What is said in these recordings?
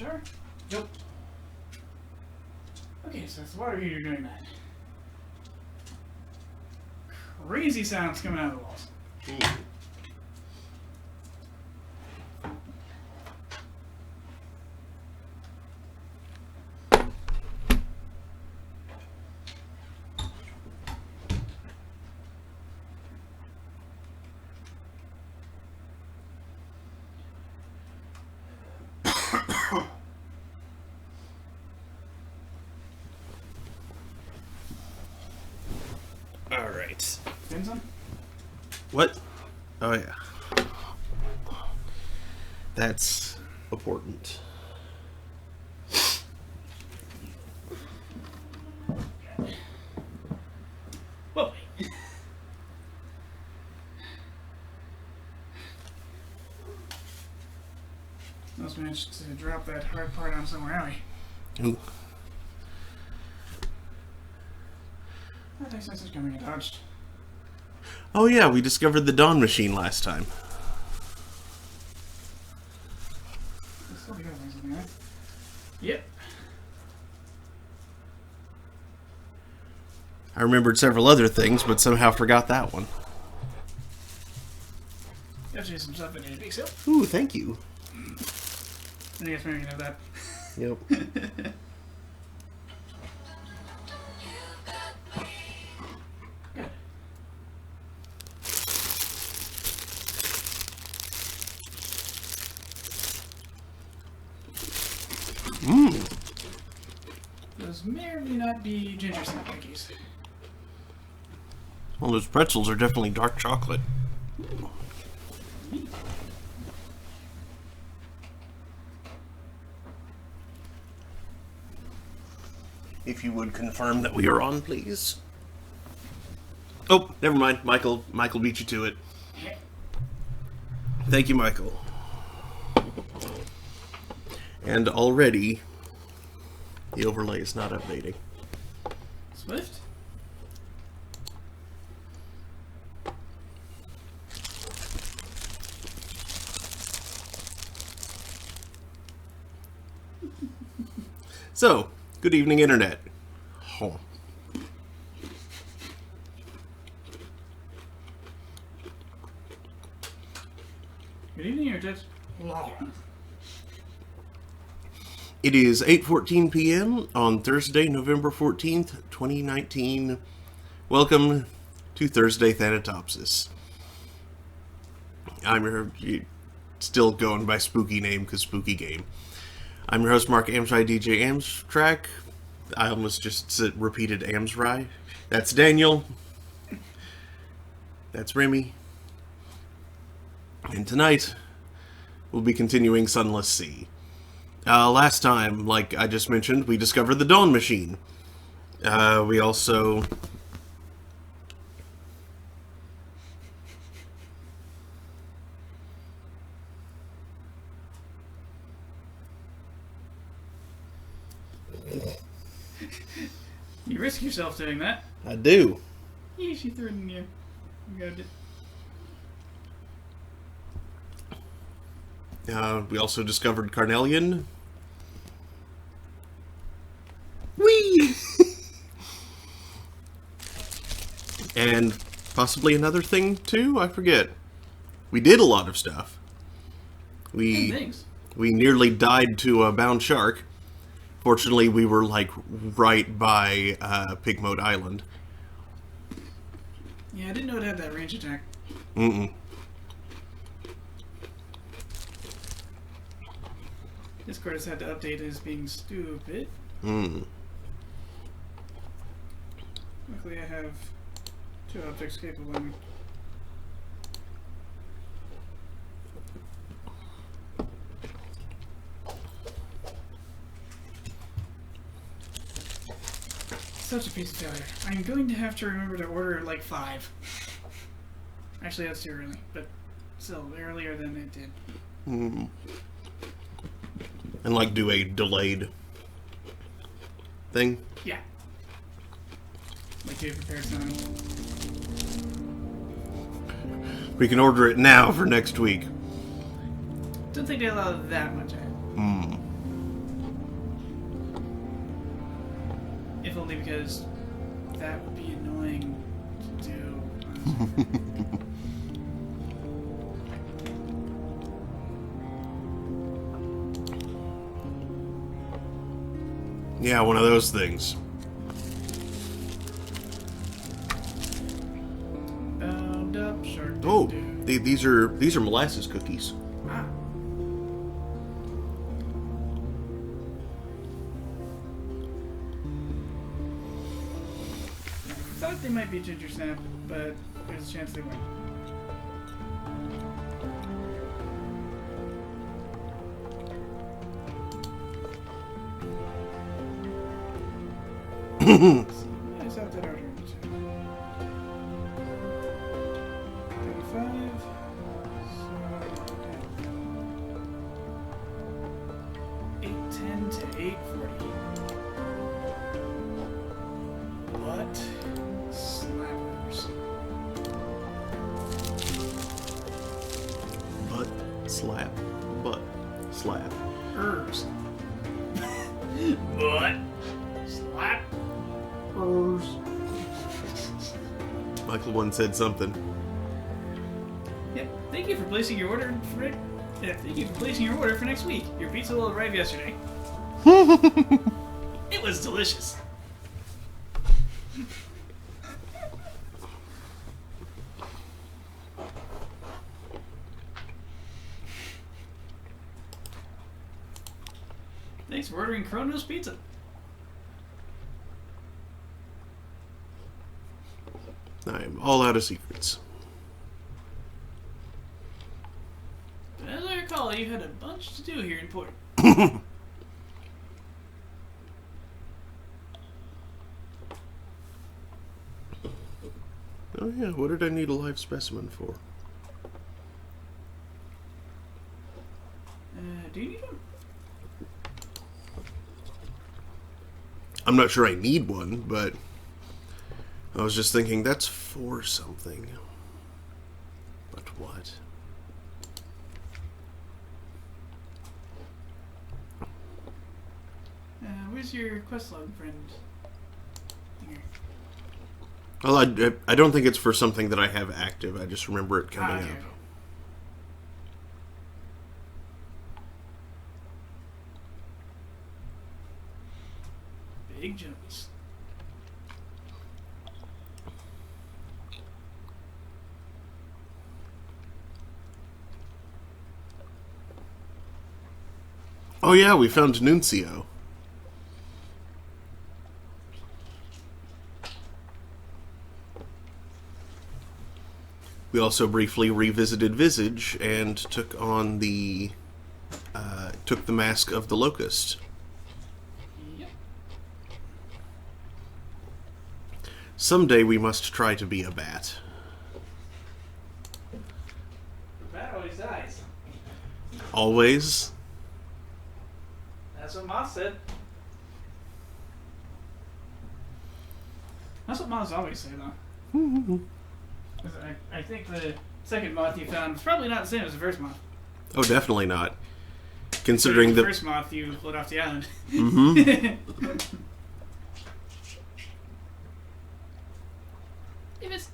Sure. Yep. Okay, so it's the water heater doing that. Crazy sounds coming out of the walls. Ooh. All right. Pins on? What? Oh, yeah. That's important. Whoa. Must manage to drop that hard part on somewhere alley. Ooh. I think this is coming dodged. Oh, yeah, we discovered the Dawn Machine last time. Still the other things in there. Yep. I remembered several other things, but somehow forgot that one. Definitely some stuff in here. Big sale. Ooh, thank you. I guess maybe you can have that. Yep. Mmm. Those may or may not be ginger snap cookies. Well, those pretzels are definitely dark chocolate. If you would confirm that we are on, please. Oh, never mind. Michael beat you to it. Thank you, Michael. And already, the overlay is not updating. Swift? So, good evening, Internet. Oh. Good evening, or just It is 8:14 p.m. on Thursday, November 14th, 2019. Welcome to Thursday Thanatopsis. I'm your still going by spooky name because spooky game. I'm your host, Mark Amsry, DJ Amstrack. I almost just repeated Amsry. That's Daniel. That's Remy. And tonight, we'll be continuing Sunless Sea. Last time, like I just mentioned, we discovered the Dawn Machine. We also... You risk yourself doing that. I do. Yeah, she threw it in you. You grabbed it. We also discovered Carnelian. Whee! And possibly another thing, too? I forget. We did a lot of stuff. Thanks. We nearly died to a bound shark. Fortunately, we were, like, right by Pigmote Island. Yeah, I didn't know it had that range attack. Mm-mm. Discord has had to update as being stupid. Mm. Luckily, I have two objects capable of... Such a piece of failure. I'm going to have to remember to order like 5. Actually, that's too early, but still earlier than it did. Mm. And, like, do a delayed thing? Yeah. Like you prepared something. We can order it now for next week. Don't think they allow that much ahead. Hmm. because that would be annoying to do. Honestly. Yeah, one of those things. Bound up, shark. Oh, these are molasses cookies. Ah. I thought they might be ginger snap, but there's a chance they weren't. I just have that order. 35. So, 810 to 840. What? Slappers. Butt slap. Butt slap. Herbs. What? Slap. Herbs. Michael once said something. Yep. Thank you for placing your order for thank you for placing your order for next week. Your pizza will arrive yesterday. It was delicious. Thanks for ordering Kronos Pizza. I am all out of secrets. But as I recall, you had a bunch to do here in Port. Oh yeah, what did I need a live specimen for? Do you need one? I'm not sure I need one, but I was just thinking that's for something. But what? Where's your quest log friend? Here. Well, I don't think it's for something that I have active. I just remember it coming okay. up. Big jumps. Oh yeah, we found Nuncio. We also briefly revisited Visage and took on the took the mask of the Locust. Yep. Someday we must try to be a bat. Bat always dies. Always. That's what Ma said. That's what Ma's always say, though. I think the second moth you found was probably not the same as the first moth. Oh, definitely not. Considering the the first moth you float off the island. Mm-hmm. It is.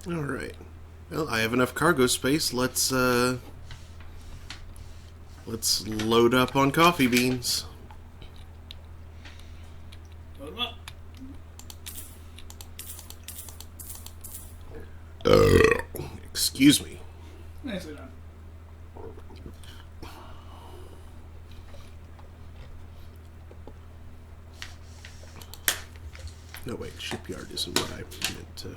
All right. Well, I have enough cargo space. Let's load up on coffee beans. Load 'em up. Excuse me. Nicely done. No, wait. Shipyard isn't what I meant to.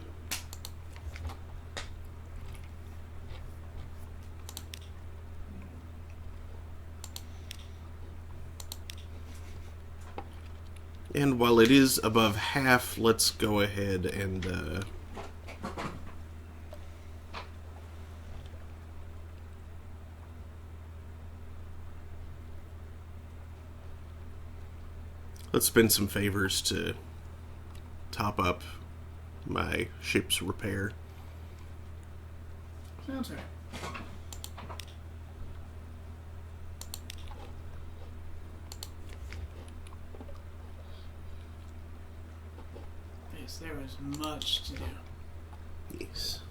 And while it is above half, let's go ahead and Let's spend some favors to top up my ship's repair. Sounds right. Yes, there was much to do. Yes.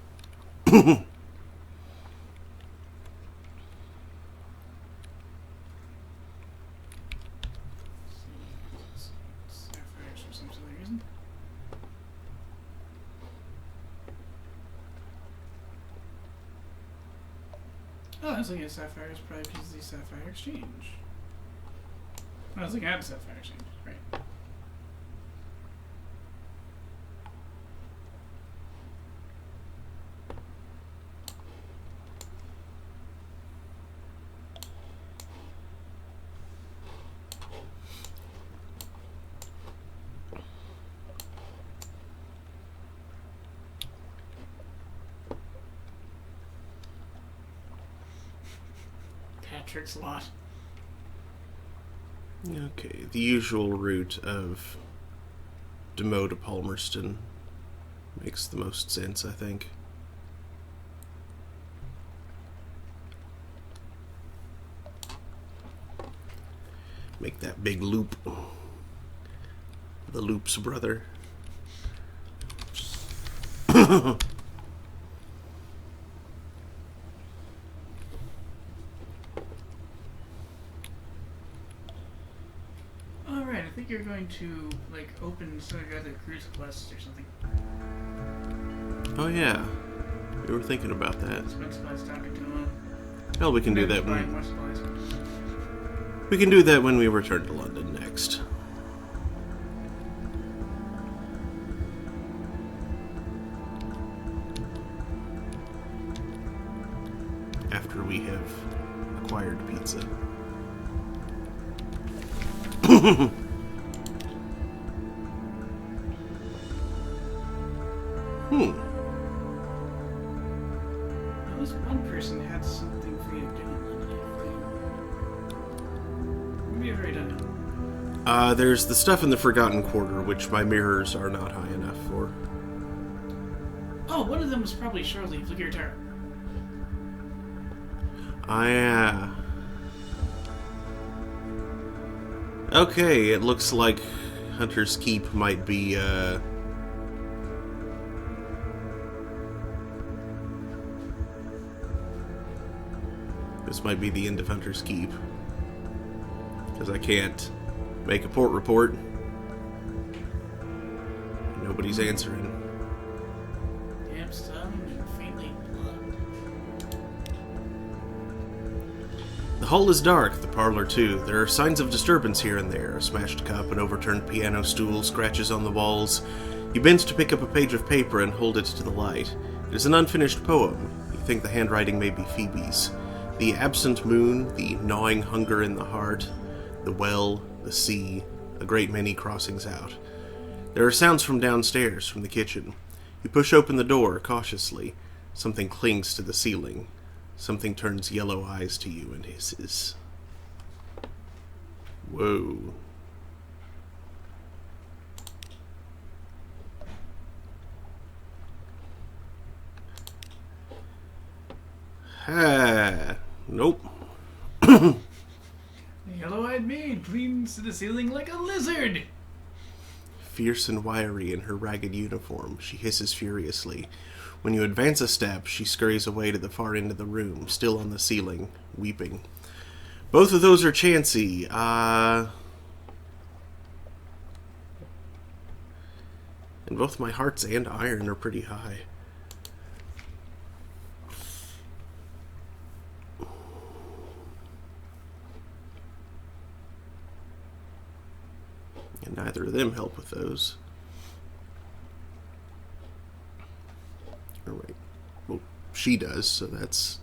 Sapphires for some silly reason. Oh, I was looking at sapphires probably because of the Sapphire Exchange. I was looking at the Sapphire Exchange, right. Patrick's lot. Okay, the usual route of Demo to Palmerston makes the most sense, I think. Make that big loop. The loop's brother. Alright, I think you're going to, like, open some of your other cruise quests or something. Oh yeah, we were thinking about that. Spend supplies talking to him. Well, we can do that Buying when more supplies. we can do that when we return to London next. After we have acquired pizza. At least one person had something for you to do in London. Maybe I've already done it. There's the stuff in the Forgotten Quarter, which my mirrors are not high enough for. Oh, one of them was probably shore leave. Look at your tower. Okay, it looks like Hunter's Keep might be, this might be the end of Hunter's Keep. Because I can't make a port report. Nobody's answering. Damp stone and faintly blood. The hall is dark, the parlor too. There are signs of disturbance here and there. A smashed cup, an overturned piano stool, scratches on the walls. You bend to pick up a page of paper and hold it to the light. It is an unfinished poem. You think the handwriting may be Phoebe's. The absent moon, the gnawing hunger in the heart, the well, the sea, a great many crossings out. There are sounds from downstairs, from the kitchen. You push open the door cautiously. Something clings to the ceiling. Something turns yellow eyes to you and hisses. Whoa. Ah, nope. The yellow-eyed maid clings to the ceiling like a lizard. Fierce and wiry in her ragged uniform, she hisses furiously. When you advance a step, she scurries away to the far end of the room, still on the ceiling, weeping. Both of those are chancy. And both my hearts and iron are pretty high. And neither of them help with those. Or wait. Well, she does, so that's...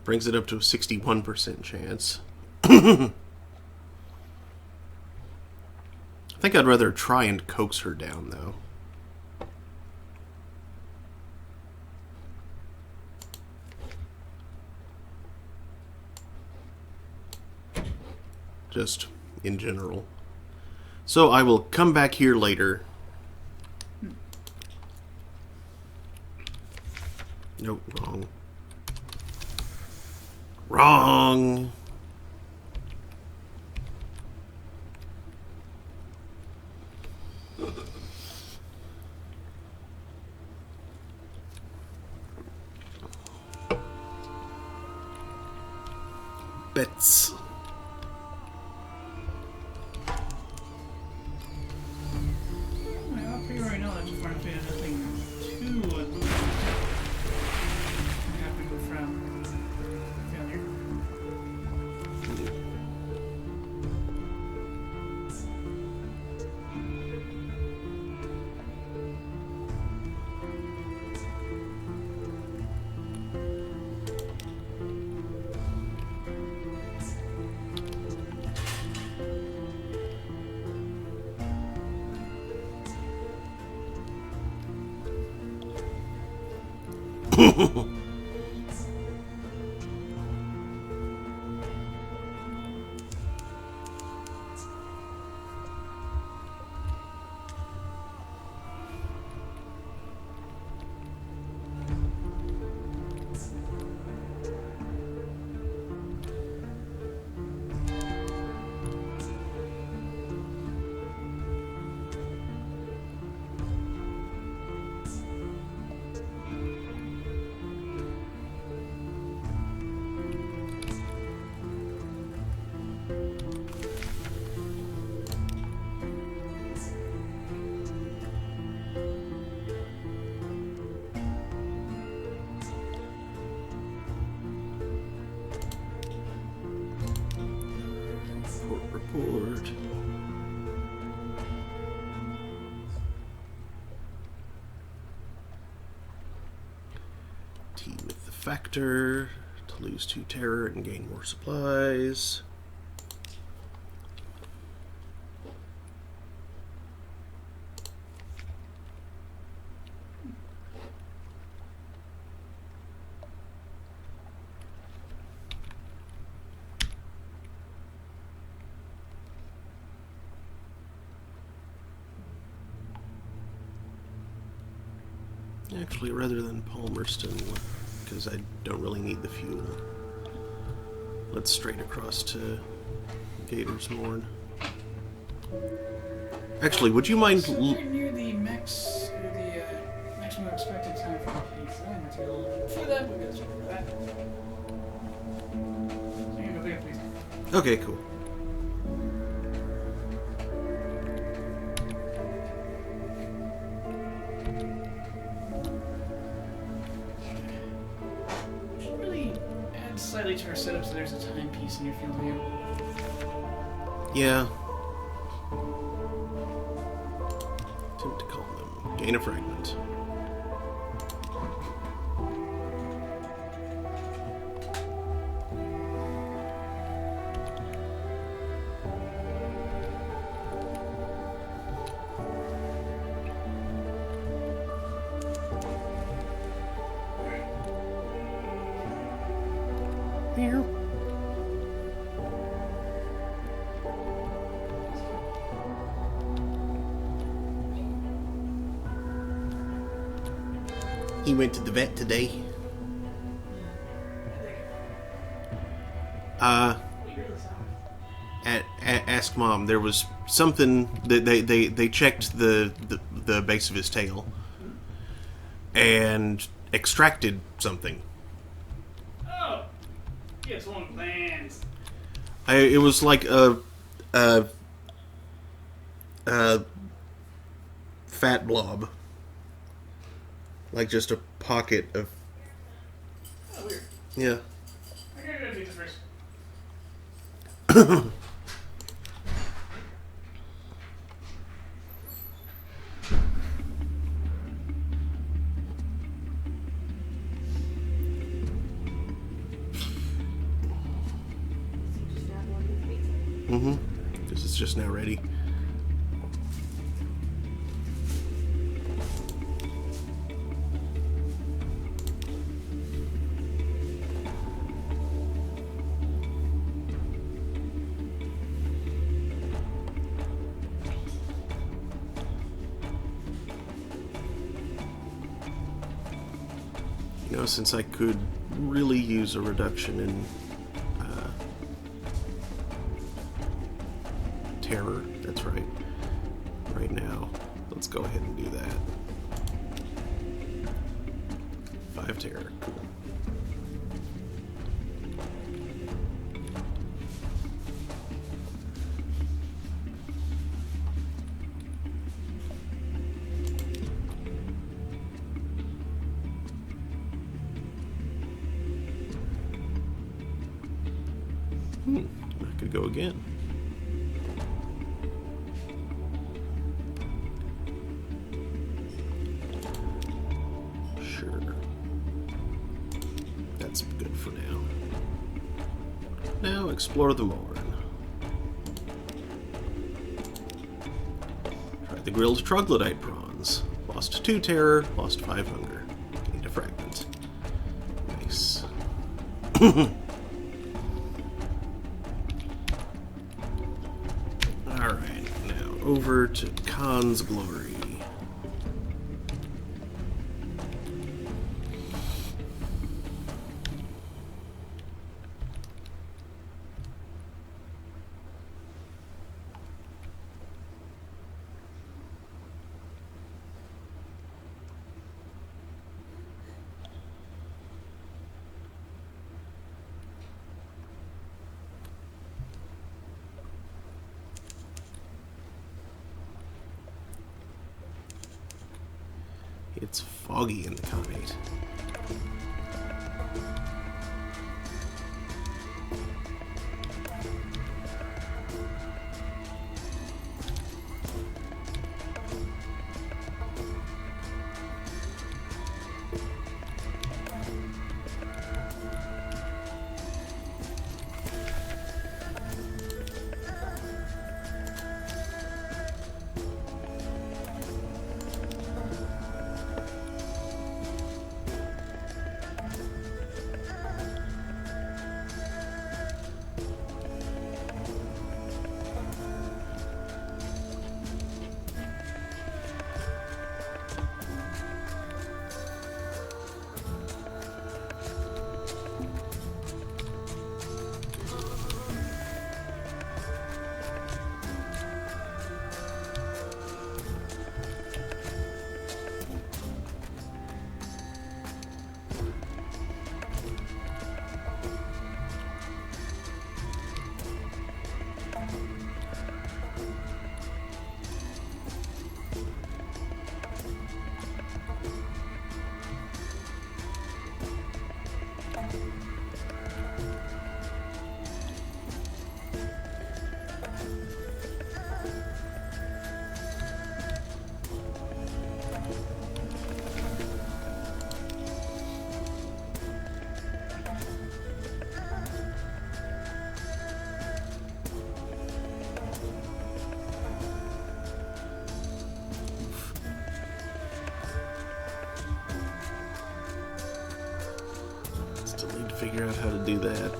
Brings it up to a 61% chance. I think I'd rather try and coax her down, though. Just in general. So I will come back here later. Nope, wrong. Wrong! Bets. Well, pretty right now that far enough, nothing too happened from failure. Report. Tea with the factor to lose 2 terror and gain more supplies. Actually, rather than Palmerston, because I don't really need the fuel, let's straight across to Gator's Morn. Actually, would you mind... So we're near the max, or the maximum expected time for the flying material. For that, we're going to start for that. So you can go there, please. Okay, cool. Slightly to our setup so there's a timepiece in your field of view. Yeah. Attempt to call them. Gain a fragment. Here. He went to the vet today. Ask Mom. There was something that they checked the base of his tail and extracted something. Oh, he has long plans. It was like a fat blob, like just a pocket of. Oh, weird. Yeah. I gotta go take this first. Mm-hmm. This is just now ready. You know, since I could really use a reduction in terror, that's right. Right now, let's go ahead and do that. 5 terror, cool. I could go again. Sure. That's good for now. Now explore the morn. Try the grilled troglodyte prawns. Lost 2 terror, lost 5 hunger. Gained a fragment. Nice. Alright, now over to Khan's Glory. It's foggy in the Khanate. Still need to figure out how to do that.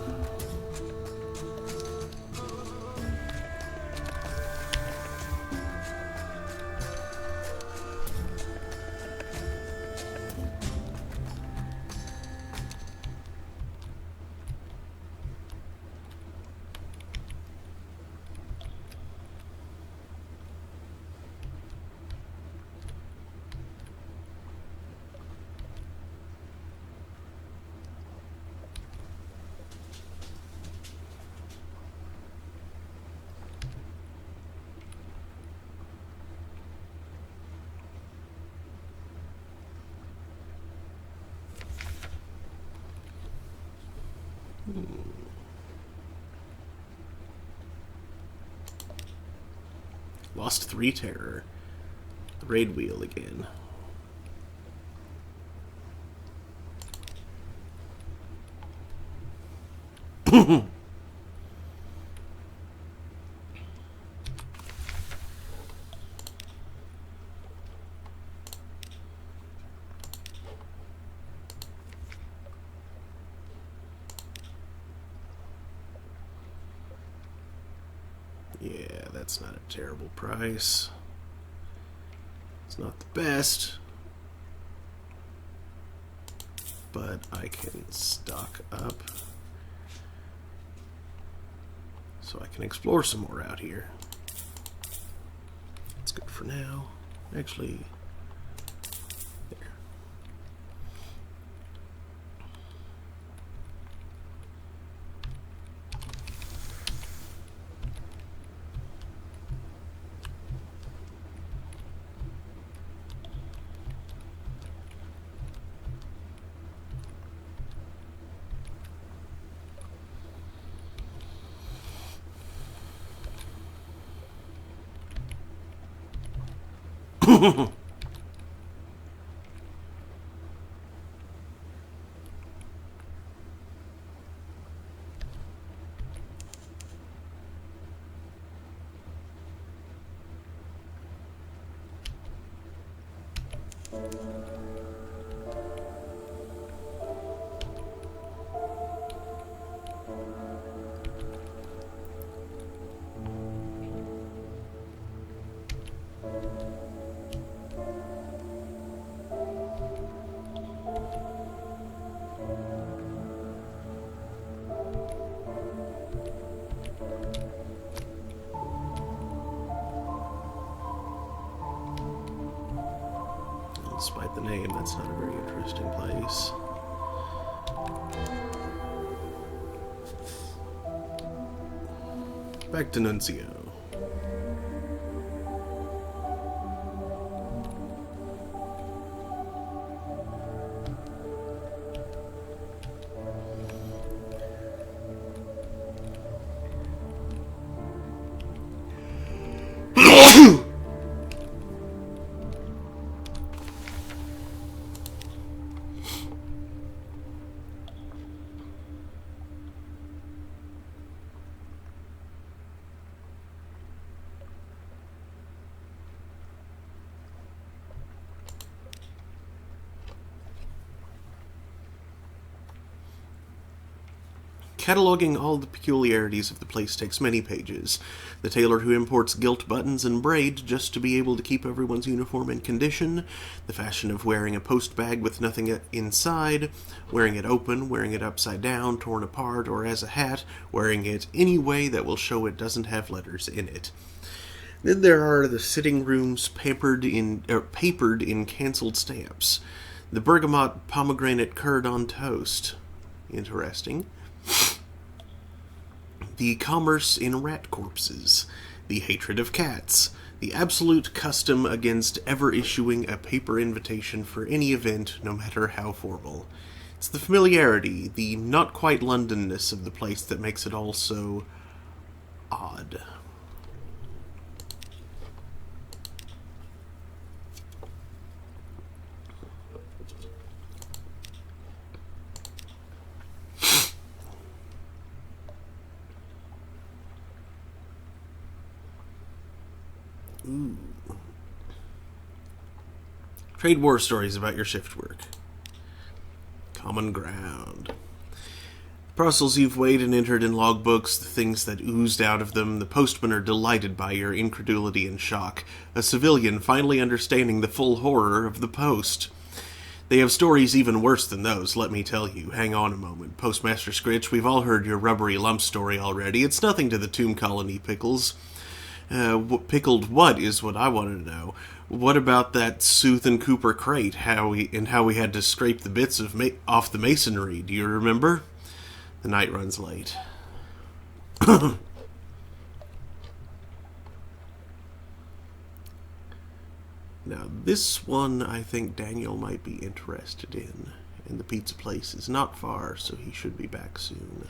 Lost 3 terror. The raid wheel again. Yeah, that's not a terrible price. It's not the best, but I can stock up so I can explore some more out here. That's good for now. Actually, there. Despite the name, that's not a very interesting place. Back to Nuncio. Cataloging all the peculiarities of the place takes many pages. The tailor who imports gilt buttons and braid just to be able to keep everyone's uniform in condition, the fashion of wearing a post bag with nothing inside, wearing it open, wearing it upside down, torn apart, or as a hat, wearing it any way that will show it doesn't have letters in it. Then there are the sitting rooms papered in cancelled stamps. The bergamot pomegranate curd on toast. Interesting. The commerce in rat corpses, the hatred of cats, the absolute custom against ever issuing a paper invitation for any event, no matter how formal. It's the familiarity, the not quite Londonness of the place that makes it all so odd. Ooh. Trade war stories about your shift work. Common ground. Parcels you've weighed and entered in logbooks, the things that oozed out of them, the postmen are delighted by your incredulity and shock, a civilian finally understanding the full horror of the post. They have stories even worse than those, let me tell you. Hang on a moment. Postmaster Scritch, we've all heard your rubbery lump story already. It's nothing to the tomb colony pickles. Pickled what is what I want to know. What about that Sooth and Cooper crate? How we had to scrape the bits of off the masonry? Do you remember? The night runs late. Now this one I think Daniel might be interested in, and the pizza place is not far, so he should be back soon.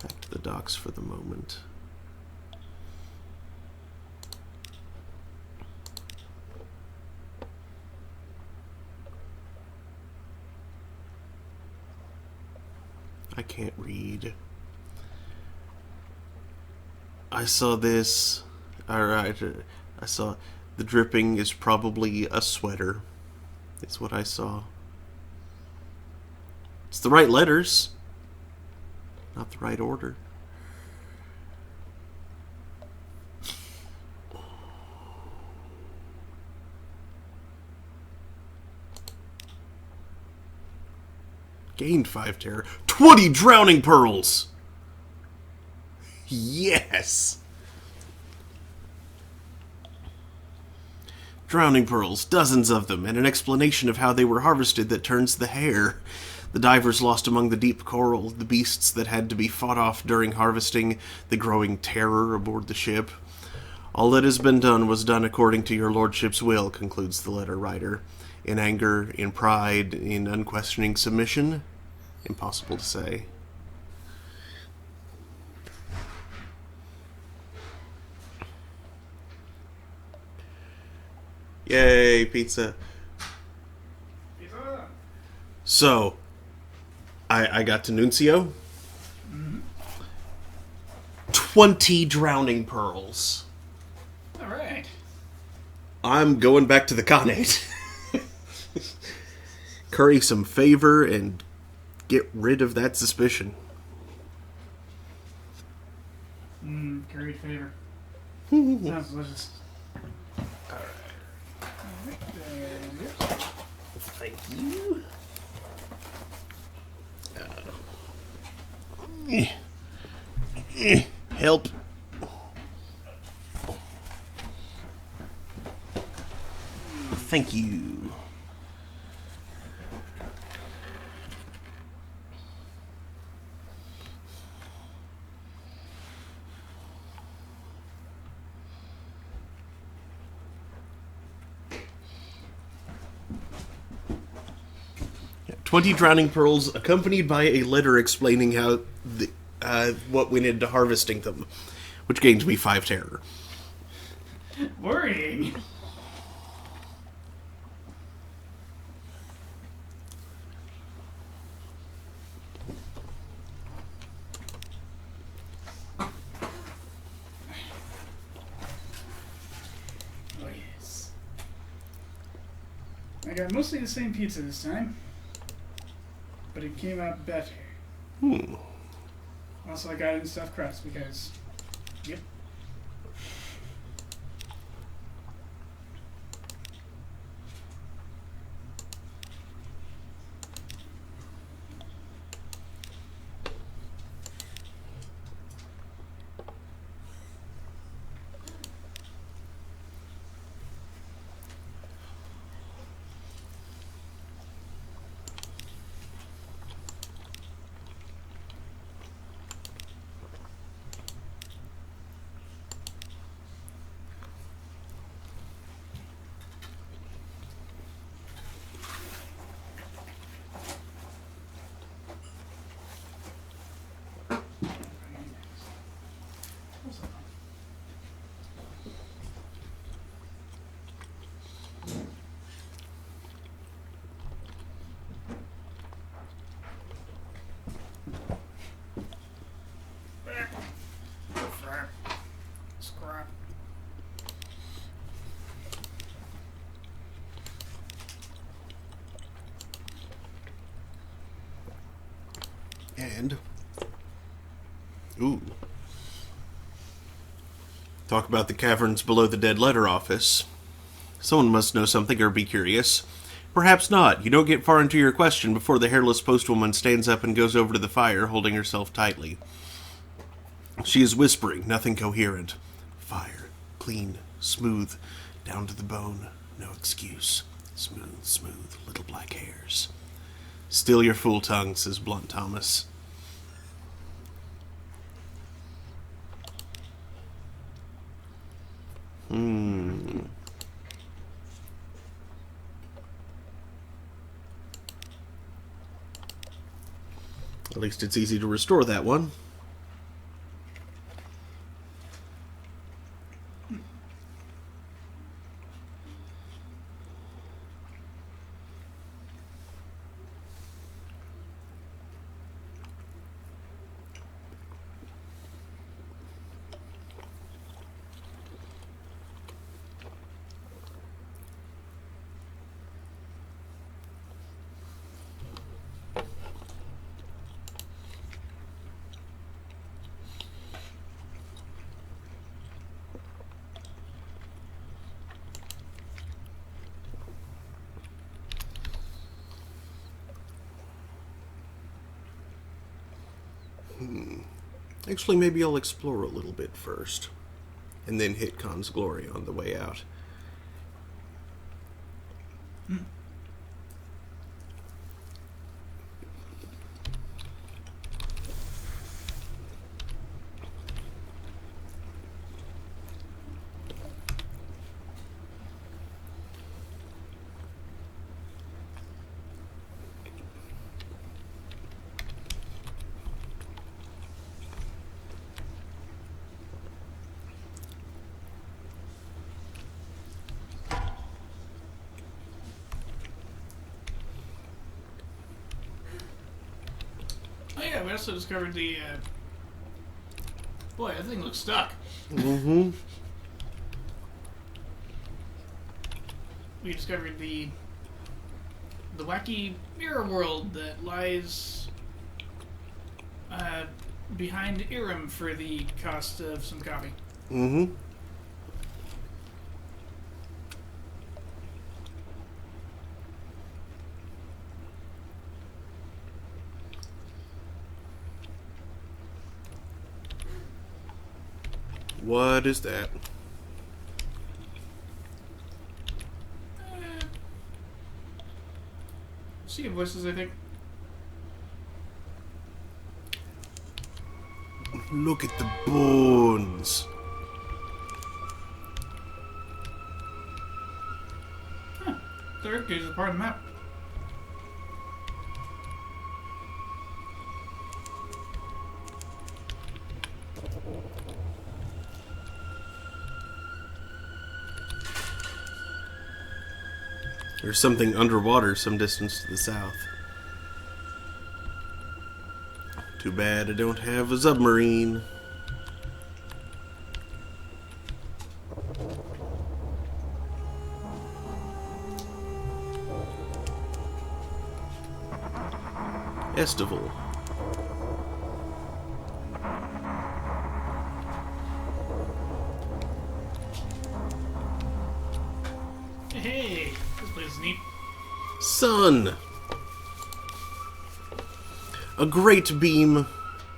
Back to the docks for the moment. I can't read. I saw this. Alright, I saw the dripping is probably a sweater. It's what I saw. It's the right letters. Not the right order. Gained 5 terror. 20 drowning pearls! Yes! Drowning pearls, dozens of them, and an explanation of how they were harvested that turns the hair. The divers lost among the deep coral, the beasts that had to be fought off during harvesting, the growing terror aboard the ship. All that has been done was done according to your lordship's will, concludes the letter writer. In anger, in pride, in unquestioning submission? Impossible to say. Yay, pizza. Pizza! So, I got to Nuncio. 20 drowning pearls. Alright. I'm going back to the Khanate. Curry some favor and get rid of that suspicion. Curried favor. Sounds delicious. Alright. Thank you. Help. Thank you. Yeah, 20 drowning pearls, accompanied by a letter explaining how what went into harvesting them, which gains me 5 terror. Worrying. Oh, yes. I got mostly the same pizza this time, but it came out better. Also, I got it in stuffed crust because, yep. Scrap. And, ooh. Talk about the caverns below the dead letter office. Someone must know something or be curious. Perhaps not. You don't get far into your question before the hairless postwoman stands up and goes over to the fire, holding herself tightly. She is whispering, nothing coherent. Fire. Clean. Smooth. Down to the bone. No excuse. Smooth, smooth. Little black hairs. Still your fool tongue, says Blunt Thomas. At least it's easy to restore that one. Actually, maybe I'll explore a little bit first. And then hit Khan's Glory on the way out. Oh yeah, we also discovered the, boy, that thing looks stuck. Mm-hmm. We discovered the wacky mirror world that lies behind Irem for the cost of some coffee. Mm-hmm. What is that? Sea of Voices, I think. Look at the bones. Huh. The ribcage is a part of the map. There's something underwater some distance to the south. Too bad I don't have a submarine. Estival. Hey, this place is neat. Sun! A great beam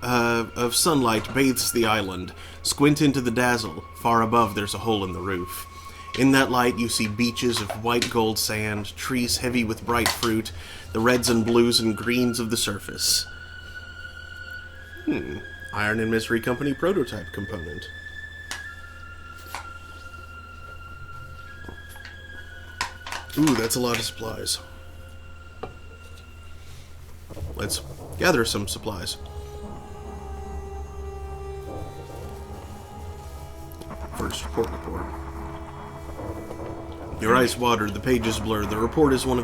of sunlight bathes the island. Squint into the dazzle. Far above, there's a hole in the roof. In that light, you see beaches of white gold sand, trees heavy with bright fruit, the reds and blues and greens of the surface. Iron and Mystery Company prototype component. Ooh, that's a lot of supplies. Let's gather some supplies. First report. Your eyes water, the pages blur. The report is one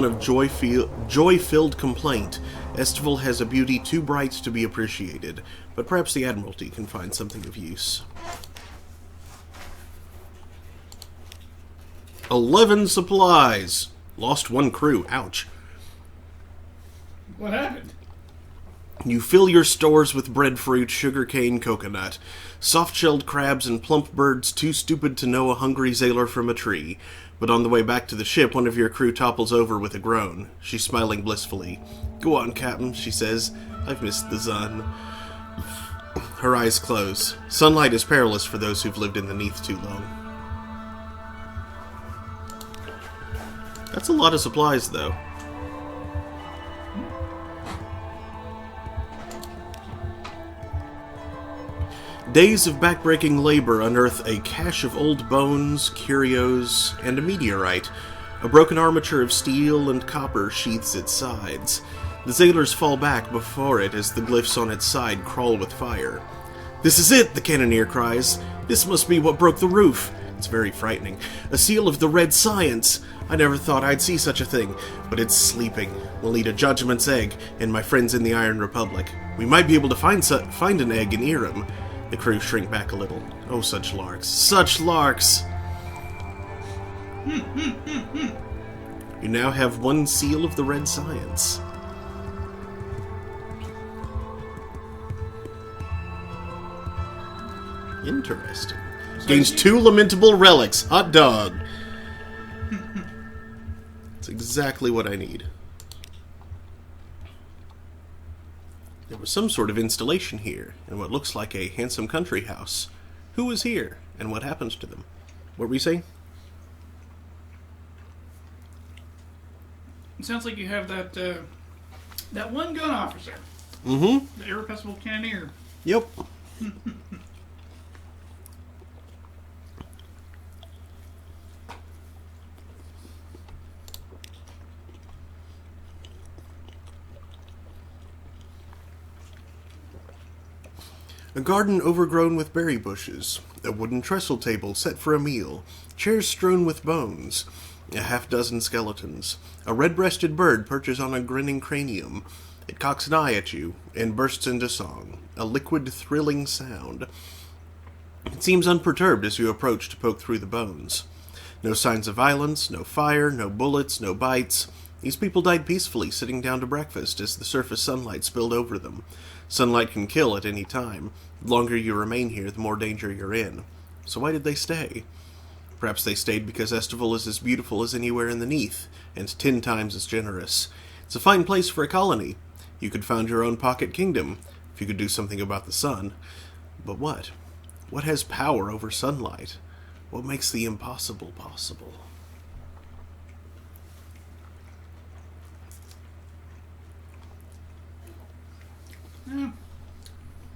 of joy-filled complaint. Estival has a beauty too bright to be appreciated, but perhaps the Admiralty can find something of use. 11 supplies. Lost 1 crew. Ouch. What happened? You fill your stores with breadfruit, sugarcane, coconut, soft-shelled crabs, and plump birds too stupid to know a hungry sailor from a tree. But on the way back to the ship, one of your crew topples over with a groan. She's smiling blissfully. "Go on, Captain," she says. "I've missed the sun." Her eyes close. Sunlight is perilous for those who've lived in the Neath too long. That's a lot of supplies, though. Days of backbreaking labor unearth a cache of old bones, curios, and a meteorite. A broken armature of steel and copper sheaths its sides. The sailors fall back before it as the glyphs on its side crawl with fire. "This is it!" the cannoneer cries. "This must be what broke the roof." It's very frightening. "A seal of the Red Science! I never thought I'd see such a thing, but it's sleeping. We'll need a Judgment's egg, and my friends in the Iron Republic. We might be able to find an egg in Irem." The crew shrink back a little. Oh, such larks. Such larks! You now have 1 seal of the Red Science. Interesting. Gains 2 lamentable relics. Hot dog. That's exactly what I need. There was some sort of installation here, in what looks like a handsome country house. Who was here, and what happened to them? What were you saying? It sounds like you have that one gun officer. Mm-hmm. The irrepressible cannoneer. Yep. A garden overgrown with berry bushes, a wooden trestle table set for a meal, chairs strewn with bones, a half-dozen skeletons. A red-breasted bird perches on a grinning cranium. It cocks an eye at you and bursts into song, a liquid, thrilling sound. It seems unperturbed as you approach to poke through the bones. No signs of violence, no fire, no bullets, no bites. These people died peacefully, sitting down to breakfast as the surface sunlight spilled over them. Sunlight can kill at any time. The longer you remain here, the more danger you're in. So why did they stay? Perhaps they stayed because Estival is as beautiful as anywhere in the Neath, and 10 times as generous. It's a fine place for a colony. You could found your own pocket kingdom, if you could do something about the sun. But what? What has power over sunlight? What makes the impossible possible?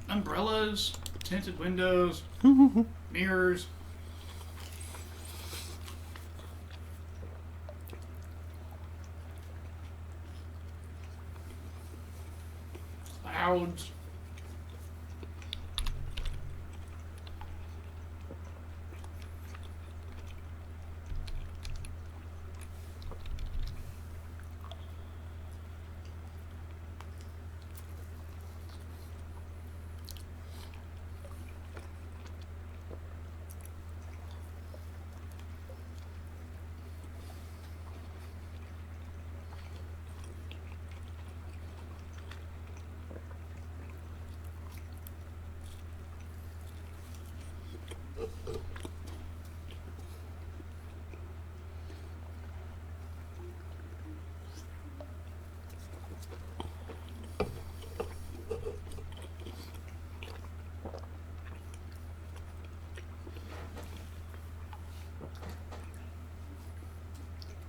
Umbrellas, tinted windows, mirrors. Clouds.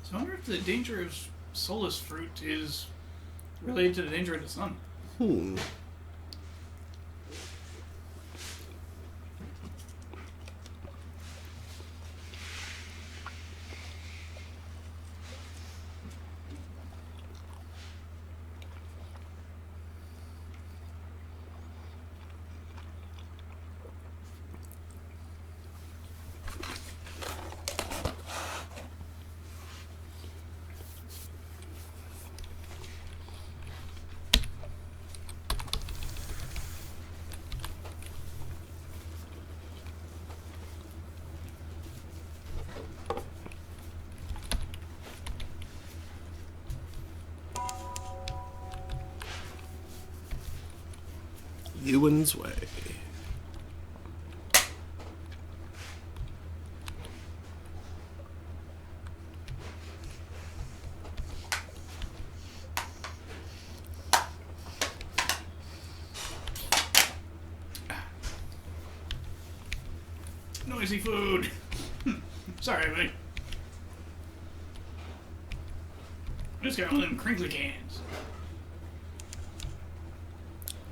So I wonder if the danger of Sunless fruit is related to the danger of the sun. Ewan's Way. Noisy food. Sorry, everybody. I just got one of them crinkly cans.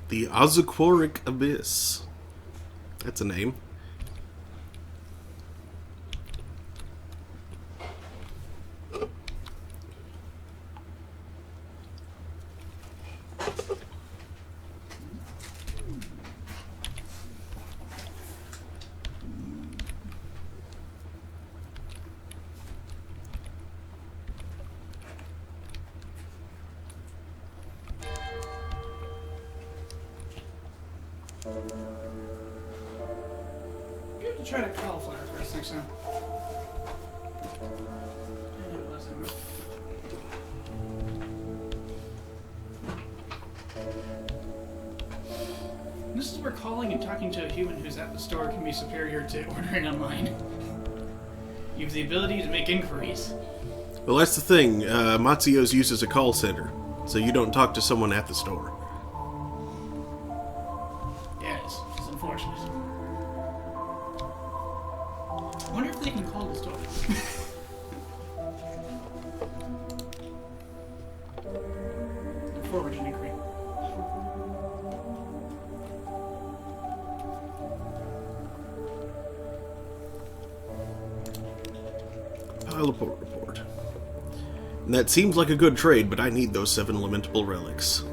The Ozoquoric Abyss. That's a name. You have to try that cauliflower first next time. This is where calling and talking to a human who's at the store can be superior to ordering online. You have the ability to make inquiries. Well, that's the thing. Mazio's used as a call center, so you don't talk to someone at the store. unfortunate. I wonder if they can call this door. Forward an inquiry. I'll report. And that seems like a good trade, but I need those 7 lamentable relics.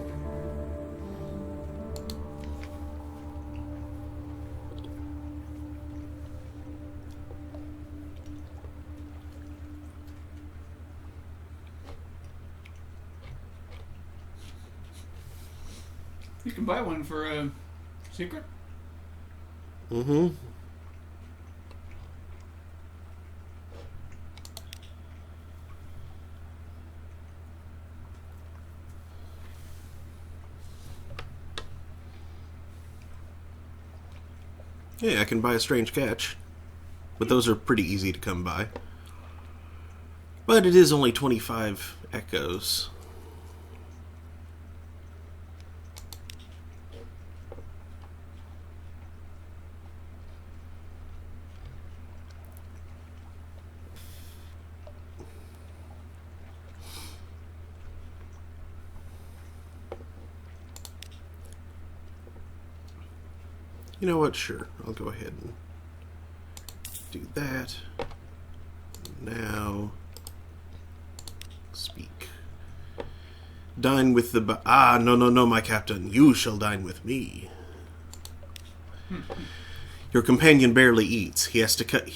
You can buy one for a secret. Mm-hmm. Yeah, I can buy a strange catch. But those are pretty easy to come by. But it is only 25 echoes. You know what? Sure. I'll go ahead and do that. Now, speak. Dine with the no, my captain. You shall dine with me. Your companion barely eats. He has to cut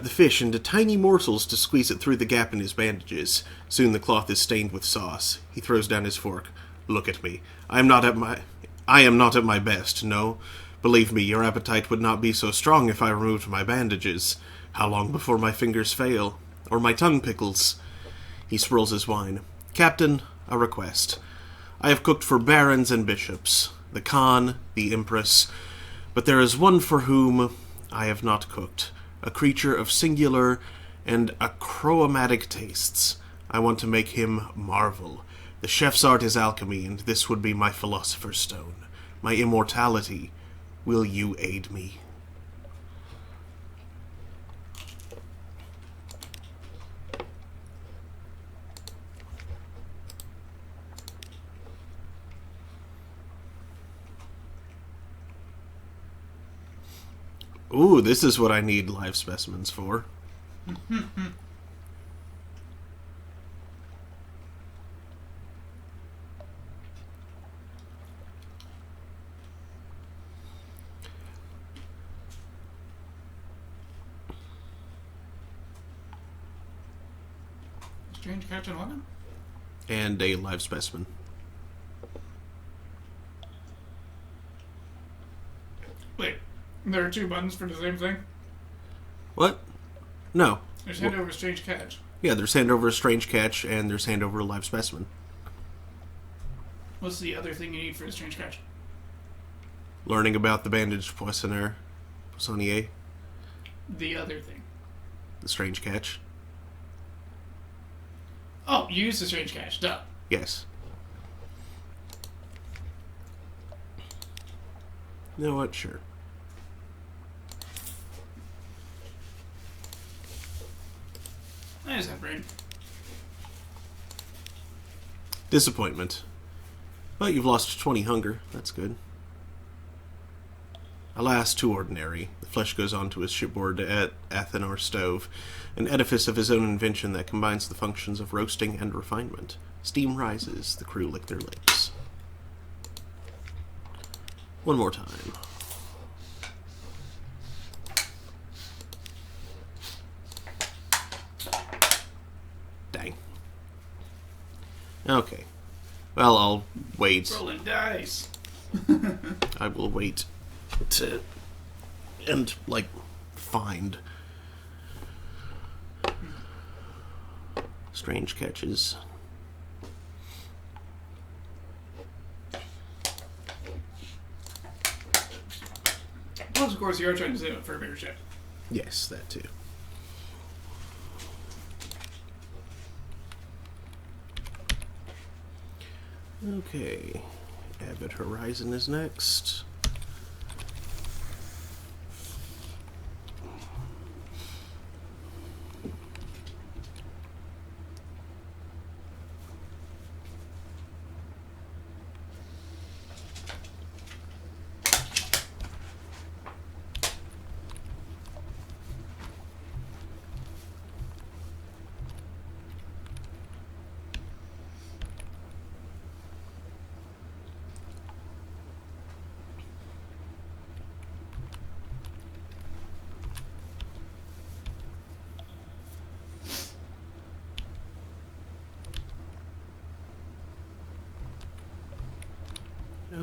the fish into tiny morsels to squeeze it through the gap in his bandages. Soon the cloth is stained with sauce. He throws down his fork. Look at me. I am not at my best, no. Believe me, your appetite would not be so strong if I removed my bandages. How long before my fingers fail? Or my tongue pickles? He swirls his wine. Captain, a request. I have cooked for barons and bishops, the Khan, the Empress, but there is one for whom I have not cooked, a creature of singular and achromatic tastes. I want to make him marvel. The chef's art is alchemy, and this would be my philosopher's stone, my immortality. Will you aid me? Ooh, this is what I need live specimens for. Strange catch and weapon? And a live specimen. Wait, there are 2 buttons for the same thing? What? No. There's hand over strange catch. Yeah, there's hand over a strange catch, and there's hand over a live specimen. What's the other thing you need for the strange catch? Learning about the bandaged poissonnier. The other thing. The strange catch. Oh, you use the strange catch, duh. Yes. You know what? Sure. I just have brain. Disappointment. But you've lost 20 hunger. That's good. Alas, too ordinary. The flesh goes on to his shipboard at Athenor stove, an edifice of his own invention that combines the functions of roasting and refinement. Steam rises. The crew lick their lips. One more time. Dang. Okay. Well, I'll wait. Rolling dice. I will wait to find strange catches. Plus, of course, you are trying to save it for a bigger ship. Yes, that too. Okay. Avid Horizon is next.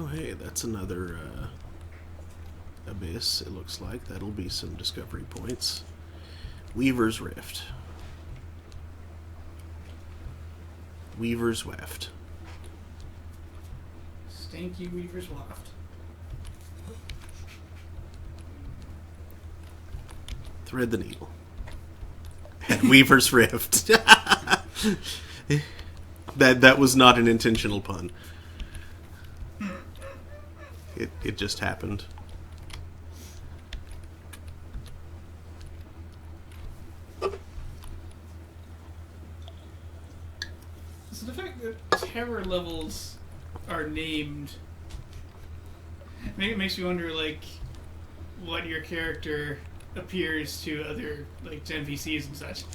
hey, that's another abyss, it looks like. That'll be some discovery points. Weaver's Rift. Weaver's Weft. Stanky Weaver's Waft. Thread the needle. And Weaver's Rift. That was not an intentional pun. It just happened. So the fact that terror levels are named, maybe it makes you wonder, like, what your character appears to other, like, NPCs and such.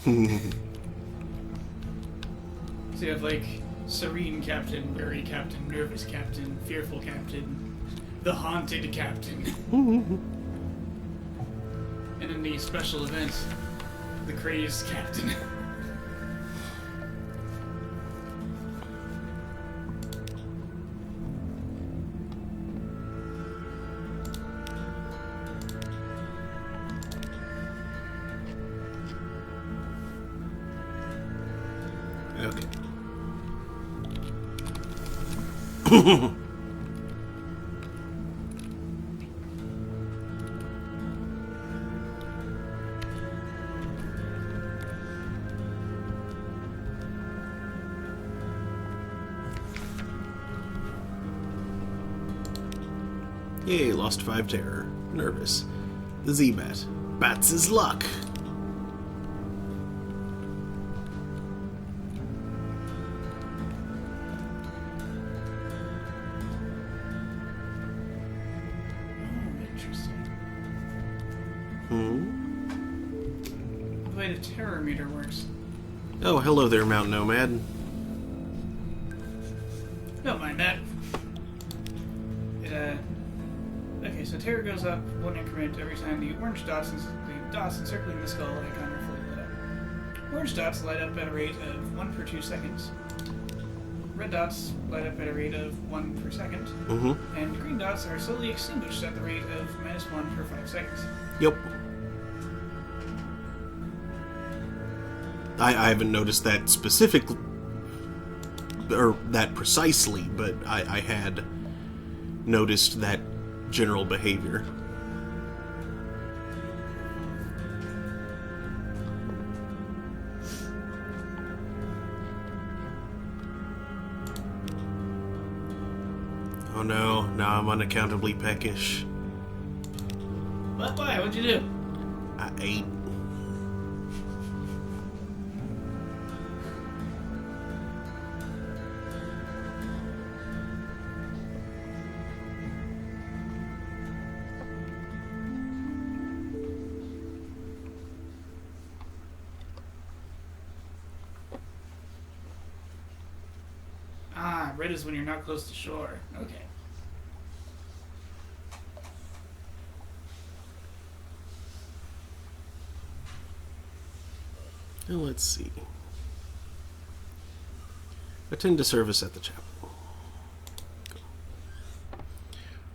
So you have, like, Serene Captain, Wary Captain, Nervous Captain, Fearful Captain, the Haunted Captain. And in the special event, the Crazed Captain. Okay. Yay, lost 5 terror. Nervous. The Z-Bat. Bats his luck. The way the terror meter works. Oh, hello there, Mount Nomad. Don't mind that. Okay, so terror goes up 1 increment every time the orange dots encircling the skull icon are fully lit up. Orange dots light up at a rate of 1 per 2 seconds. Red dots light up at a rate of 1 per second. And green dots are slowly extinguished at the rate of -1 per 5 seconds. Yep. I haven't noticed that specifically, or that precisely, but I had noticed that general behavior. Oh no, now I'm unaccountably peckish. What? Why? What'd you do? I ate. Ah, red is when you're not close to shore. Okay. Now let's see. Attend to service at the chapel.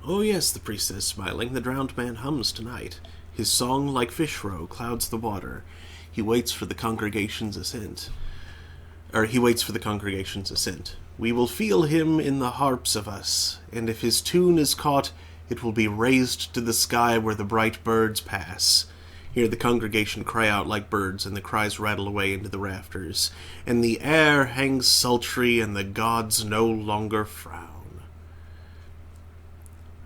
Oh yes, the priest says, smiling. The drowned man hums tonight. His song, like fish roe, clouds the water. He waits for the congregation's ascent. We will feel him in the harps of us, and if his tune is caught, it will be raised to the sky where the bright birds pass. Hear the congregation cry out like birds, and the cries rattle away into the rafters. And the air hangs sultry, and the gods no longer frown.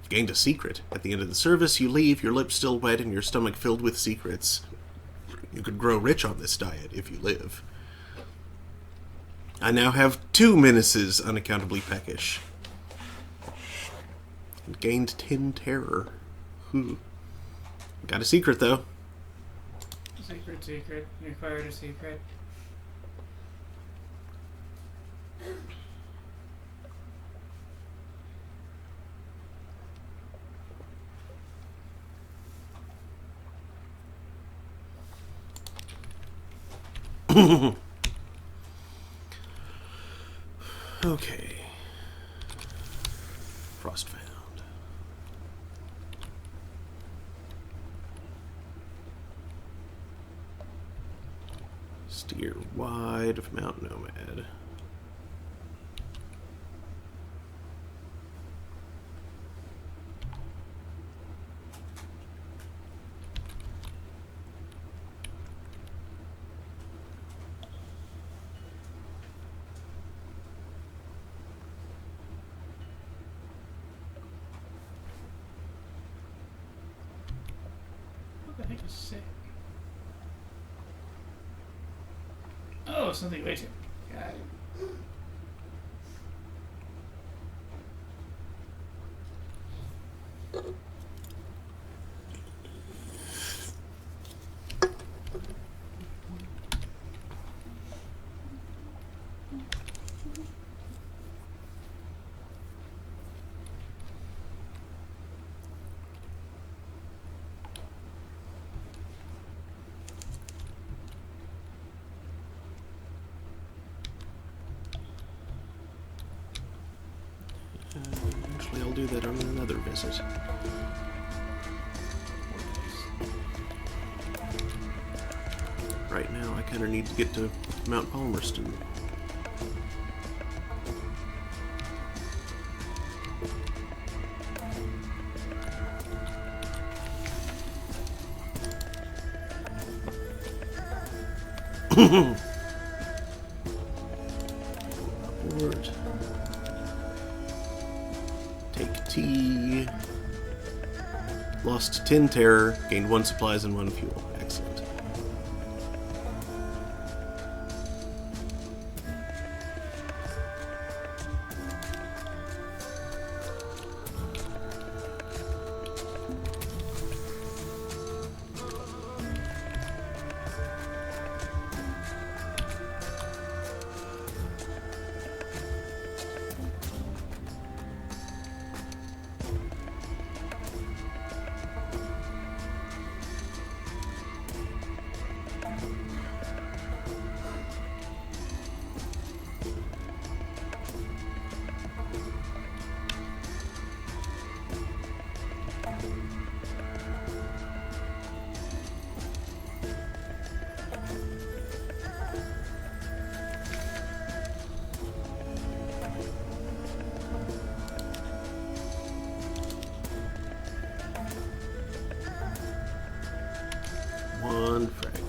You've gained a secret. At the end of the service, you leave, your lips still wet, and your stomach filled with secrets. You could grow rich on this diet if you live. I now have 2 menaces unaccountably peckish. And gained 10 terror. Got a secret, though. Secret. You acquired a secret. Okay. Frostfan. Steer wide of Mount Nomad. What the heck is sick? Oh, something way too. Got it. Actually, I'll do that on another visit. Right now, I kind of need to get to Mount Palmerston. Upward. Take T. Lost 10 terror, gained 1 supplies and 1 fuel. Excellent. One fragment.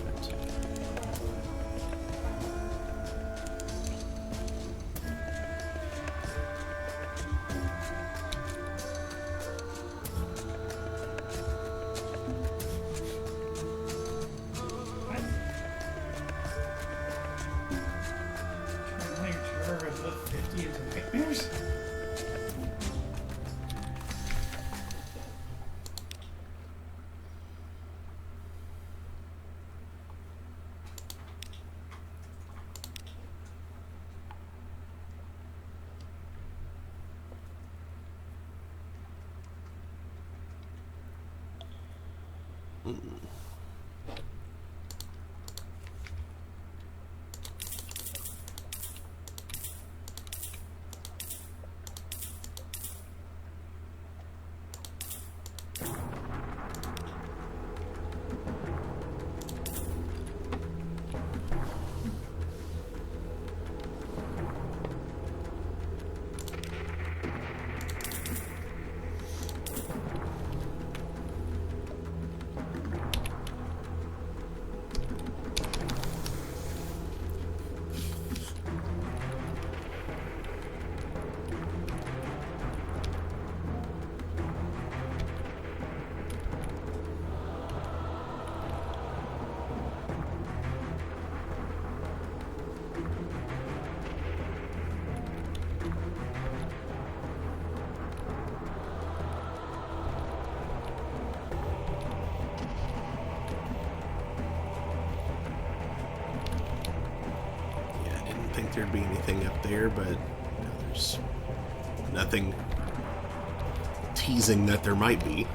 Above 50 into nightmares? There'd be anything up there, but there's nothing teasing that there might be.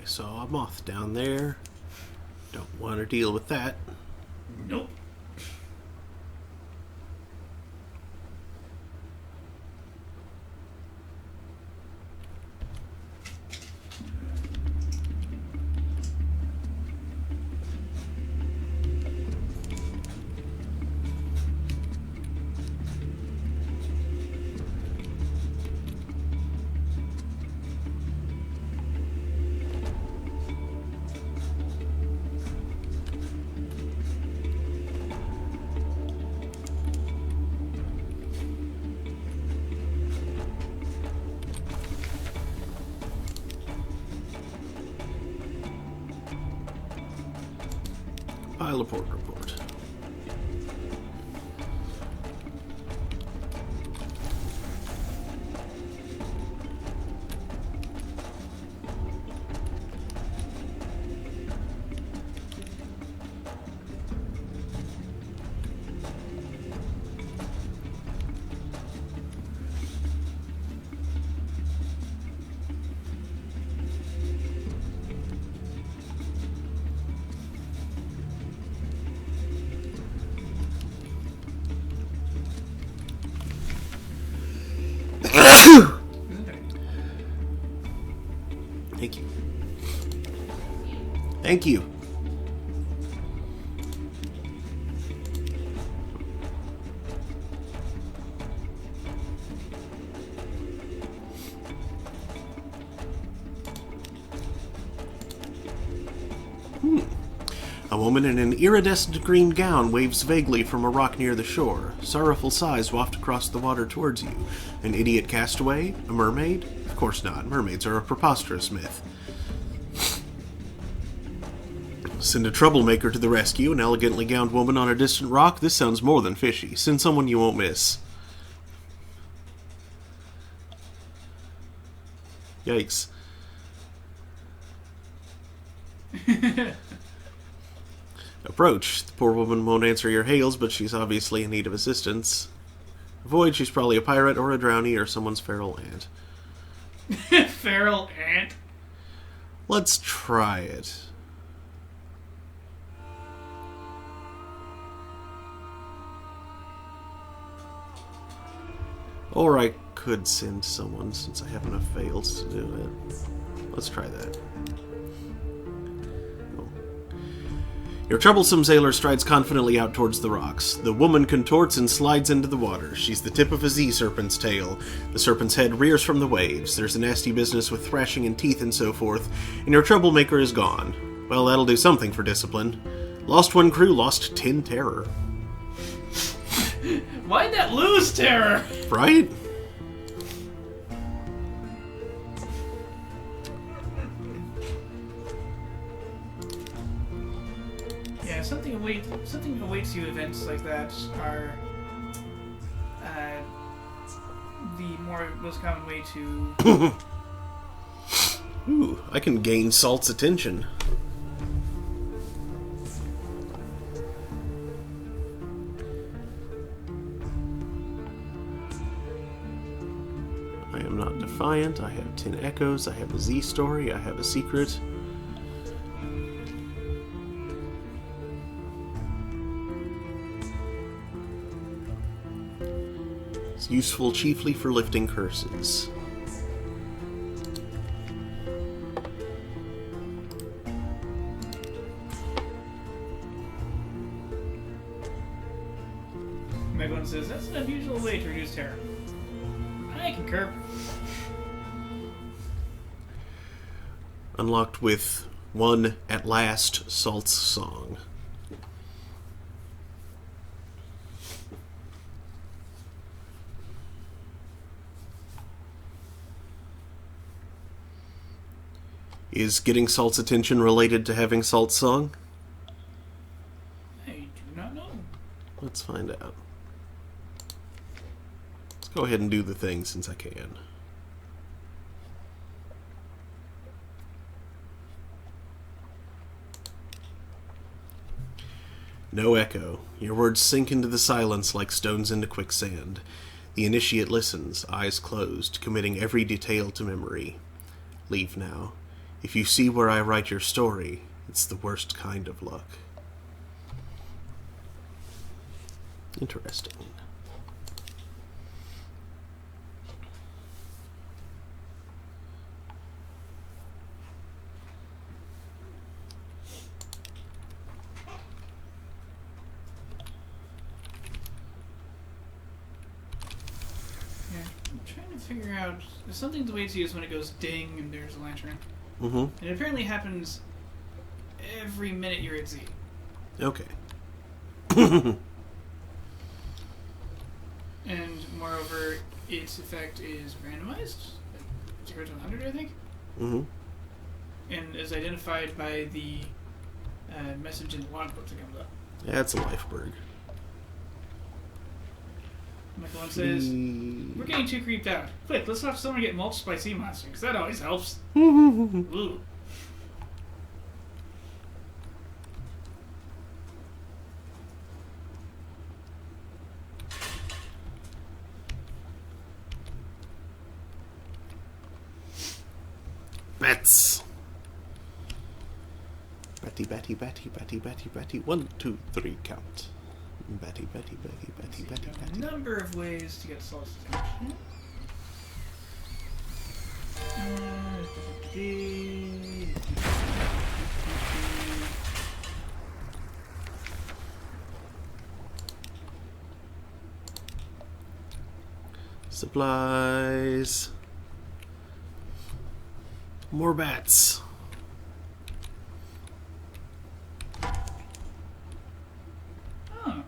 I saw a moth down there. Don't want to deal with that. Nope. Pilot report. Thank you. Thank you. A woman in an iridescent green gown waves vaguely from a rock near the shore. Sorrowful sighs waft across the water towards you. An idiot castaway? A mermaid? Of course not. Mermaids are a preposterous myth. Send a troublemaker to the rescue. An elegantly gowned woman on a distant rock? This sounds more than fishy. Send someone you won't miss. Yikes. Approach. The poor woman won't answer your hails, but she's obviously in need of assistance. Avoid, she's probably a pirate or a drownie or someone's feral aunt. Feral ant? Let's try it. Or I could send someone since I have enough fails to do it. Let's try that. Your troublesome sailor strides confidently out towards the rocks. The woman contorts and slides into the water. She's the tip of a sea-serpent's tail. The serpent's head rears from the waves. There's a nasty business with thrashing and teeth and so forth, and your troublemaker is gone. Well, that'll do something for discipline. Lost one crew, lost 10 terror. Why'd that lose terror? Right? Yeah, something awaits you. Events like that are the most common way to. Ooh, I can gain Salt's attention. I am not defiant. I have 10 echoes. I have a Z story. I have a secret. It's useful chiefly for lifting curses. Megalon says, that's an unusual way to reduce terror. I concur. Unlocked with one At Last Salt's song. Is getting Salt's attention related to having Salt's song? I do not know. Let's find out. Let's go ahead and do the thing since I can. No echo. Your words sink into the silence like stones into quicksand. The initiate listens, eyes closed, committing every detail to memory. Leave now. If you see where I write your story, it's the worst kind of luck. Interesting. Yeah, I'm trying to figure out... There's something to wait to use when it goes ding and there's a lantern. Mm-hmm. And it apparently happens every minute you're at Z. Okay. And moreover, its effect is randomized, like 0 to 100, I think. Mm-hmm. And is identified by the message in the logbook that comes up. Yeah, it's a Lifeberg. Michael one says, "We're getting too creeped out. Quick, let's have someone get mulched by sea monster, because that always helps." Ooh. Bats. Betty, Betty, Betty, Betty, Betty, Betty. 1, 2, 3, count. Betty, Betty, Betty, Betty, Betty, A Betty. number of ways to get Solstice attention. Supplies. More bats. Oh.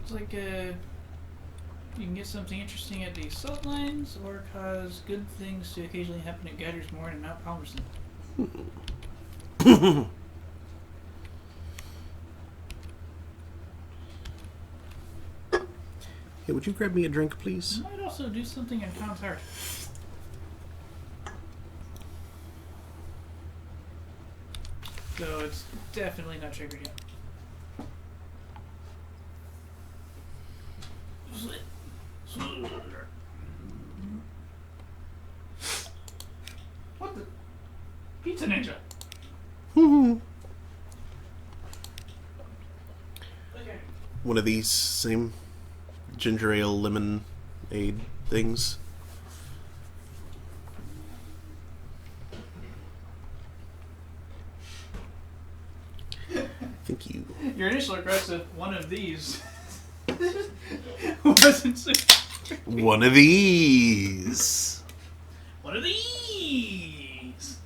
It's like you can get something interesting at the salt lines, or cause good things to occasionally happen at Gators Moor and Mount Palmerston. Hey, would you grab me a drink, please? Might also do something in Tom's Heart. So it's definitely not triggered yet. What the? Pizza Ninja! Okay. One of these same ginger ale lemonade things. Thank you. Your initial request of one of these wasn't so. One of these. One of these!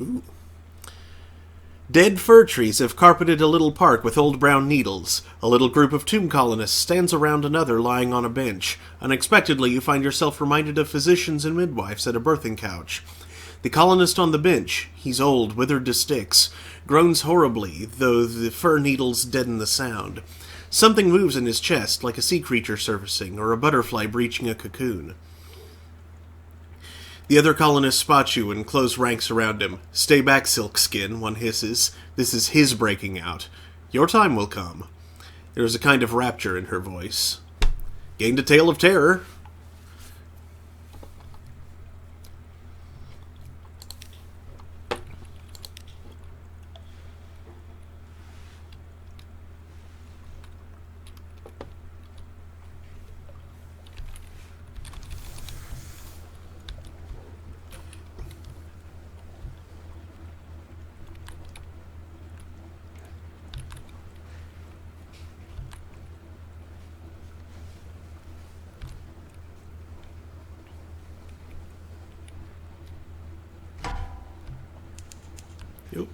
Ooh. Dead fir trees have carpeted a little park with old brown needles. A little group of tomb colonists stands around another lying on a bench. Unexpectedly, you find yourself reminded of physicians and midwives at a birthing couch. The colonist on the bench, he's old, withered to sticks, groans horribly, though the fir needles deaden the sound. Something moves in his chest, like a sea creature surfacing, or a butterfly breaching a cocoon. The other colonists spot you and close ranks around him. "Stay back, Silkskin," one hisses. "This is his breaking out. Your time will come." There is a kind of rapture in her voice. "Gained a tale of terror." Yep.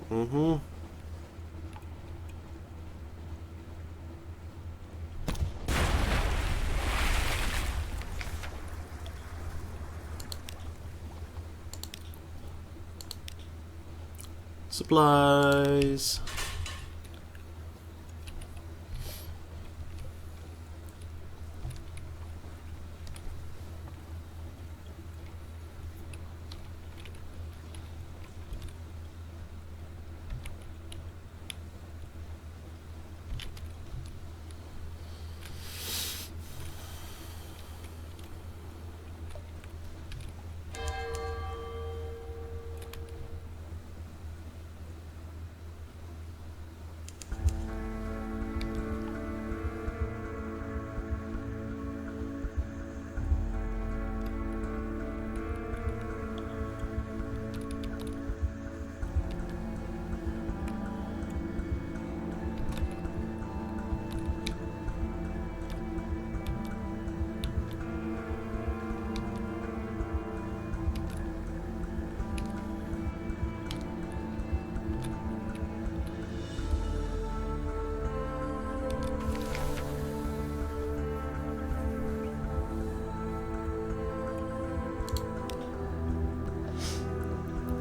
Mm-hmm. Supplies.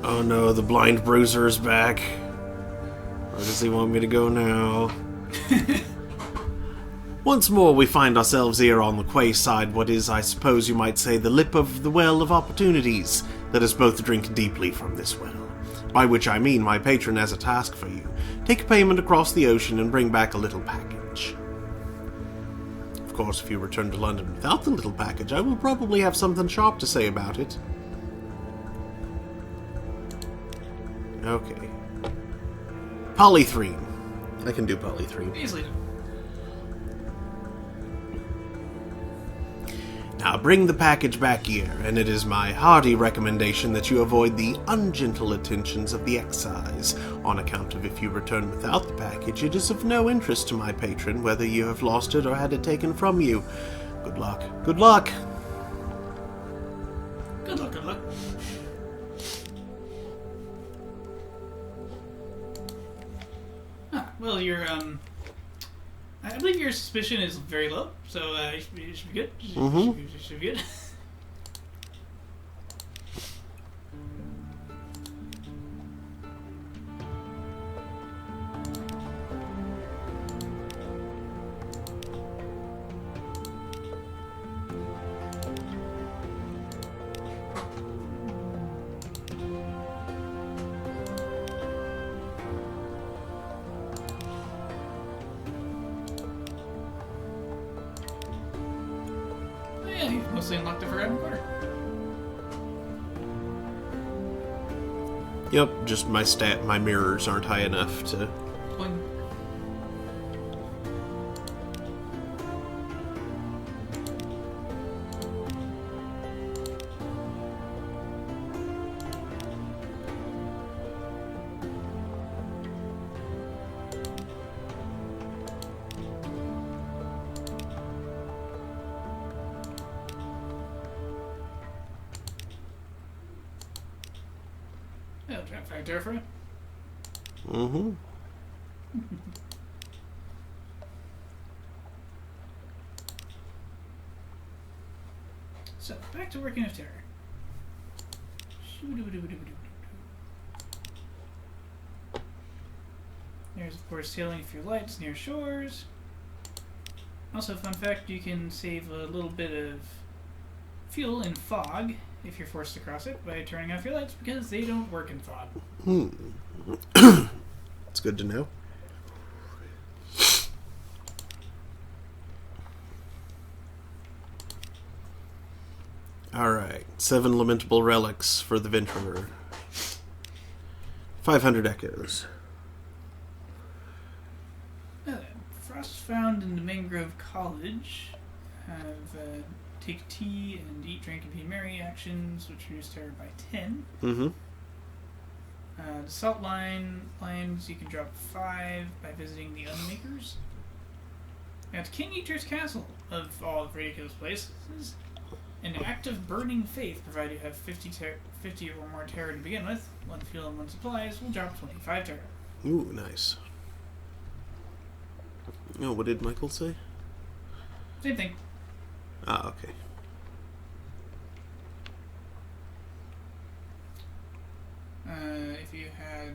Oh no, the blind bruiser is back. Where does he want me to go now? Once more we find ourselves here on the quayside, what is, I suppose you might say, the lip of the well of opportunities. Let us both drink deeply from this well. By which I mean my patron has a task for you. Take a payment across the ocean and bring back a little package. Of course, if you return to London without the little package, I will probably have something sharp to say about it. Okay. Polythrene. I can do polythrene. Easily. Now bring the package back here, and it is my hearty recommendation that you avoid the ungentle attentions of the excise, on account of if you return without the package, it is of no interest to my patron whether you have lost it or had it taken from you. Good luck. Good luck! Good luck, good luck. Well, I believe your suspicion is very low, so you should be good. You should be good. Yeah, you've mostly unlocked the Forgotten Quarter. Yep, just my mirrors aren't high enough to... Boing. I'll try and factor for you. Mm-hmm. So, back to working with terror. There's, of course, sailing for your lights near shores. Also, fun fact, you can save a little bit of fuel in fog if you're forced to cross it by turning off your lights, because they don't work in fog. It's good to know. Alright, 7 lamentable relics for the Venturer. 500 echoes. Frost found in the Mangrove College have take tea and eat, drink, and be merry actions, which reduce terror by 10. Mm-hmm. The salt lines you can drop 5 by visiting the Unmakers. At King Eater's Castle, of all of ridiculous places, an act of burning faith, provided you have 50 or more terror to begin with. 1 fuel and 1 supplies will drop 25 terror. Ooh, nice. Oh, what did Michael say? Same thing. Ah, okay. If you had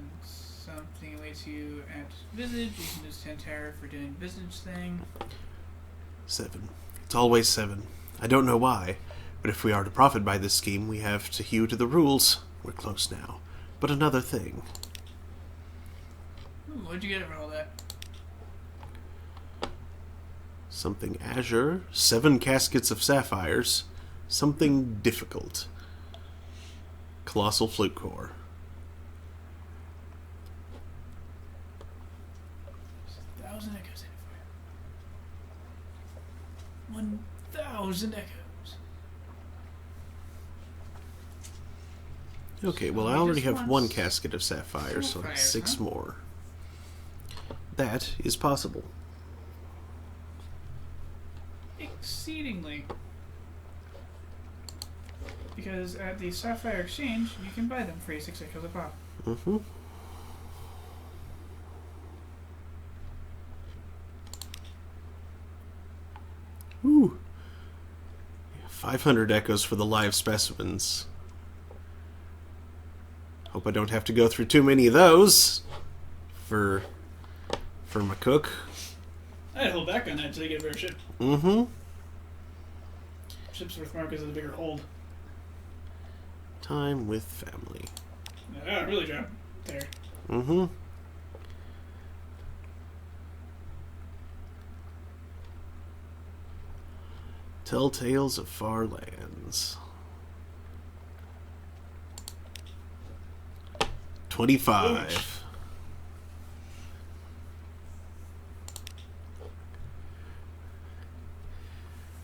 thing awaits you at Visage. You can use 10 terror for doing Visage thing. 7. It's always 7. I don't know why, but if we are to profit by this scheme, we have to hew to the rules. We're close now. But another thing. Ooh, what'd you get for all that? Something azure, 7 caskets of sapphires, something difficult. Colossal flute core. 1,000 echoes in it for you. 1,000 echoes. Okay, well, I already have 1 casket of sapphires, so sapphires, 6 huh? more. That is possible. Exceedingly. Because at the Sapphire Exchange, you can buy them for 6 echoes a pop. Mm-hmm. Ooh. 500 echoes for the live specimens. Hope I don't have to go through too many of those for my cook. I'd hold back on that until you get a better ship. Mm-hmm. Ship's worth more because of the bigger hold. Time with family. Oh, really drop there. Mm-hmm. Tell tales of far lands. 25. Ouch.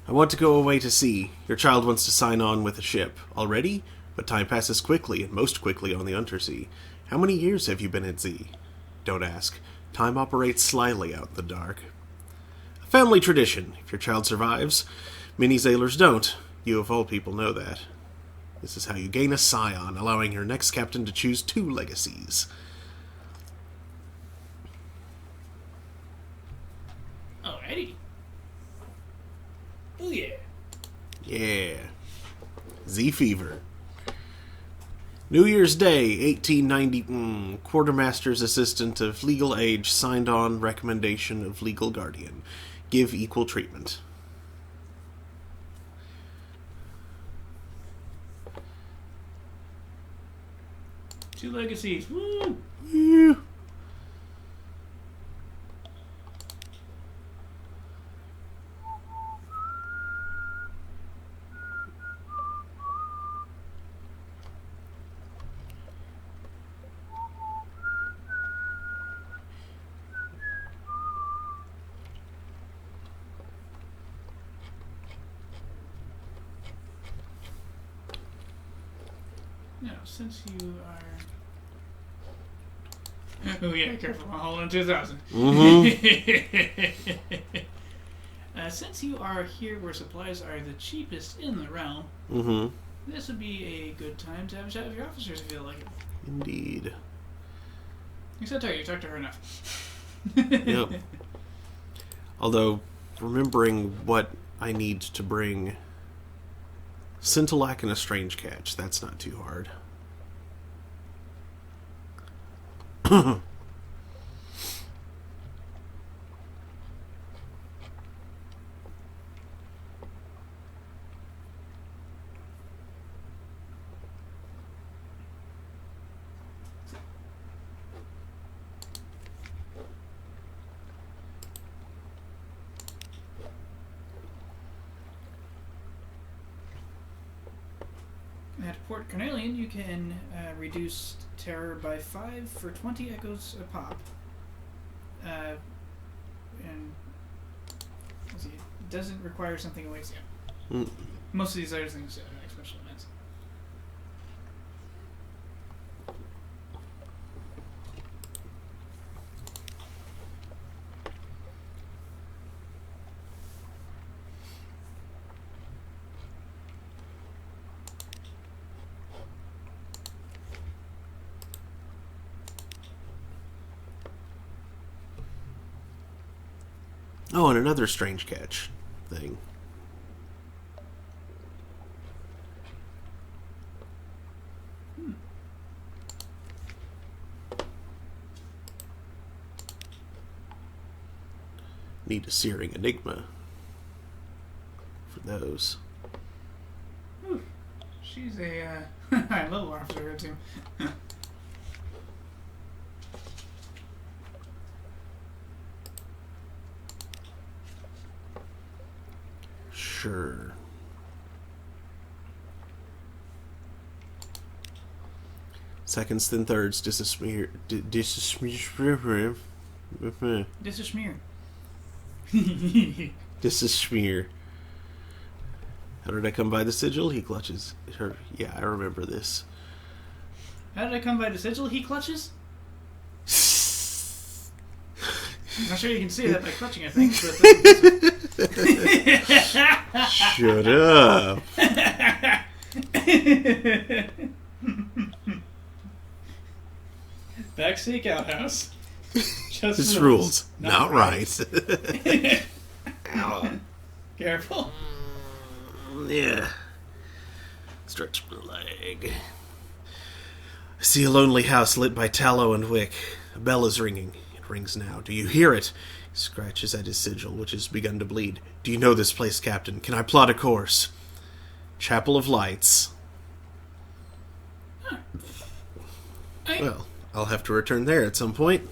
I want to go away to sea. Your child wants to sign on with a ship. Already? But time passes quickly, and most quickly on the undersea. How many years have you been at sea? Don't ask. Time operates slyly out in the dark. A family tradition. If your child survives, many sailors don't. You of all people know that. This is how you gain a scion, allowing your next captain to choose 2 legacies. Alrighty. Oh yeah. Yeah. Z-Fever. New Year's Day, 1890. Quartermaster's Assistant of Legal Age signed on recommendation of legal guardian. Give equal treatment. Two legacies. Woo! Yeah. Now, since you are... Oh yeah, careful. I'm holding 2,000. Mm-hmm. Since you are here where supplies are the cheapest in the realm, Mm-hmm. this would be a good time to have a chat with your officers if you feel like it. Indeed. You said you talked to her enough. Yep. Although, remembering what I need to bring... Scintillac and a strange catch. That's not too hard. At Port Carnelian, you can reduce terror by 5 for 20 echoes a pop. And let's see, it doesn't require something awaits you. Mm. Most of these other things are special events. Oh, and another strange catch thing. Need a searing enigma for those. Ooh, she's a little officer too. Sure. Seconds, then thirds. Disasmear. Disasmear. Disasmear. Disasmear. How did I come by the sigil? He clutches her. Yeah, I remember this. How did I come by the sigil? He clutches? I'm not sure you can see that by clutching, I think. But Shut up. Backseat outhouse. Just This rules. Not right. Careful. Yeah. Stretch my leg. I see a lonely house lit by tallow and wick. A bell is ringing. It rings now. Do you hear it? He scratches at his sigil, which has begun to bleed. Do you know this place, Captain? Can I plot a course? Chapel of Lights. Well, I'll have to return there at some point.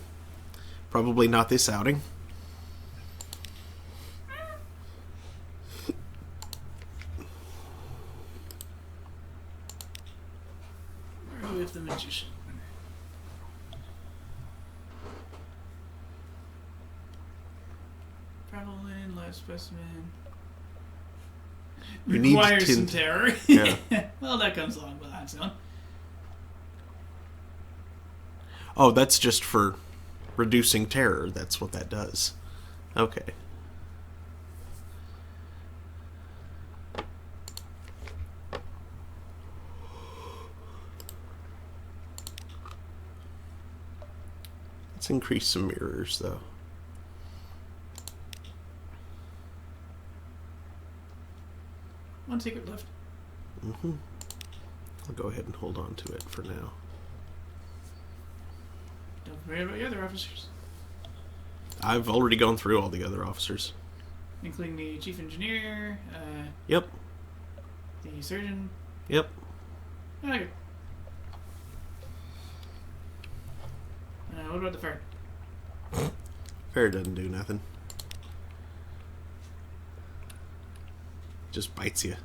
Probably not this outing. Where with the magician? Probably in live specimen. You need Requires some terror. Yeah. Well, that comes along with that soon. Oh, that's just for reducing terror. That's what that does. Okay. Let's increase some mirrors, though. One secret left. Mm-hmm. I'll go ahead and hold on to it for now. Don't forget about your other officers. I've already gone through all the other officers. Including the chief engineer, Yep. the surgeon. Yep. Okay. What about the fire? Fair doesn't do nothing. Just bites you.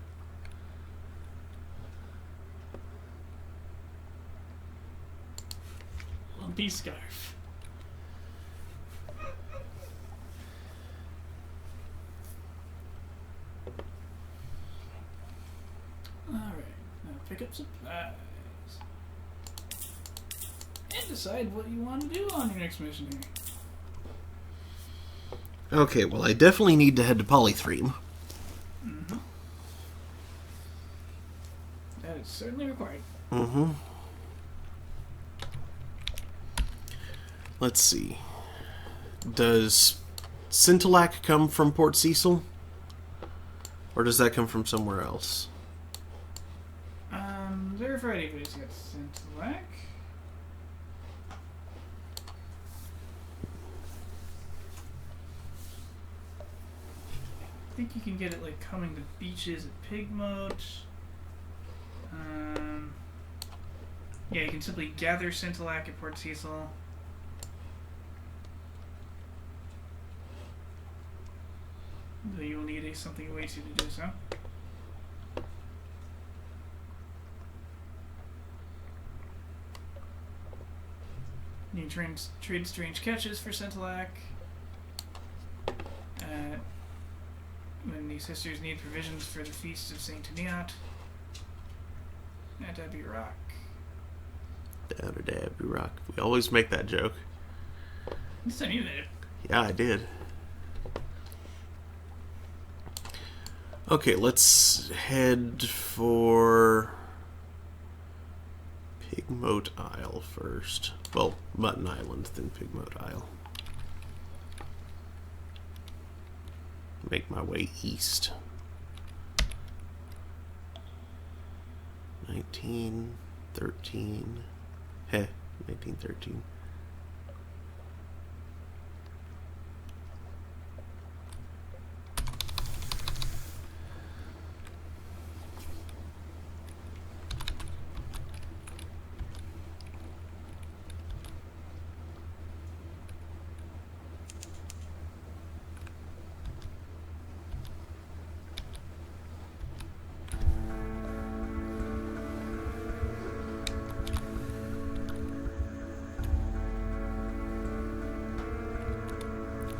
Lumpy scarf. Alright, now pick up supplies. And decide what you want to do on your next mission here. Okay, well, I definitely need to head to Polythreme. Mm-hmm. That is certainly required. Mm-hmm. Let's see. Does Scintillac come from Port Cecil? Or does that come from somewhere else? There are a variety of ways to get Scintillac. I think you can get it like coming to beaches at Pigmoat. Yeah, you can simply gather Scintillac at Port Cecil. Though you will need something awaits you to do so. You can trade strange catches for Scintillac. When the sisters need provisions for the feast of Saint Neot. At Abbey Rock. Down at Abbey Rock. We always make that joke. This time you made it. Yeah, I did. Okay, let's head for Pigmoat Isle first. Well, Mutton Island, then Pigmoat Isle. Make my way east. 1913. 1913.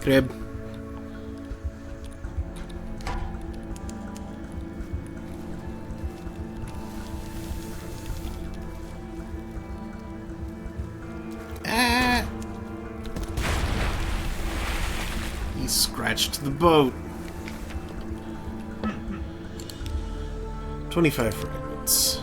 Crib. Ah! He scratched the boat. 25 fragments.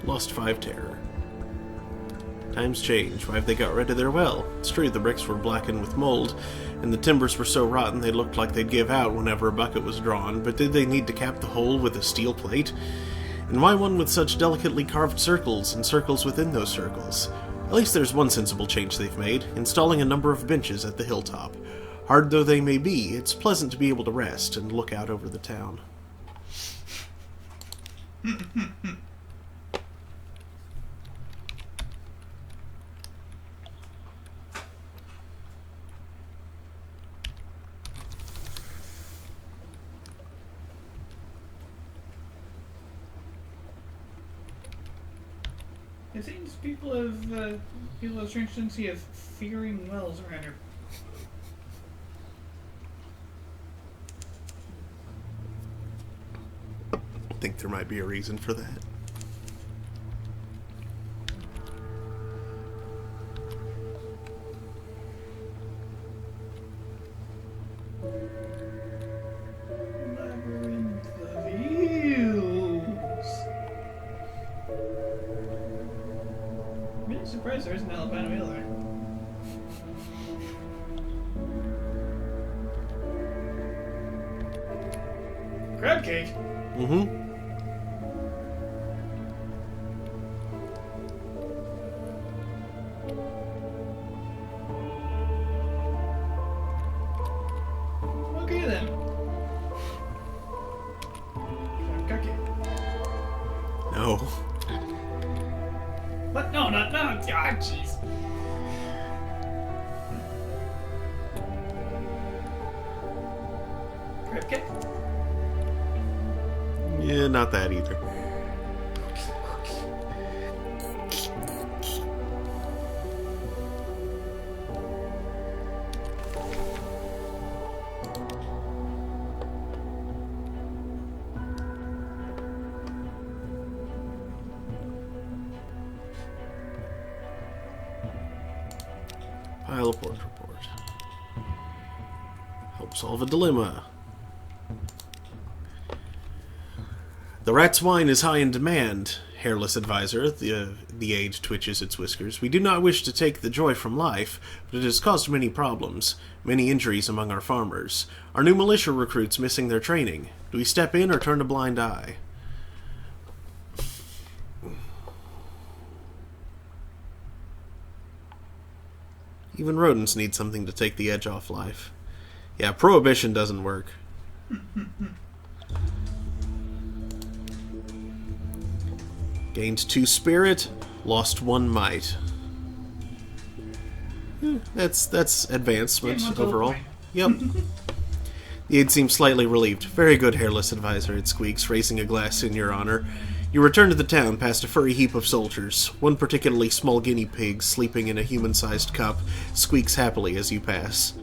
Lost 5 terror. Times change. Why have they got rid of their well? It's true, the bricks were blackened with mold, and the timbers were so rotten they looked like they'd give out whenever a bucket was drawn, but did they need to cap the hole with a steel plate? And why one with such delicately carved circles, and circles within those circles? At least there's one sensible change they've made, installing a number of benches at the hilltop. Hard though they may be, it's pleasant to be able to rest and look out over the town. It seems people have strange tendency of fearing wells around here. I think there might be a reason for that. Labyrinth of Eels. I'm really surprised there isn't an albino eel there. Crab cake? Mm-hmm. Okay then. Crab cake. No. What? No, not no. Ah, jeez. Crab cake. Yeah, not that either. File a port report. Help solve a dilemma. The rat's wine is high in demand, hairless advisor. The aide twitches its whiskers. We do not wish to take the joy from life, but it has caused many problems, many injuries among our farmers. Our new militia recruits missing their training. Do we step in or turn a blind eye? Even rodents need something to take the edge off life. Yeah, prohibition doesn't work. Gained 2 spirit, lost 1 might. That's advancement overall. Yep. The aide seems slightly relieved. Very good, hairless advisor, it squeaks, raising a glass in your honor. You return to the town past a furry heap of soldiers. One particularly small guinea pig, sleeping in a human-sized cup, squeaks happily as you pass.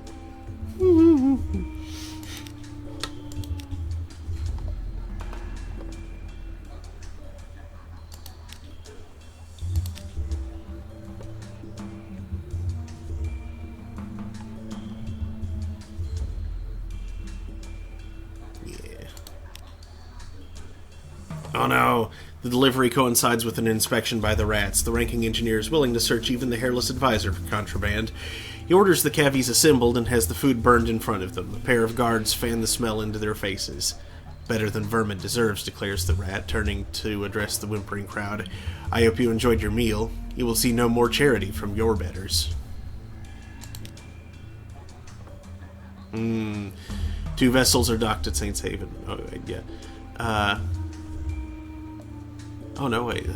Oh no. The delivery coincides with an inspection by the rats. The ranking engineer is willing to search even the hairless advisor for contraband. He orders the cavies assembled and has the food burned in front of them. A pair of guards fan the smell into their faces. Better than vermin deserves, declares the rat, turning to address the whimpering crowd. I hope you enjoyed your meal. You will see no more charity from your betters. 2 vessels are docked at Saints Haven. Oh, wait, yeah. Oh, no, wait.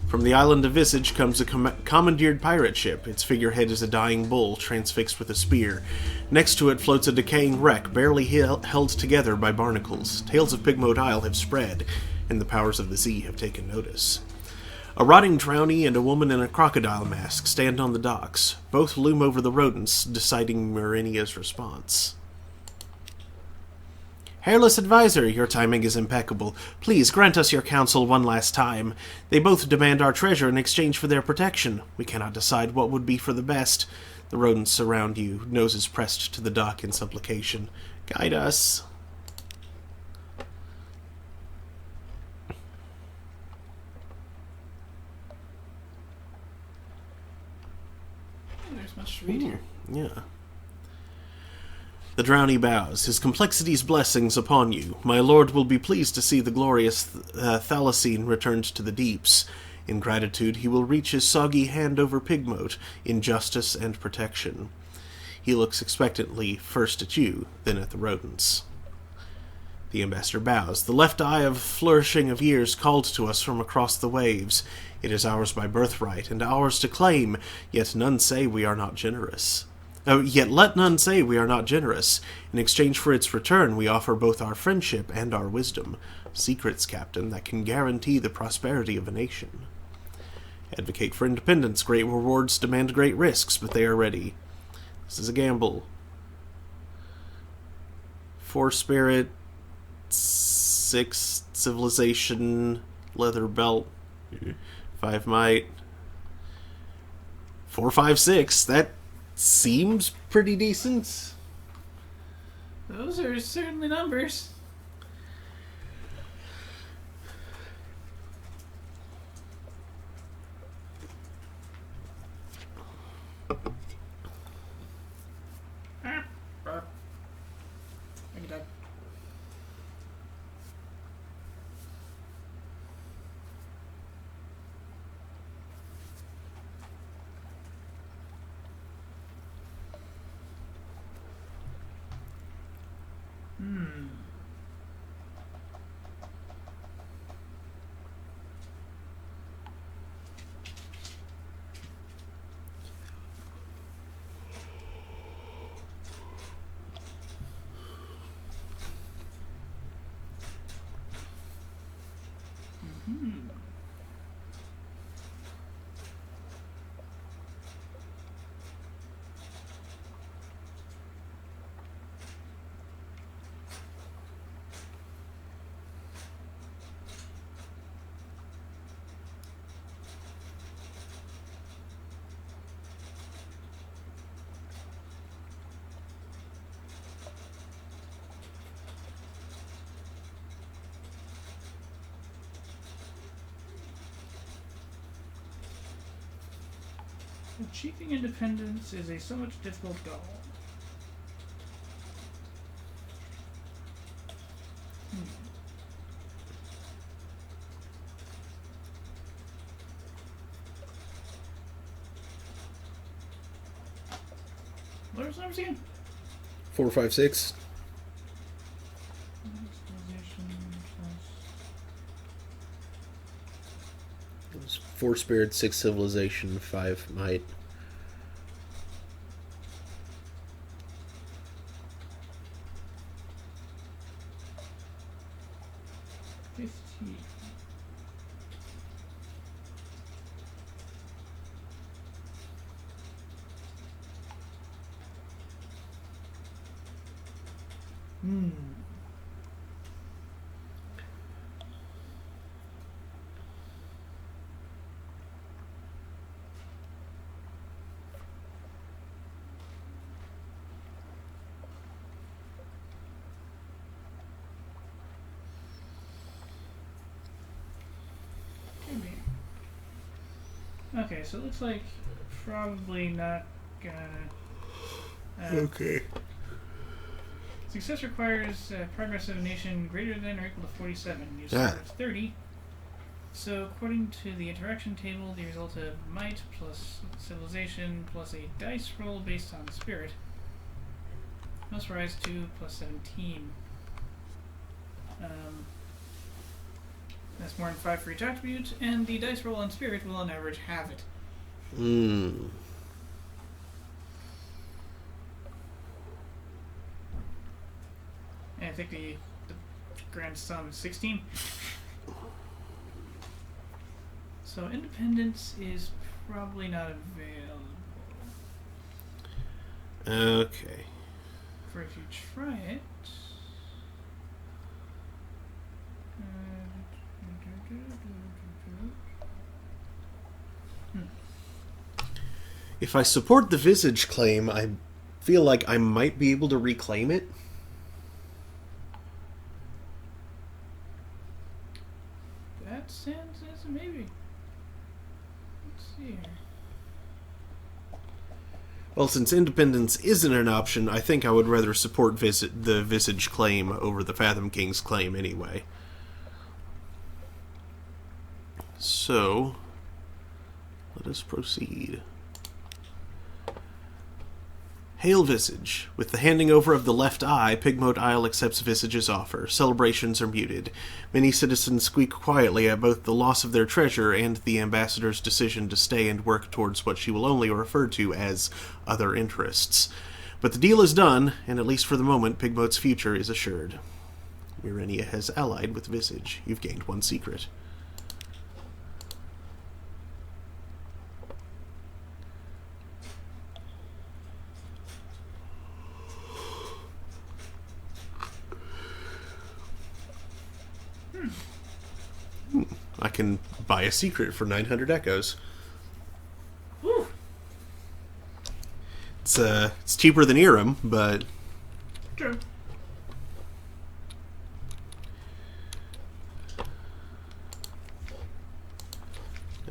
From the island of Visage comes a commandeered pirate ship. Its figurehead is a dying bull, transfixed with a spear. Next to it floats a decaying wreck, barely held together by barnacles. Tales of Pigmote Isle have spread, and the powers of the sea have taken notice. A rotting drownie and a woman in a crocodile mask stand on the docks. Both loom over the rodents, deciding Marinia's response. Hairless advisor, your timing is impeccable. Please grant us your counsel one last time. They both demand our treasure in exchange for their protection. We cannot decide what would be for the best. The rodents surround you, noses pressed to the dock in supplication. Guide us. There's much to read here. Yeah. The drownie bows. His complexity's blessings upon you. My lord will be pleased to see the glorious Thalassene returned to the deeps. In gratitude, he will reach his soggy hand over Pigmote in justice and protection. He looks expectantly first at you, then at the rodents. The ambassador bows. The left eye of flourishing of years called to us from across the waves. It is ours by birthright, and ours to claim, yet none say we are not generous. Yet let none say we are not generous. In exchange for its return, we offer both our friendship and our wisdom. Secrets, Captain, that can guarantee the prosperity of a nation. Advocate for independence. Great rewards demand great risks, but they are ready. This is a gamble. 4 spirit, 6 civilization, leather belt, 5 might, 4, 5, 6. That seems pretty decent. Those are certainly numbers. Thank you, Doug. Achieving independence is a somewhat difficult goal. What are those numbers again? 4, 5, 6. 4 spirit, 6 civilization, 5 might. Okay, so it looks like probably not gonna... Okay. Success requires progress of a nation greater than or equal to 47. You start with 30. So according to the interaction table, the result of might plus civilization plus a dice roll based on spirit must rise to plus 17. That's more than 5 for each attribute, and the dice roll on spirit will on average have it. Hmm. And I think the grand sum is 16. So independence is probably not available. Okay. For if you try it... If I support the Visage claim, I feel like I might be able to reclaim it. That sounds as a maybe. Let's see here. Well, since independence isn't an option, I think I would rather support the Visage claim over the Fathom King's claim anyway. So, let us proceed. Hail Visage. With the handing over of the left eye, Pigmote Isle accepts Visage's offer. Celebrations are muted. Many citizens squeak quietly at both the loss of their treasure and the ambassador's decision to stay and work towards what she will only refer to as other interests. But the deal is done, and at least for the moment, Pigmote's future is assured. Myrenia has allied with Visage. You've gained one secret. I can buy a secret for 900 echoes. Woo. It's cheaper than Irem, but... True.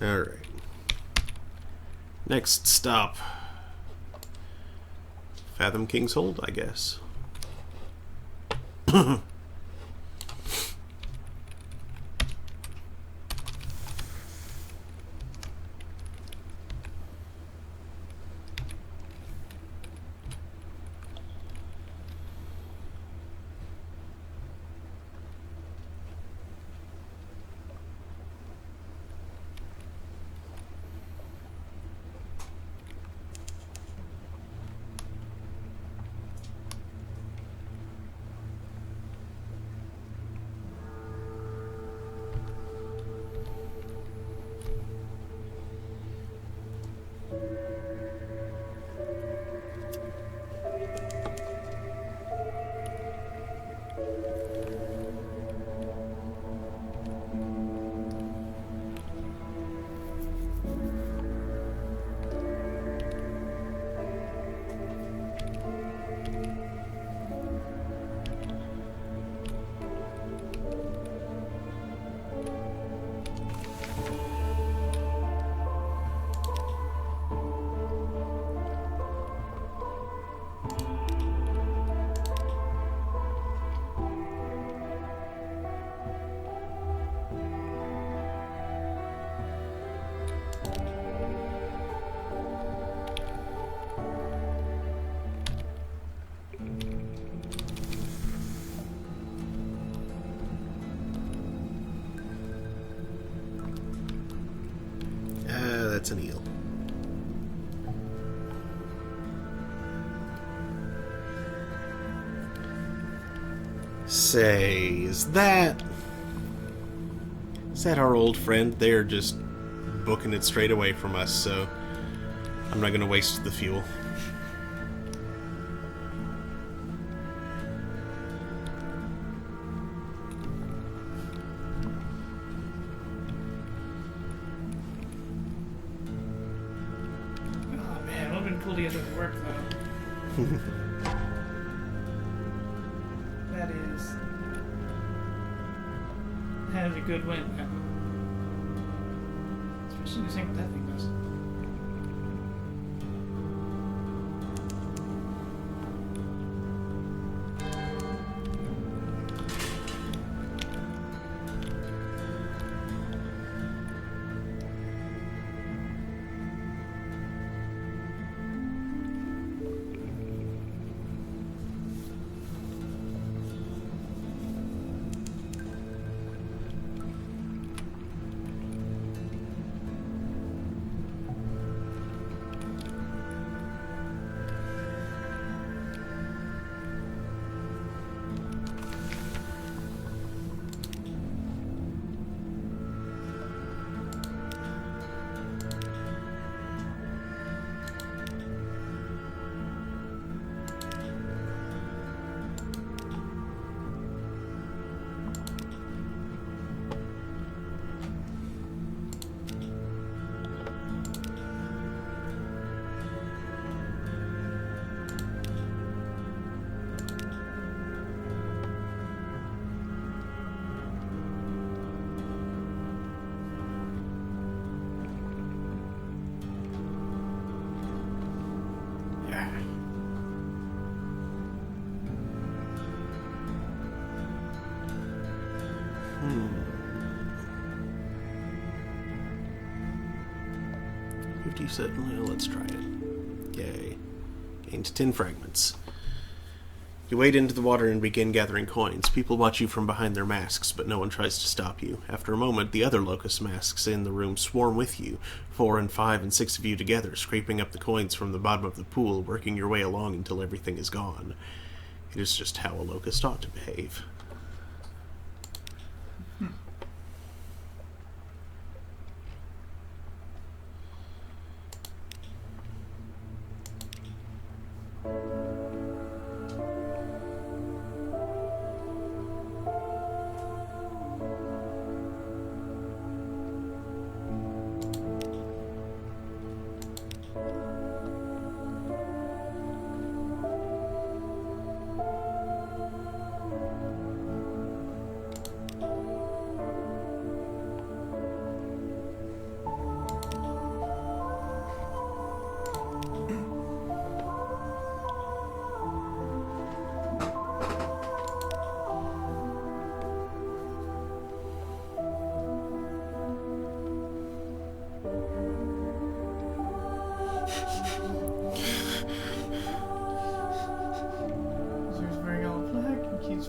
Alright. Next stop. Fathom King's Hold, I guess. That's an eel. Say, is that our old friend? They're just booking it straight away from us, so I'm not gonna waste the fuel. Cool to get it to work though. That is a good win. Interesting to see what that thing does. Let's try it. Yay. Gained 10 fragments. You wade into the water and begin gathering coins. People watch you from behind their masks, but no one tries to stop you. After a moment, the other locust masks in the room swarm with you, 4 and 5 and 6 of you together, scraping up the coins from the bottom of the pool, working your way along until everything is gone. It is just how a locust ought to behave.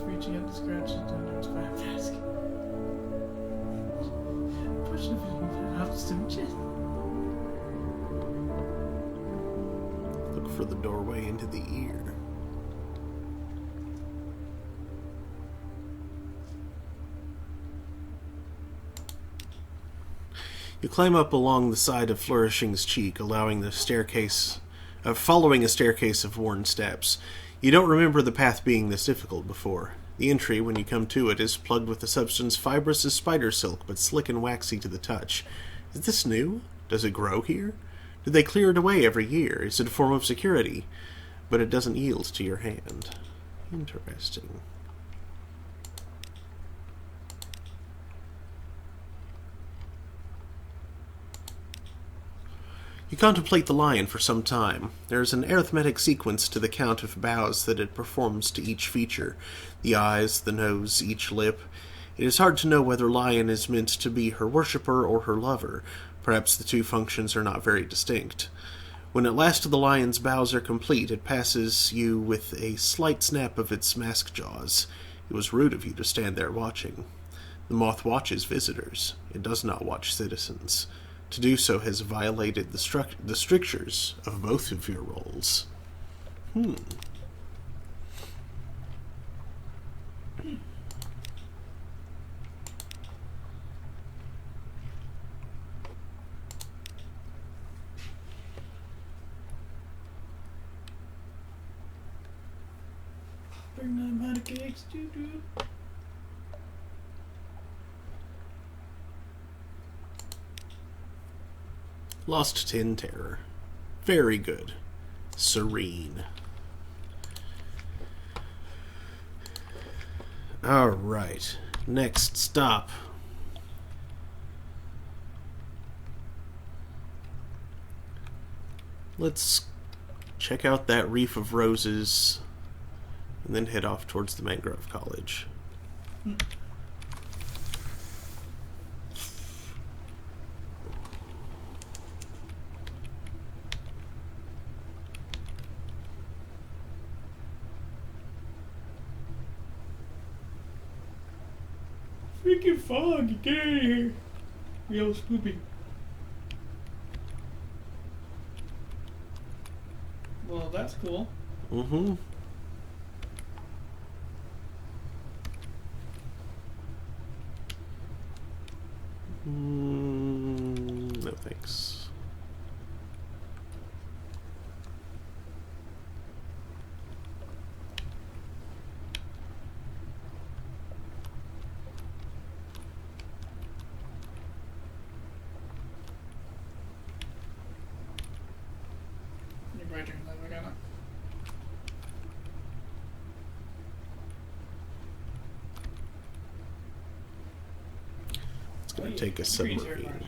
Reaching up to scratch it under its fine mask. Push the film out, don't you? Look for the doorway into the ear. You climb up along the side of Flourishing's cheek, following a staircase of worn steps. You don't remember the path being this difficult before. The entry, when you come to it, is plugged with a substance fibrous as spider silk, but slick and waxy to the touch. Is this new? Does it grow here? Do they clear it away every year? Is it a form of security? But it doesn't yield to your hand. Interesting. You contemplate the lion for some time. There is an arithmetic sequence to the count of bows that it performs to each feature. The eyes, the nose, each lip. It is hard to know whether lion is meant to be her worshipper or her lover. Perhaps the two functions are not very distinct. When at last the lion's bows are complete, it passes you with a slight snap of its mask jaws. It was rude of you to stand there watching. The moth watches visitors. It does not watch citizens. To do so has violated the strictures of both of your roles. Bring them out of cakes, doo-doo. Lost 10 terror. Very good. Serene. Alright. Next stop. let's check out that reef of roses and then head off towards the Mangrove College. Freaking fog, get out of here. Yo, Spoopy. Well, that's cool. Mm-hmm. No thanks. You're right, turn that back on. It's going to take a submarine.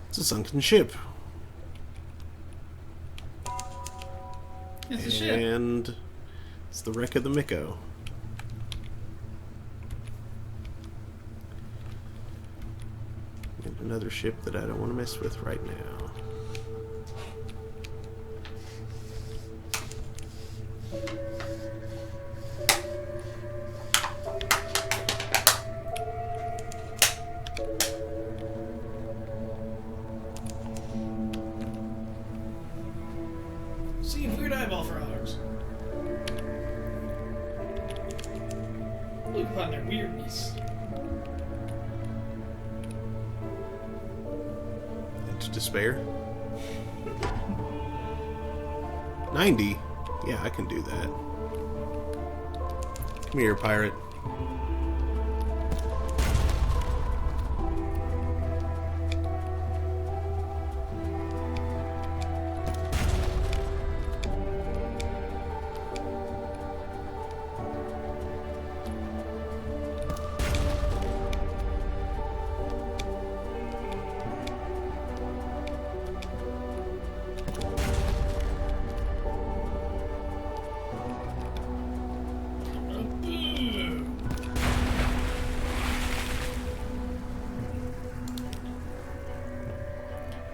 It's a sunken ship. It's a ship. And it's the wreck of the Miko. And another ship that I don't want to mess with right now. See weird eyeball frogs. Look upon their weirdness. Into despair. 90? Yeah, I can do that. Come here, pirate.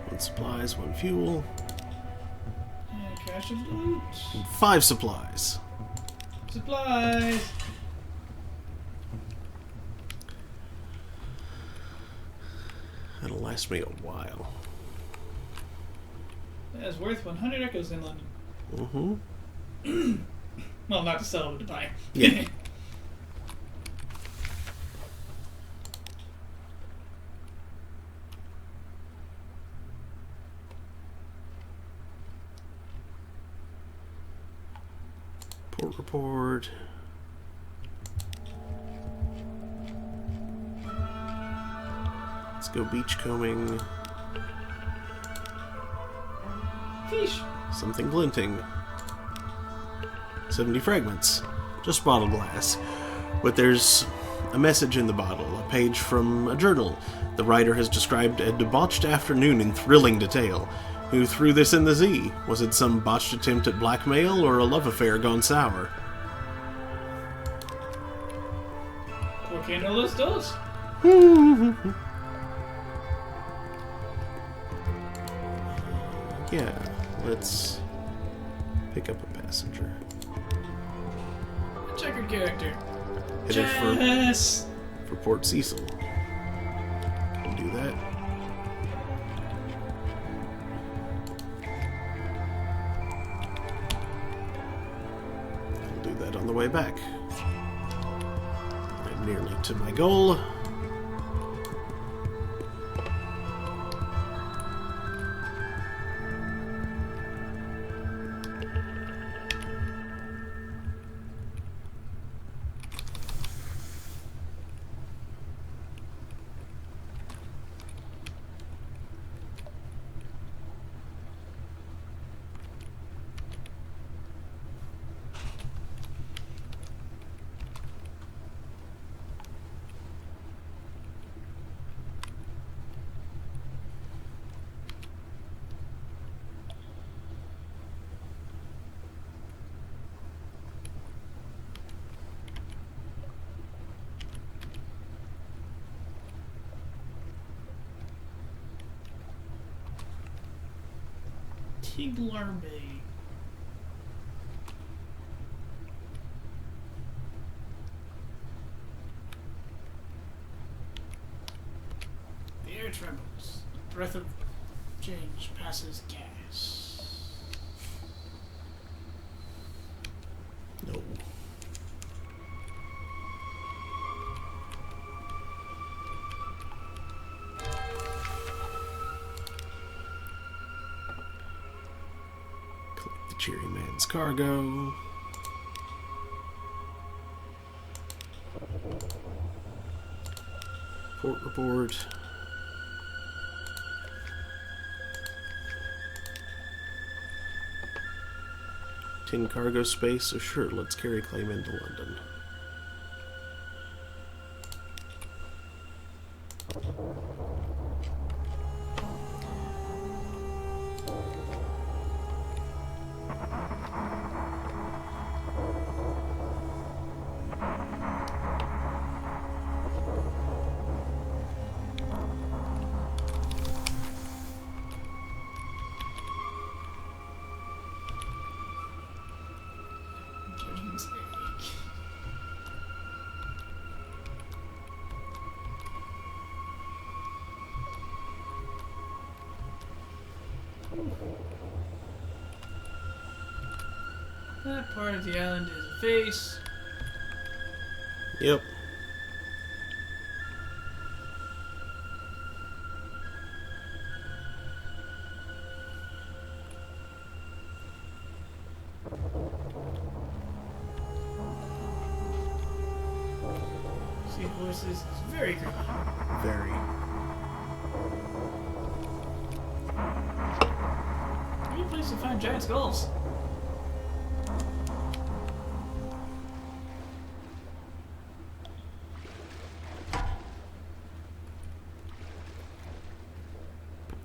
One supplies, one fuel. And cache of loot. 5 supplies. Supplies. That'll last me a while. That is worth 100 echoes in London. Mm-hmm. Well, not to sell, but to buy. Yeah. Port report. Let's go beachcombing. Fish. Something glinting. 70 fragments. Just bottle glass. But there's a message in the bottle, a page from a journal. The writer has described a debauched afternoon in thrilling detail. Who threw this in the Z? Was it some botched attempt at blackmail or a love affair gone sour? ¿Por qué no los dos? Yeah, let's pick up a passenger. A checkered character. Headed Yes. for Port Cecil. Can do that. I'll do that on the way back. I'm nearly to my goal. pig larvae. The air trembles. The breath of change passes gas. No. Collect the cheery man's cargo. Port report. Tin cargo space, so sure, let's carry claim into London. Judgment's egg. That part of the island is a face. Yep. Seahorses is very creepy. Very. Great place to find giant skulls.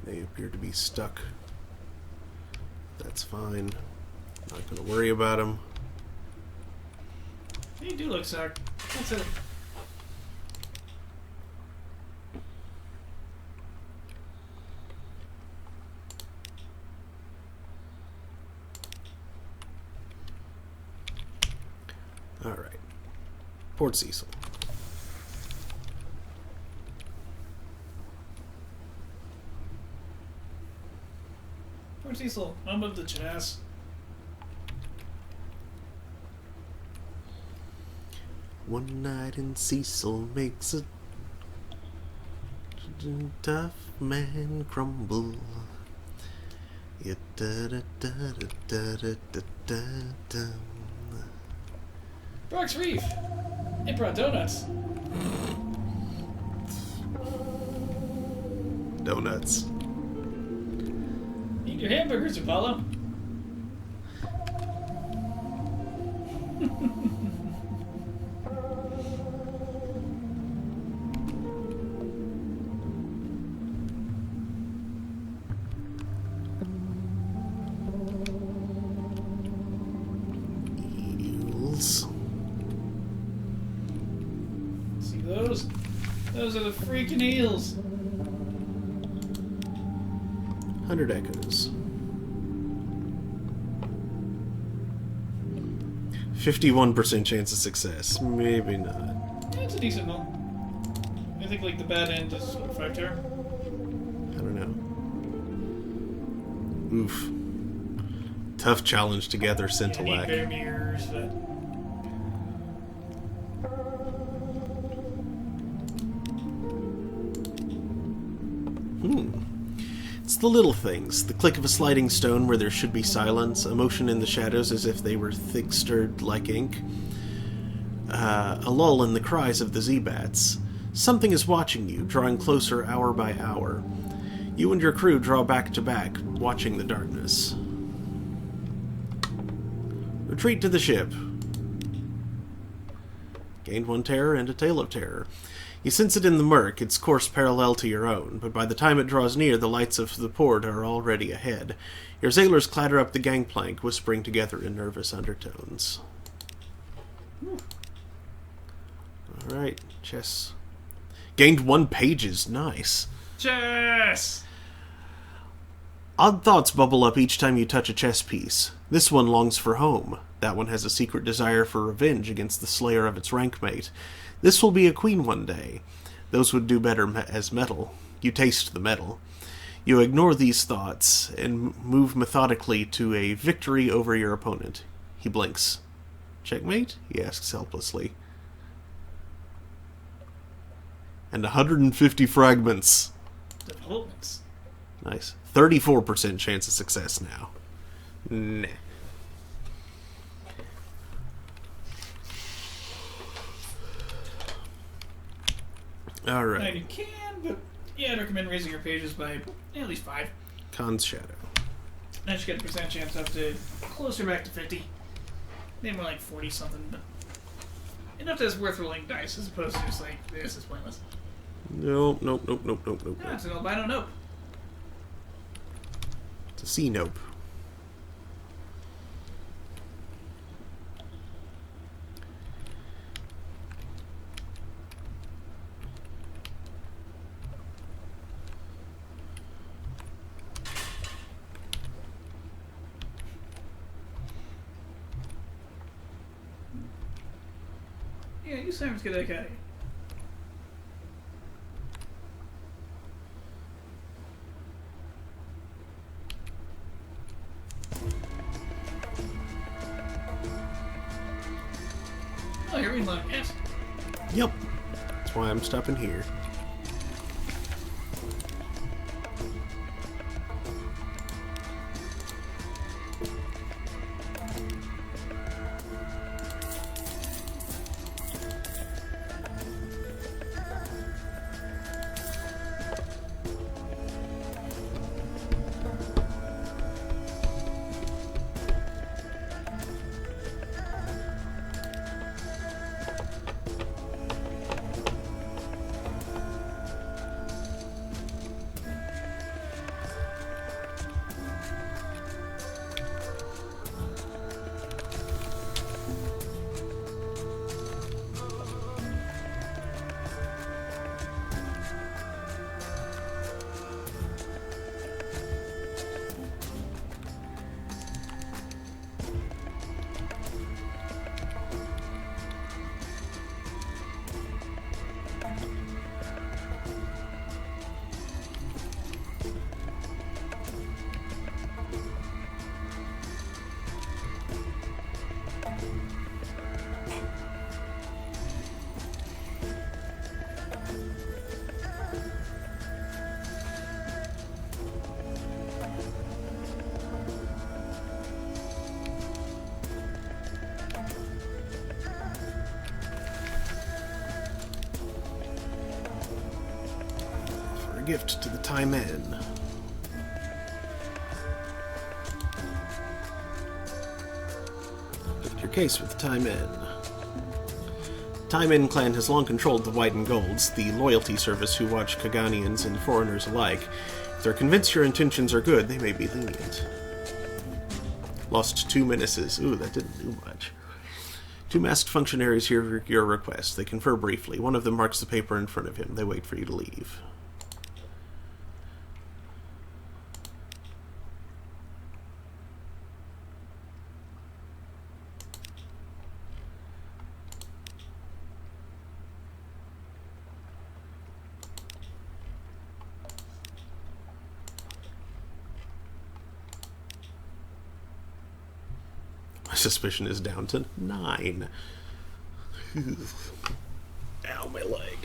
They appear to be stuck. That's fine. Not gonna worry about them. They do look stuck. That's it. Alright. Port Cecil. Port Cecil, home of the Chas. One night in Cecil makes a tough man crumble. Yeah, da da da da da da da da. Brock's Reef. It brought donuts. Donuts. Eat your hamburgers, Apollo. Eels. See those? Those are the freaking eels. 100 echoes. 51% chance of success. Maybe not. That's a decent one. I think like the bad end is 5 terror. I don't know. Oof. Tough challenge to gather Yeah, Scintillate. need better mirrors, but It's the little things. The click of a sliding stone where there should be silence, a motion in the shadows as if they were thick-stirred like ink, a lull in the cries of the Z-Bats. Something is watching you, drawing closer hour by hour. You and your crew draw back to back, watching the darkness. Retreat to the ship. Gained 1 terror and a tale of terror. You sense it in the murk, its course parallel to your own, but by the time it draws near, the lights of the port are already ahead. Your sailors clatter up the gangplank, whispering together in nervous undertones. Alright, chess. Gained 1 pages, nice. chess. Odd thoughts bubble up each time you touch a chess piece. This one longs for home. That one has a secret desire for revenge against the slayer of its rank mate. This will be a queen one day. Those would do better as metal. You taste the metal. You ignore these thoughts and move methodically to a victory over your opponent. He blinks. Checkmate? He asks helplessly. And 150 fragments. Developments. Nice. 34% chance of success now. Nah. Alright. Now you can, but yeah, I'd recommend raising your pages by at least 5. Khan's Shadow. Then you get a percent chance up to closer back to 50. Maybe more like 40 something, but enough that it's worth rolling dice as opposed to just like, this is pointless. Nope. Yeah, it's an albino nope. It's a C nope. Yeah, you Simons get that guy. Oh, you're reading long, yes. Yep. That's why I'm stopping here. Gift to the Time Inn. Lift your case with the Time Inn. Time Inn clan has long controlled the White and Golds, the loyalty service who watch Kaganians and foreigners alike. If they're convinced your intentions are good, they may be lenient. Lost 2 menaces. Ooh, that didn't do much. 2 masked functionaries hear your request. They confer briefly. One of them marks the paper in front of him. They wait for you to leave. My suspicion is down to 9. Ow, my leg.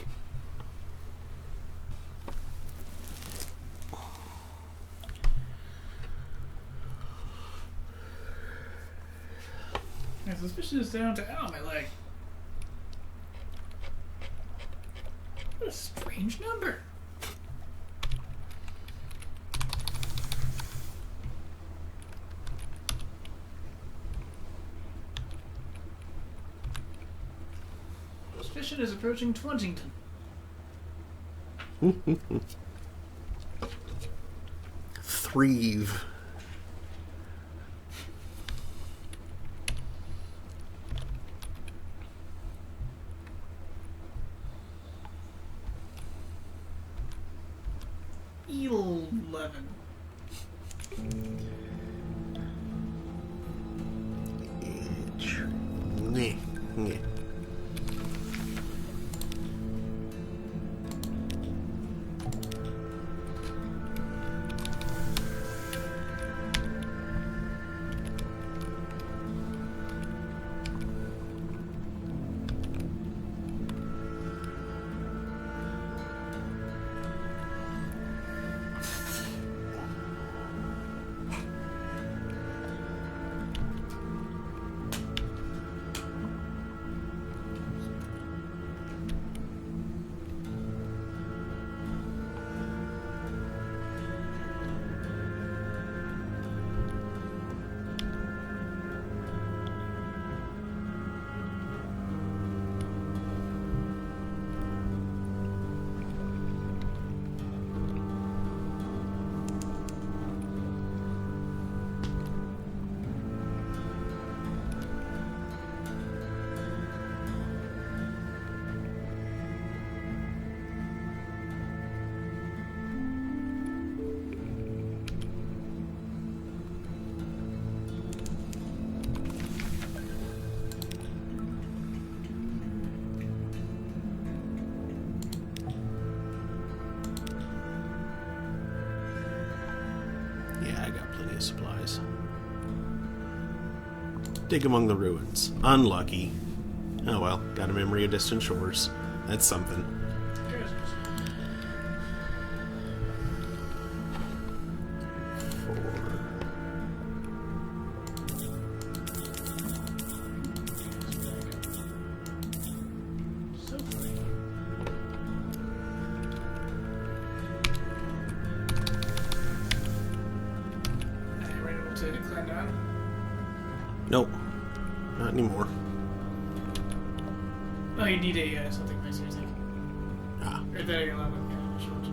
My suspicion is down to ow, my leg. What a strange number. Suspicion is approaching Twentington. Threve. Nyeh, nyeh. Yeah, I got plenty of supplies. Dig among the ruins. Unlucky. Oh well, got a memory of distant shores. That's something. Nope. Not anymore. Oh, you need a something nicer, I think. Ah. Or that you're allowed with short.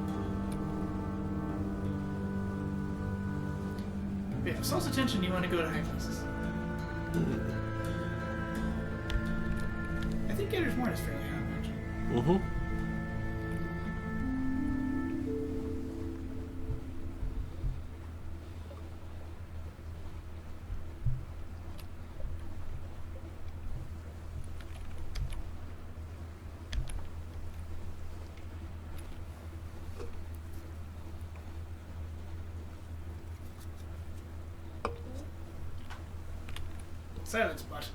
Yeah, Salt's attention, you want to go to high places. I think Getter's Morn is fairly high, actually. Mm-hmm. Silence, butt.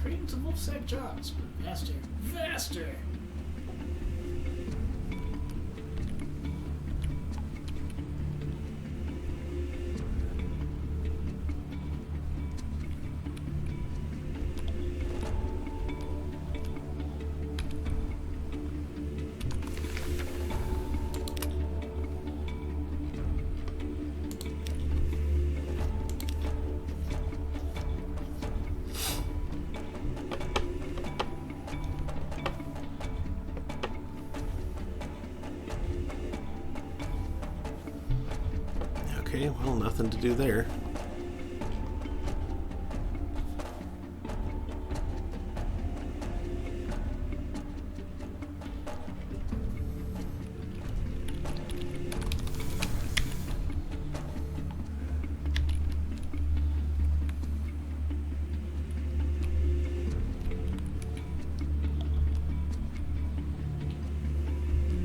Credence of Wolfsack jobs. Vaster. Vaster! Okay, well, nothing to do there.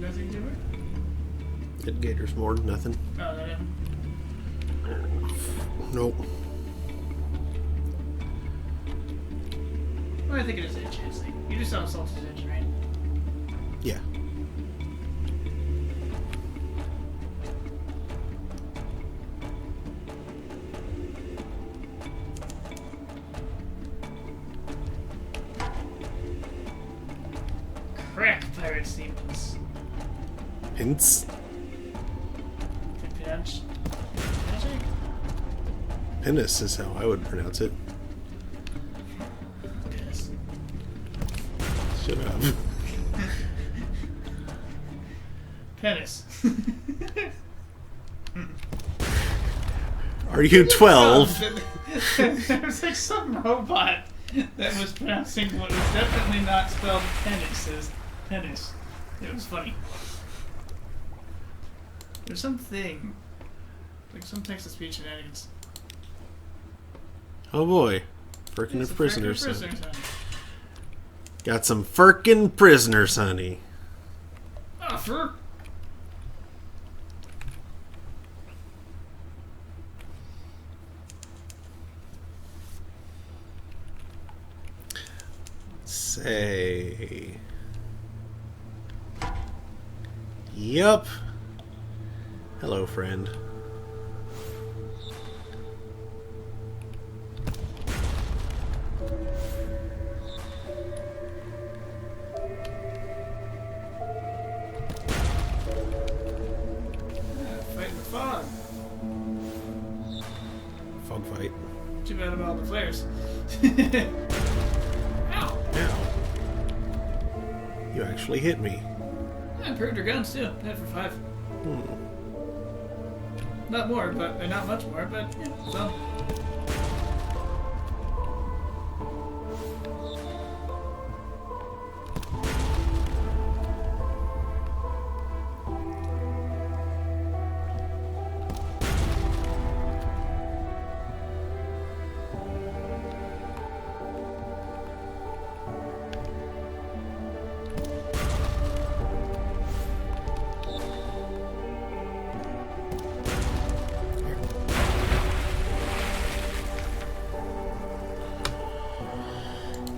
Nothing to it? At Gator's Morn, nothing. Oh, that him. Nope. Well, I think it is a chance thing. You just saw Salt's attention, right? Yeah. Crack pirate sequence. Hints? Pinch. Penis is how I would pronounce it. Yes. Shut up. Penis. Are you 12? There was like some robot that was pronouncing what was definitely not spelled penis as penis. It was funny. There's something, like some text-to-speech shenanigans. Oh boy. Firkin It's of a prisoners, frickin' honey. prisoners, honey. Got some Firkin prisoners, honey. Ah, fur. Say. Yup. Hello, friend. Fighting the fog. Fog fight. Too bad about all the flares. Ow! Ow. You actually hit me. I improved her guns too. Hit for 5. Not more, but not much more, but yeah, some.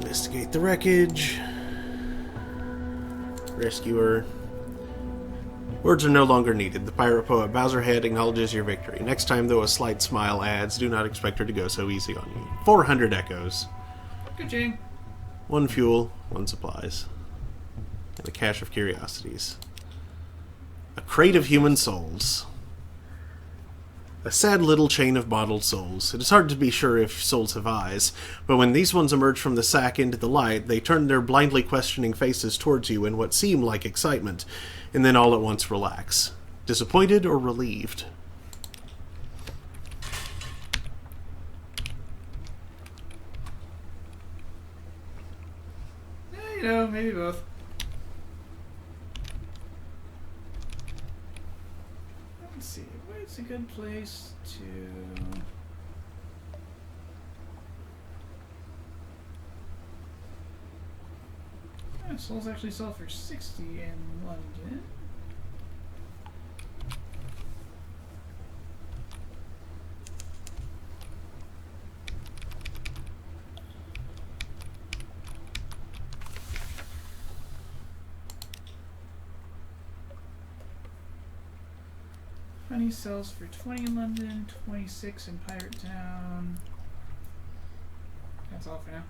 Investigate the wreckage. Rescuer. Words are no longer needed. The pirate poet bows her head, acknowledges your victory. Next time, though, a slight smile adds, do not expect her to go so easy on you. 400 echoes. Good jing. 1 fuel, 1 supplies. And a cache of curiosities. A crate of human souls. A sad little chain of bottled souls. It is hard to be sure if souls have eyes, but when these ones emerge from the sack into the light, they turn their blindly questioning faces towards you in what seem like excitement, and then all at once relax. Disappointed or relieved? You know, maybe both. Let's see, where's a good place to... Yeah, souls actually sell for 60 in London. Honey sells for 20 in London, 26 in Pirate Town. That's all for now.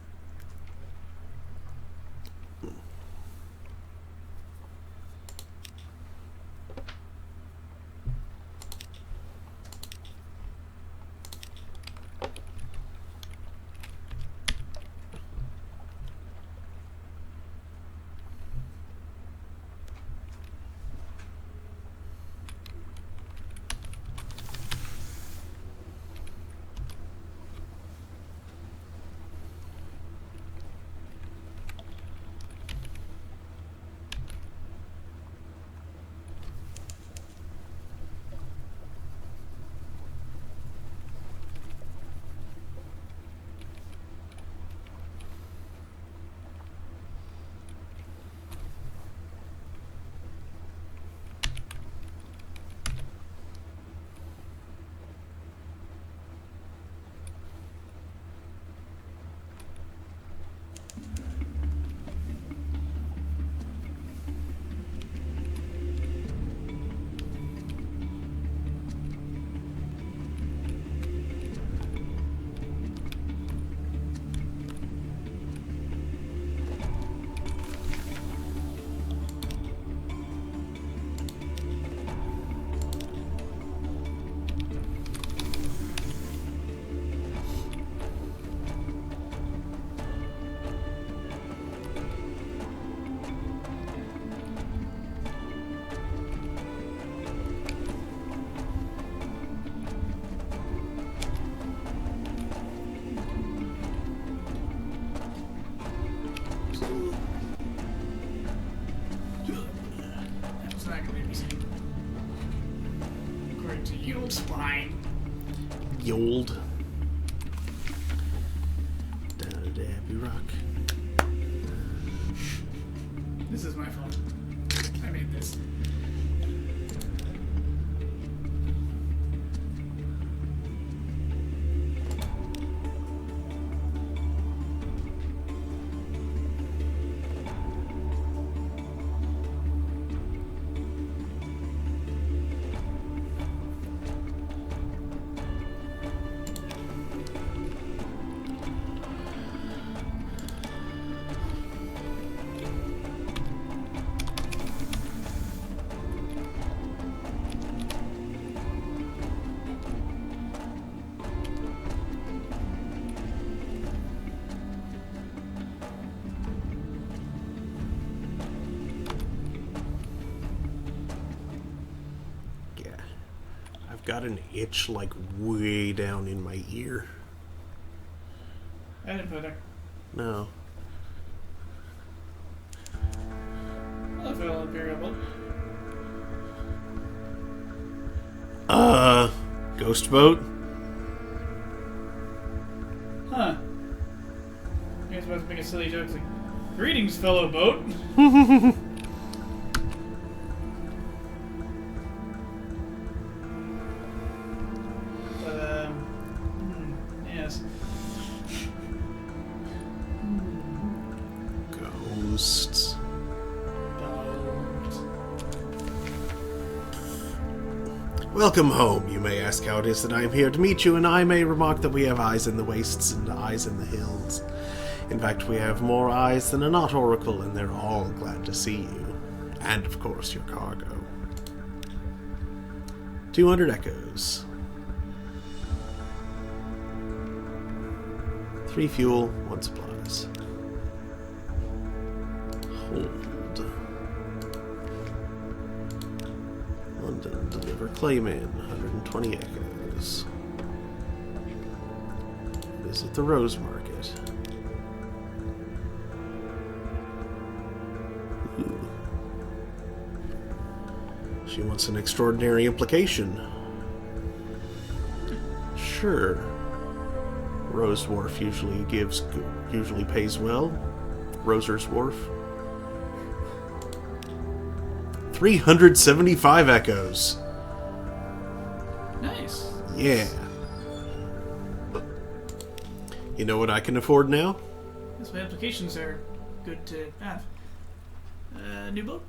You old swine. Yold. Down to Abbey Rock. This is my fault. I made this. Got an itch like way down in my ear. I didn't put it. No. Hello, fellow Imperial boat. Ghost boat? Huh. I was about to make a silly joke. It's like, greetings, fellow boat. Yes. Ghosts. Welcome home. You may ask how it is that I am here to meet you, and I may remark that we have eyes in the wastes and eyes in the hills. In fact, we have more eyes than a knot oracle, and they're all glad to see you. And, of course, your cargo. 200 echoes. 3 fuel, 1 supplies. Hold. London, deliver Clayman, 120 echoes. Visit the Rose Market. Ooh. She wants an extraordinary implication. Sure. Rose Wharf usually pays well. Roser's Wharf. 375 echoes. Nice. Yeah. You know what I can afford now? Yes, my applications are good to have. New boat?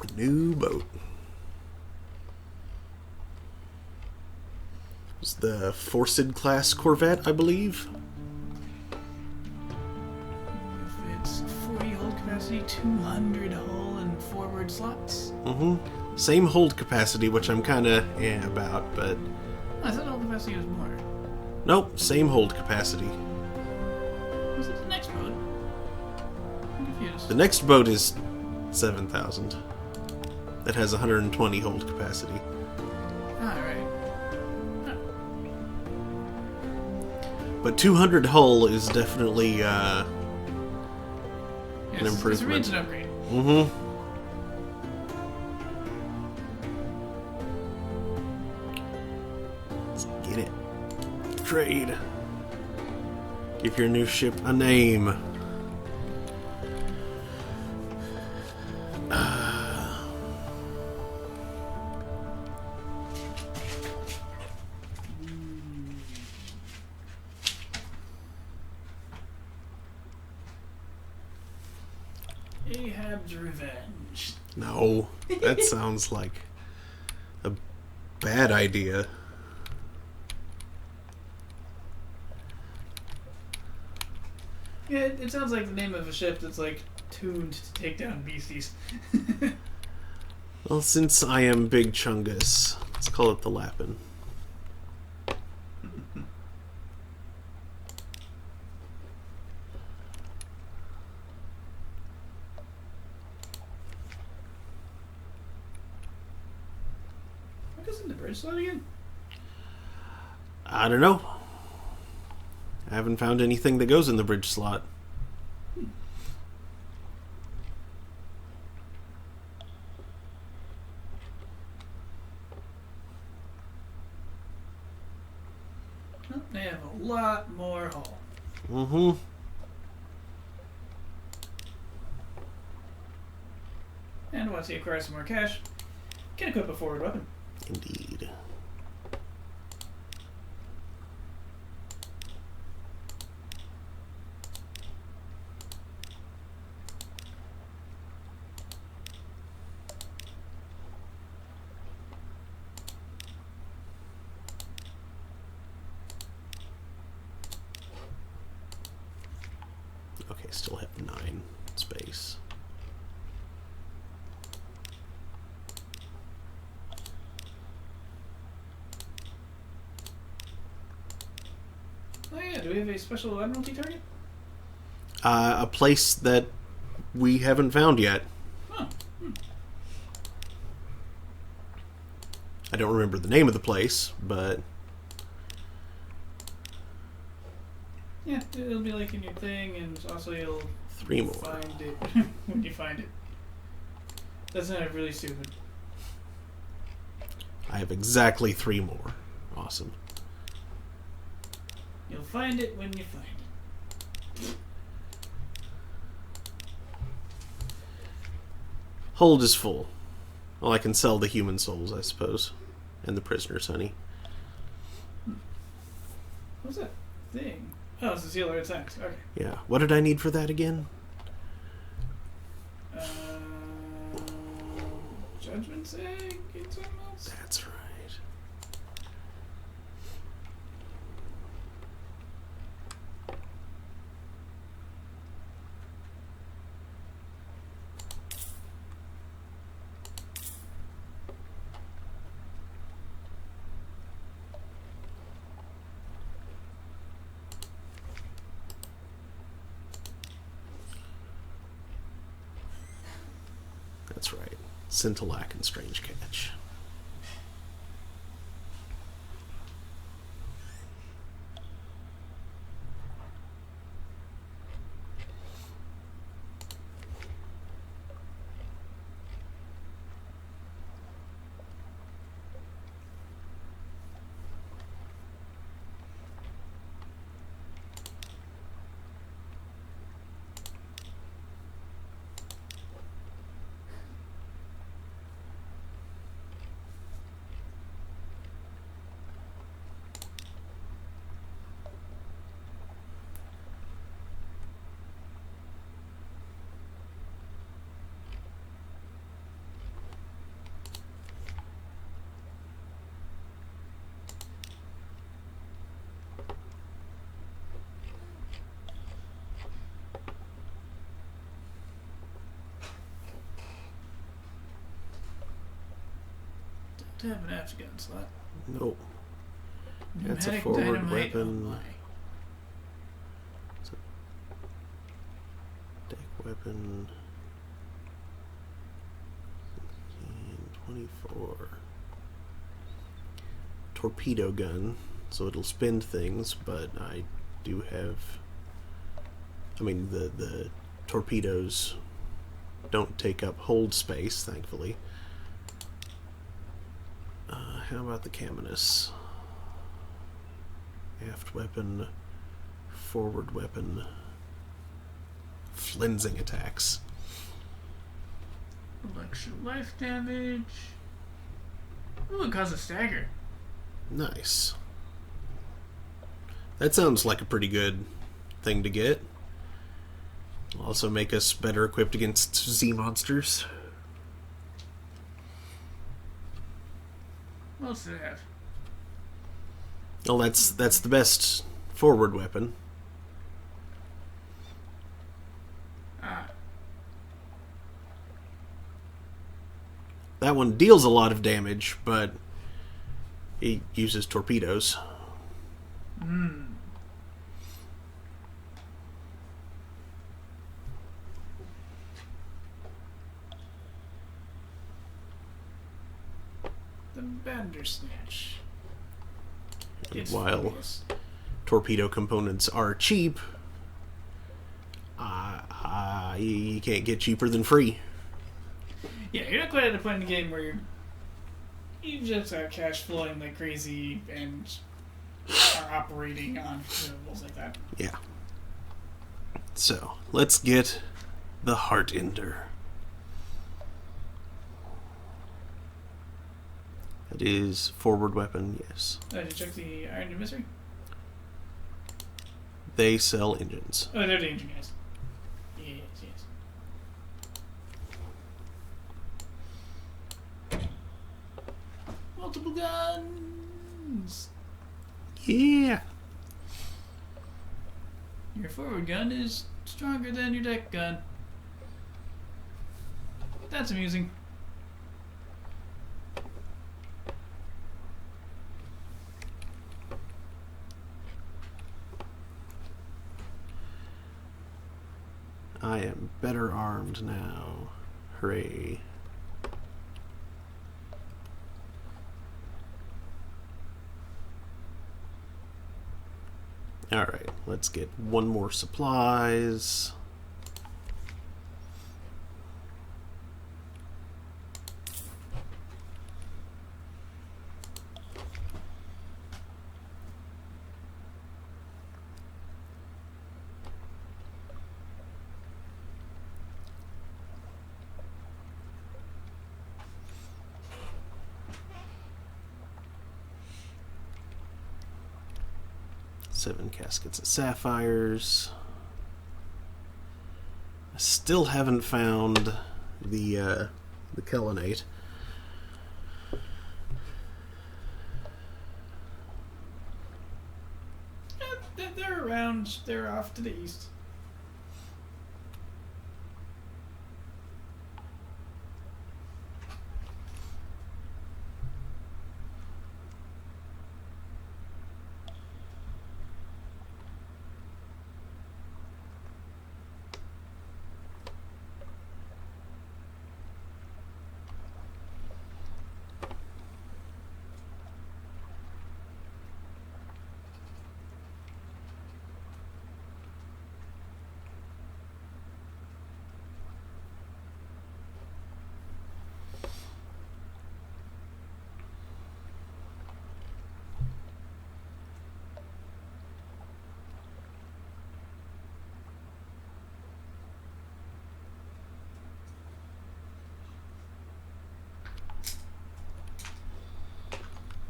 A new boat. It's the Forced class Corvette, I believe. It's 40 hold capacity, 200 hull and forward slots. Mm-hmm. Same hold capacity, which I'm kind of about, but... I thought hold capacity was more. Nope, same hold capacity. Was it the next boat? I'm confused. The next boat is 7,000. That has 120 hold capacity. Ah, right. Huh. But 200 hull is definitely Yes, an improvement. This remains an upgrade. Mm-hmm. Let's get it. Trade. Give your new ship a name. Ahab's Revenge. No, that sounds like a bad idea. Yeah, it sounds like the name of a ship that's like tuned to take down beasties. Well, since I am Big Chungus, let's call it the Lapin. What goes in the bridge slot again? I don't know. I haven't found anything that goes in the bridge slot. Well, they have a lot more hull. Mm-hmm. And once you acquire some more cash, can equip a forward weapon. Indeed. Okay, still have 9 space. Oh yeah, do we have a special admiralty target? A place that we haven't found yet. Oh. I don't remember the name of the place, but... Yeah, it'll be like in your thing, and also you'll 3 more. find it when you find it. That's not really stupid. I have exactly 3 more. Awesome. You'll find it when you find it. Hold is full. Well, I can sell the human souls, I suppose. And the prisoner's honey. What's that thing? Oh, it's the seal of its axe. Okay. Yeah. What did I need for that again? Judgment's egg? It's something else? That's right. That's right. Scintillac and Strange Catch. Don't have an aftergun slot. Nope. That's a Pneumatic forward dynamite, weapon. oh my. It's a deck weapon. 16, 24. Torpedo gun. So it'll spin things, but I do have... I mean, the torpedoes don't take up hold space, thankfully. How about the Caminus? Aft weapon, forward weapon, flensing attacks. Extra life damage. Ooh, it causes stagger. Nice. That sounds like a pretty good thing to get. It'll also make us better equipped against Z monsters. What else did I have? Well, that's the best forward weapon. Ah. That one deals a lot of damage, but it uses torpedoes. The Bandersnatch. And It's while furious. torpedo components are cheap, you can't get cheaper than free. Yeah, you're not quite at the point in the game where you just have cash flowing like crazy and are operating on consumables like that. Yeah. So, let's get the Heart Ender. It is forward weapon, yes. Did you check the Iron Emissary? They sell engines. Oh, they're the engine guys. Yes, yes. Multiple guns! Yeah. Your forward gun is stronger than your deck gun. That's amusing. I am better armed now. Hooray. Alright, let's get one more supplies. Seven caskets of sapphires. I still haven't found the Kellenate. They're around. They're off to the east.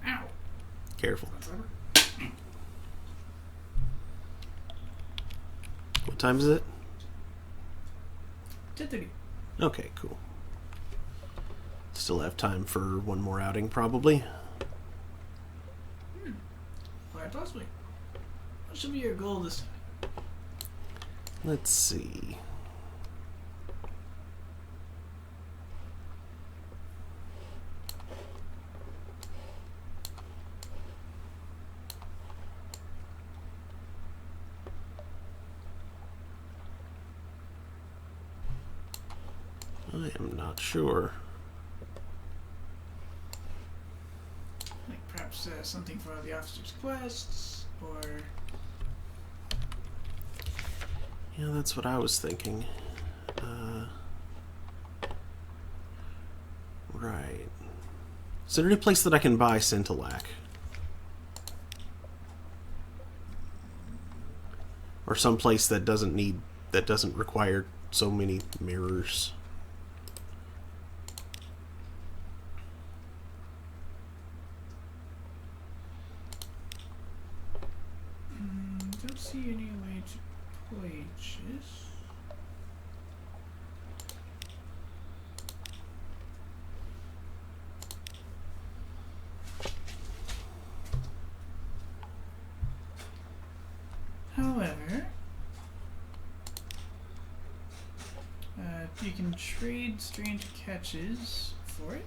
Ow. Careful. What time is it? 10:30. Okay, cool. Still have time for one more outing, probably. Quite possibly. What should be your goal this time? Let's see. I am not sure. Like perhaps something for the officer's quests, or Yeah, that's what I was thinking. Right. Is there any place that I can buy Scintillac? Or some place that doesn't require so many mirrors? don't see any way to purchase. However, you can trade strange catches for it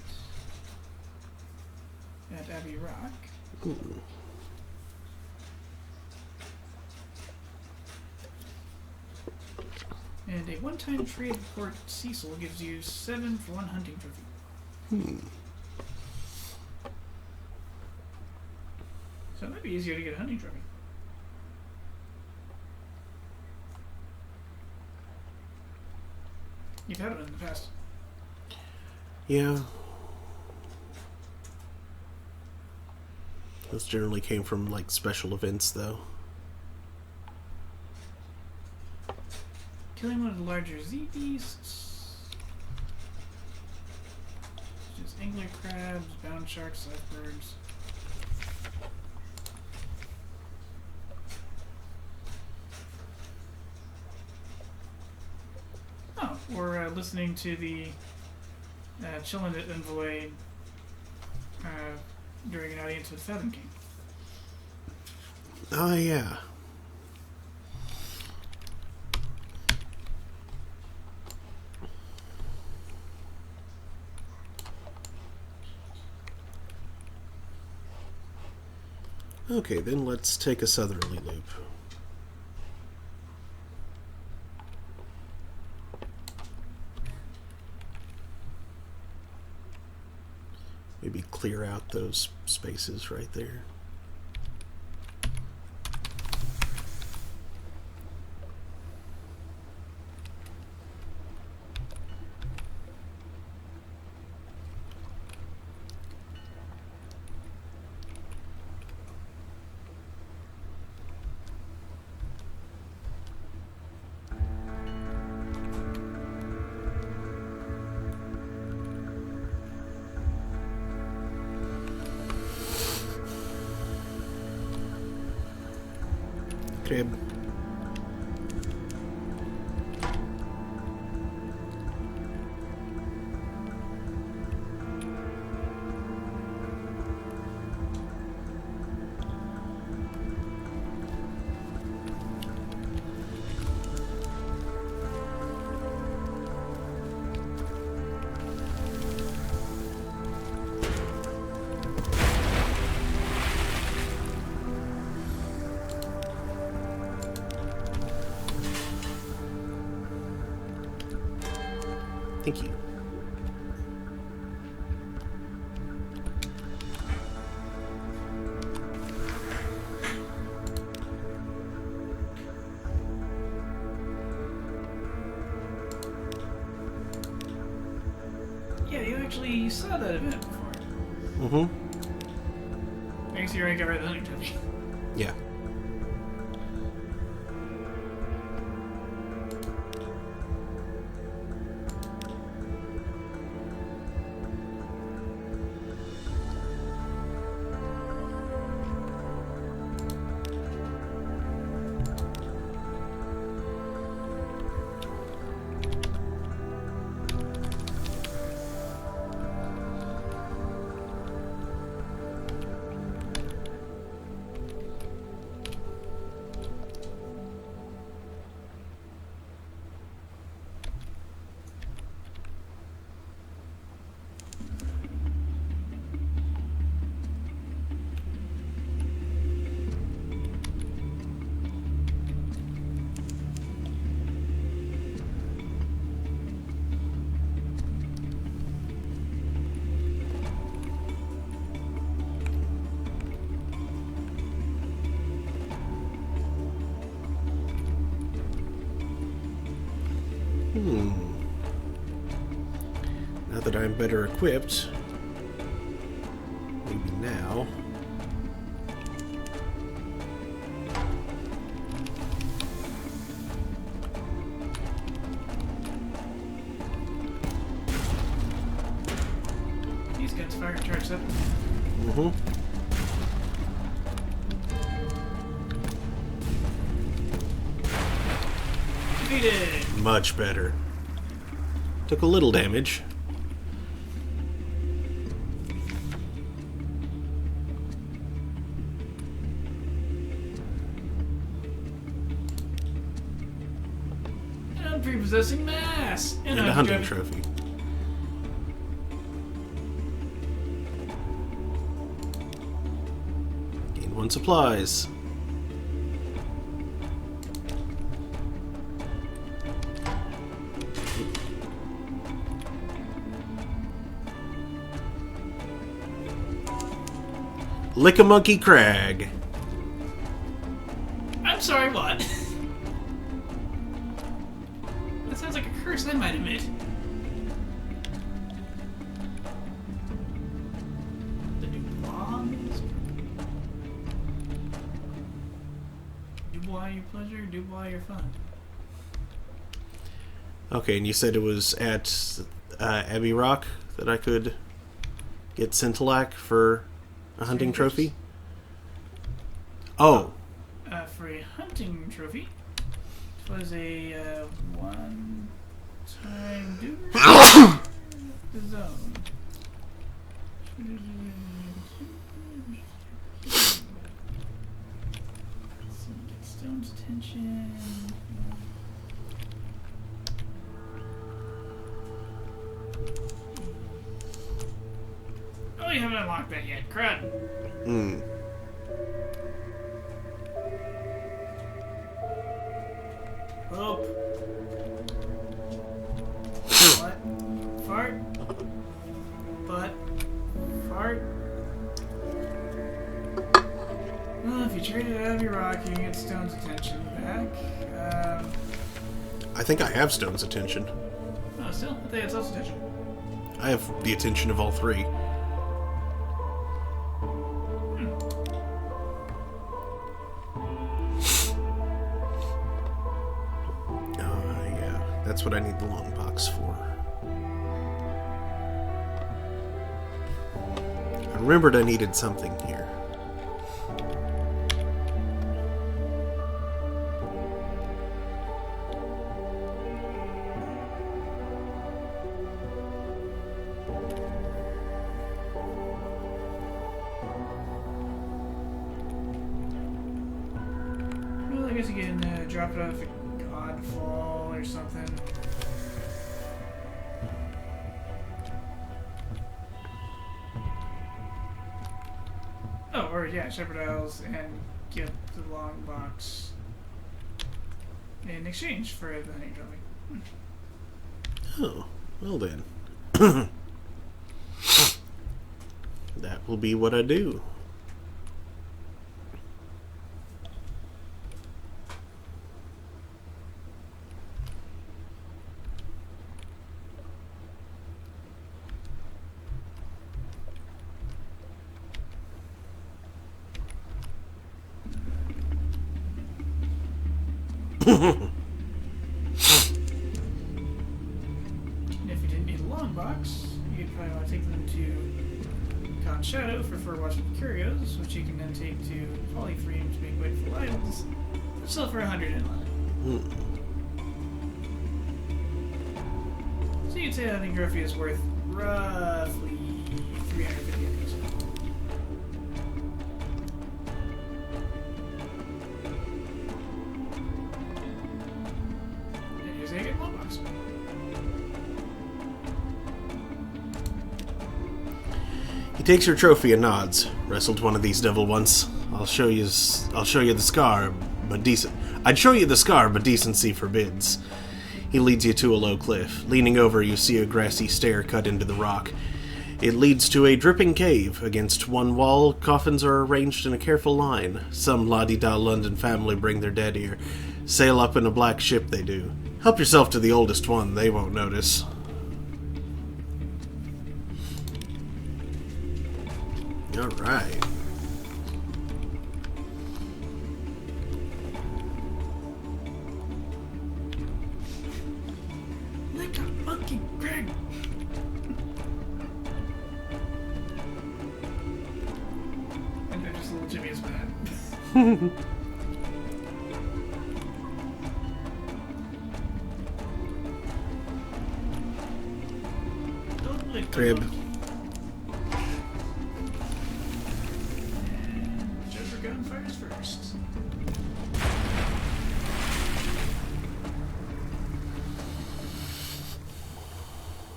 at Abbey Rock. Ooh. And a one-time trade with Port Cecil gives you 7 for 1 hunting trophy. So it might be easier to get a hunting trophy. You've had it in the past. Yeah. Those generally came from, like, special events, though. Killing one of the larger Z beasts. Just angler crabs, bound sharks, lifebirds. Oh, or listening to the Chillin' at Envoy during an audience with Fathom King. Oh, yeah. Okay, then let's take a southerly loop. Maybe clear out those spaces right there. Crib. Thank you. Yeah, you actually saw that event before. Mm-hmm. I guess you already got rid of the hunting trophy. Yeah. Now that I'm better equipped, maybe now. These guys fire charged up. Mm-hmm. Defeated! Much better. Took a little damage. And prepossessing mass! And a hunting trophy. Gain 1 supplies. Lick-a-Monkey Crag. I'm sorry, what? That sounds like a curse I might admit. The Dubois? Dubois your pleasure, Dubois your fun. Okay, and you said it was at Abbey Rock that I could get Scintillac for a hunting trophy? Oh. For a hunting trophy, it was a one-time dude. The zone. Stone's attention. Oh, you haven't unlocked that yet. Crud. Hmm. Hope. What? Fart? Butt? Fart? Well, if you trade it out of your rock, you can get Stone's attention back. I think I have Stone's attention. Oh, still? I think it's Elf's attention. I have the attention of all three. Yeah. That's what I need the long box for. I remembered I needed something here. Well, I guess you can drop it off a Godfall or something. Oh, or yeah, Shepherd Isles and get the long box in exchange for the hunting trophy. Oh, well then. That will be what I do. And if you didn't need a long box, you'd probably want to take them to Con Shadow for watchable curios, which you can then take to Polyframe to make wonderful items, which sell for 100 inland. So you'd say that Trophy is worth roughly 350 epics. And here's how you get one box. He takes your trophy and nods. Wrestled one of these devil once. I'll show you the scar, but decent. I'd show you the scar, but decency forbids. He leads you to a low cliff. Leaning over, you see a grassy stair cut into the rock. It leads to a dripping cave. Against one wall, coffins are arranged in a careful line. Some la-di-da London family bring their dead here. Sail up in a black ship, they do. Help yourself to the oldest one, they won't notice. Alright. Like a monkey Greg. And then just little Jimmy is mad. Don't lick Crib. And Joker gun fires first.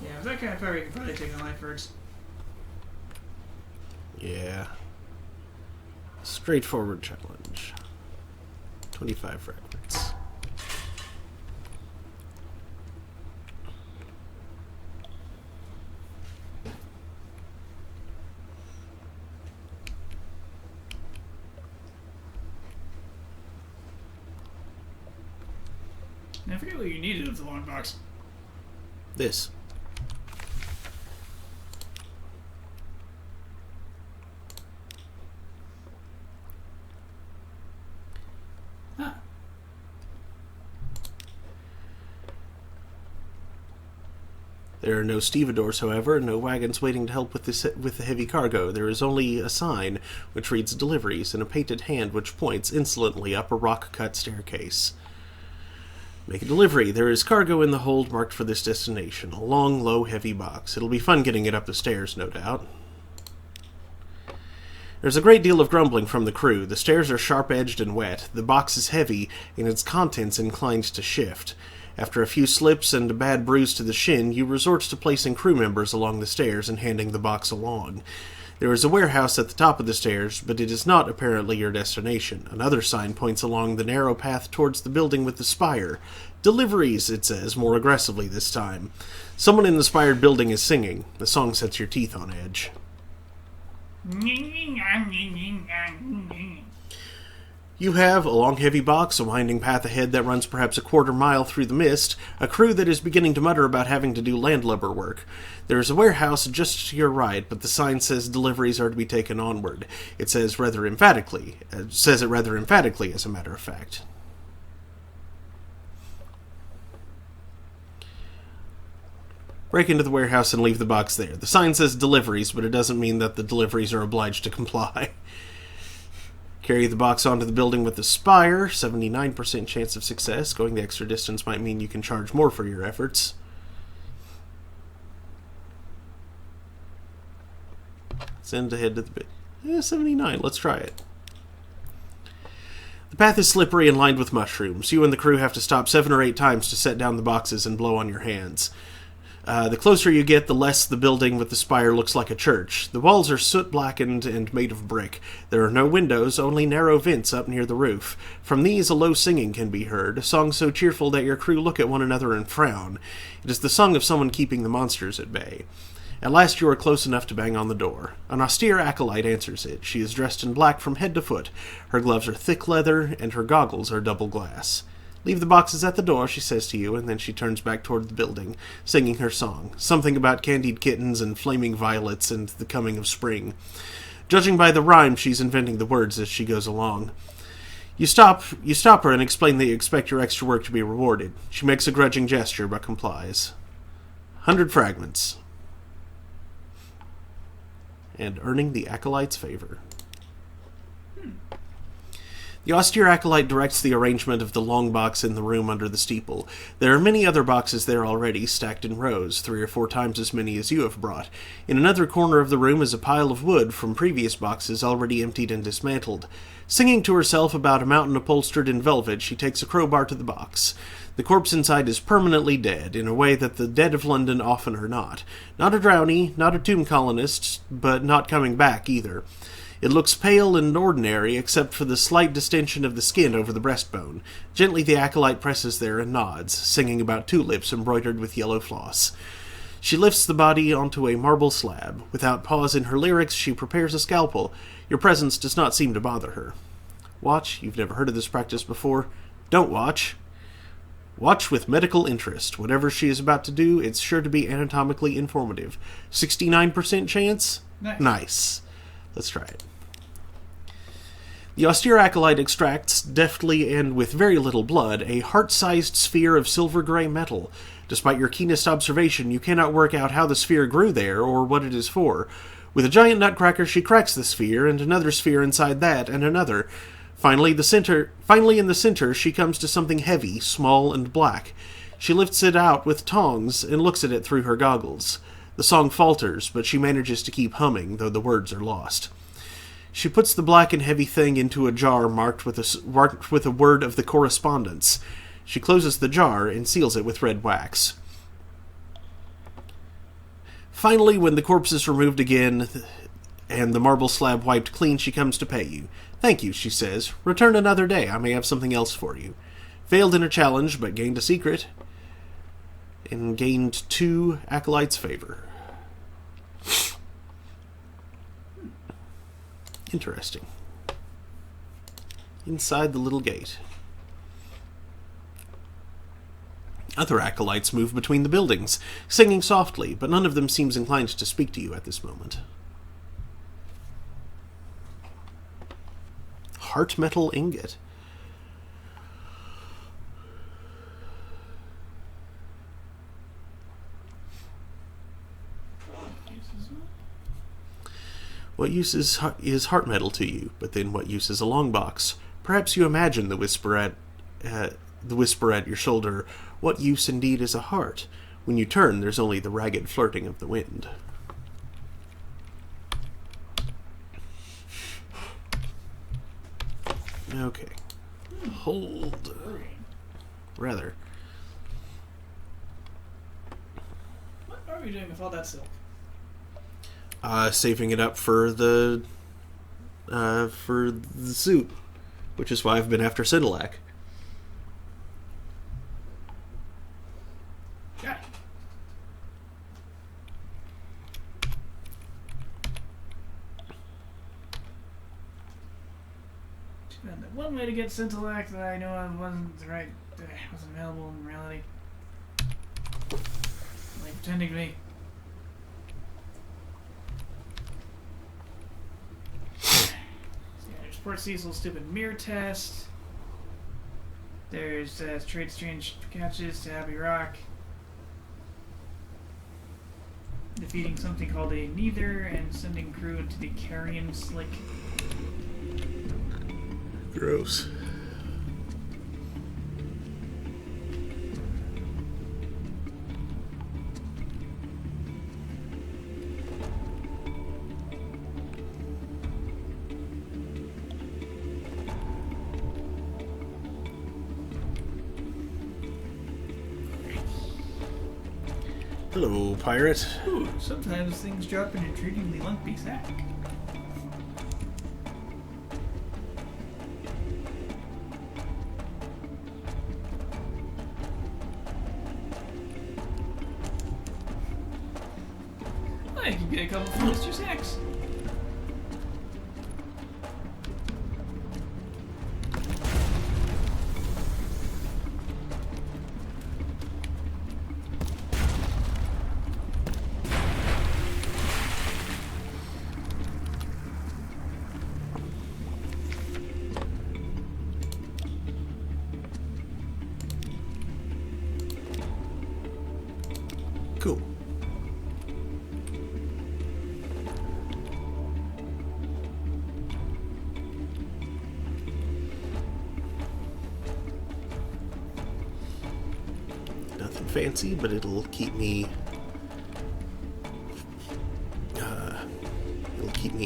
Yeah, with that kind of power, you can probably take on life birds. Yeah. Straightforward challenge. 25 fragments. Now, I forget what you needed of the long box. This. Ah. There are no stevedores, however, and no wagons waiting to help with the heavy cargo. There is only a sign which reads deliveries and a painted hand which points insolently up a rock-cut staircase. Make a delivery. There is cargo in the hold marked for this destination. A long, low, heavy box. It'll be fun getting it up the stairs, no doubt. There's a great deal of grumbling from the crew. The stairs are sharp-edged and wet. The box is heavy, and its contents inclined to shift. After a few slips and a bad bruise to the shin, you resort to placing crew members along the stairs and handing the box along. There is a warehouse at the top of the stairs, but it is not apparently your destination. Another sign points along the narrow path towards the building with the spire. Deliveries, it says, more aggressively this time. Someone in the spired building is singing. The song sets your teeth on edge. You have a long, heavy box, a winding path ahead that runs perhaps a quarter mile through the mist, a crew that is beginning to mutter about having to do landlubber work. There is a warehouse just to your right, but the sign says deliveries are to be taken onward. It says it rather emphatically, as a matter of fact. Break into the warehouse and leave the box there. The sign says deliveries, but it doesn't mean that the deliveries are obliged to comply. Carry the box onto the building with the spire. 79% chance of success. Going the extra distance might mean you can charge more for your efforts. Send ahead to the bit. 79. Let's try it. The path is slippery and lined with mushrooms. You and the crew have to stop 7 or 8 times to set down the boxes and blow on your hands. The closer you get, the less the building with the spire looks like a church. The walls are soot-blackened and made of brick. There are no windows, only narrow vents up near the roof. From these, a low singing can be heard, a song so cheerful that your crew look at one another and frown. It is the song of someone keeping the monsters at bay. At last you are close enough to bang on the door. An austere acolyte answers it. She is dressed in black from head to foot. Her gloves are thick leather, and her goggles are double glass. Leave the boxes at the door, she says to you, and then she turns back toward the building, singing her song. Something about candied kittens and flaming violets and the coming of spring. Judging by the rhyme, she's inventing the words as she goes along. You stop her and explain that you expect your extra work to be rewarded. She makes a grudging gesture, but complies. 100 fragments. And earning the acolyte's favor. The austere acolyte directs the arrangement of the long box in the room under the steeple. There are many other boxes there already, stacked in rows, 3 or 4 times as many as you have brought. In another corner of the room is a pile of wood from previous boxes already emptied and dismantled. Singing to herself about a mountain upholstered in velvet, she takes a crowbar to the box. The corpse inside is permanently dead, in a way that the dead of London often are not. Not a drownie, not a tomb colonist, but not coming back either. It looks pale and ordinary, except for the slight distension of the skin over the breastbone. Gently the acolyte presses there and nods, singing about tulips embroidered with yellow floss. She lifts the body onto a marble slab. Without pause in her lyrics, she prepares a scalpel. Your presence does not seem to bother her. Watch. You've never heard of this practice before. Don't watch. Watch with medical interest. Whatever she is about to do, it's sure to be anatomically informative. 69% chance? Nice. Let's try it. The austere acolyte extracts, deftly and with very little blood, a heart-sized sphere of silver-gray metal. Despite your keenest observation, you cannot work out how the sphere grew there or what it is for. With a giant nutcracker, she cracks the sphere, and another sphere inside that, and another. Finally, in the center, she comes to something heavy, small, and black. She lifts it out with tongs and looks at it through her goggles. The song falters, but she manages to keep humming, though the words are lost. She puts the black and heavy thing into a jar marked with a word of the correspondence. She closes the jar and seals it with red wax. Finally, when the corpse is removed again and the marble slab wiped clean, she comes to pay you. Thank you, she says. Return another day. I may have something else for you. Failed in a challenge, but gained a secret. And gained 2 acolytes' favor. Interesting. Inside the little gate. Other acolytes move between the buildings, singing softly, but none of them seems inclined to speak to you at this moment. Heart metal ingot. What use is heart metal to you? But then what use is a long box? Perhaps you imagine the whisper at your shoulder. What use indeed is a heart? When you turn, there's only the ragged flirting of the wind. Okay. Hold. Rather. What are we doing with all that silk? Saving it up for the suit, which is why I've been after Sidilac. Got it. And the one way to get Scintillac that I know of wasn't available in reality. Like pretending to be. Port Cecil's stupid mirror test. There's trade strange catches to Abbey Rock. Defeating something called a Neither and sending crew into the Carrion Slick. Gross. Hello, pirate. Ooh, sometimes things drop in a intriguingly lumpy sack. I can get a couple from Mr. Sacks. Cool. Nothing fancy, but it'll keep me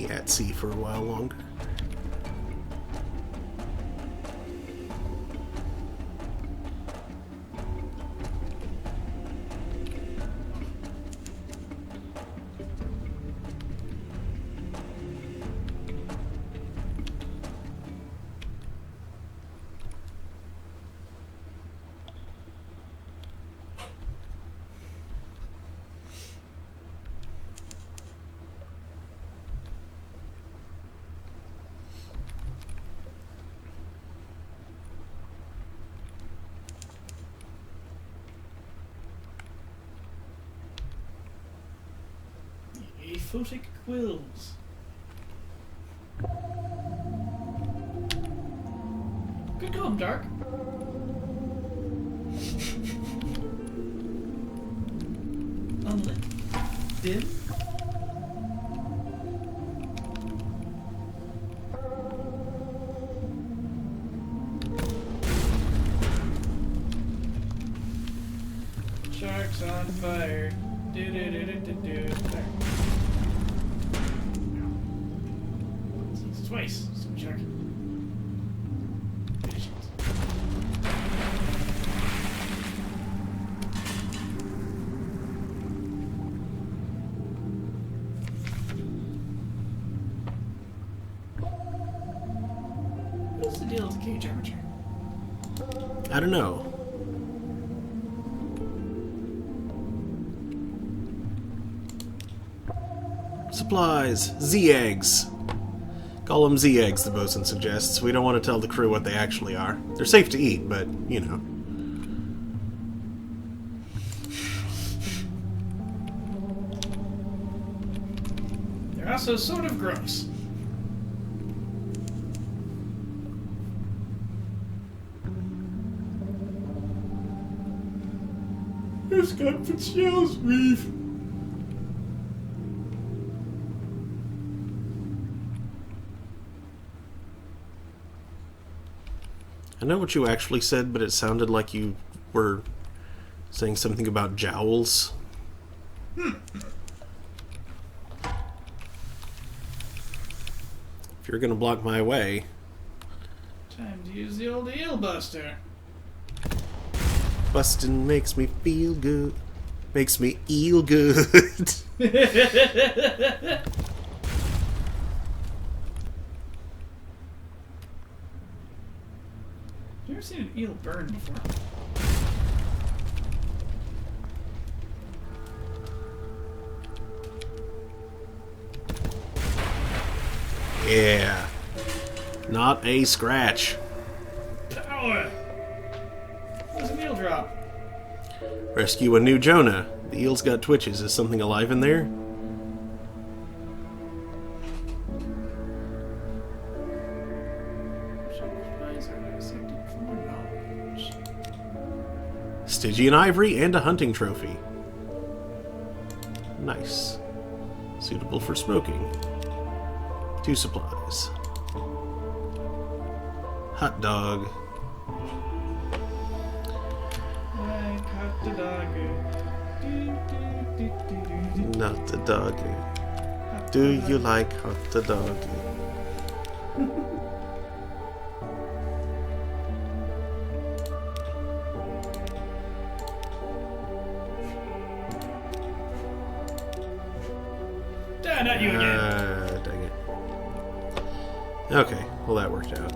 at sea for a while longer. Aphotic quills. Good call, Dark. Unlit. Dim. Sharks on fire. Do. Twice. Some shark. What's the deal with the cage armature? I don't know. Supplies. Z-eggs. Call them Z-eggs, the bosun suggests. We don't want to tell the crew what they actually are. They're safe to eat, but, you know. They're also sort of gross. It's got Fitzgerald's reef. I know what you actually said, but it sounded like you were saying something about jowls. If you're gonna block my way... Time to use the old eel buster. Bustin' makes me feel good. Makes me eel good. You ever seen an eel burn before? Yeah. Not a scratch. Power! What's an eel drop? Rescue a new Jonah. The eel's got twitches. Is something alive in there? Stygian ivory and a hunting trophy. Nice. Suitable for smoking. 2 supplies. Hot dog. Like hot doggy. Not the doggy. Do you like hot doggy? Not you again. Dang it. Okay, well that worked out.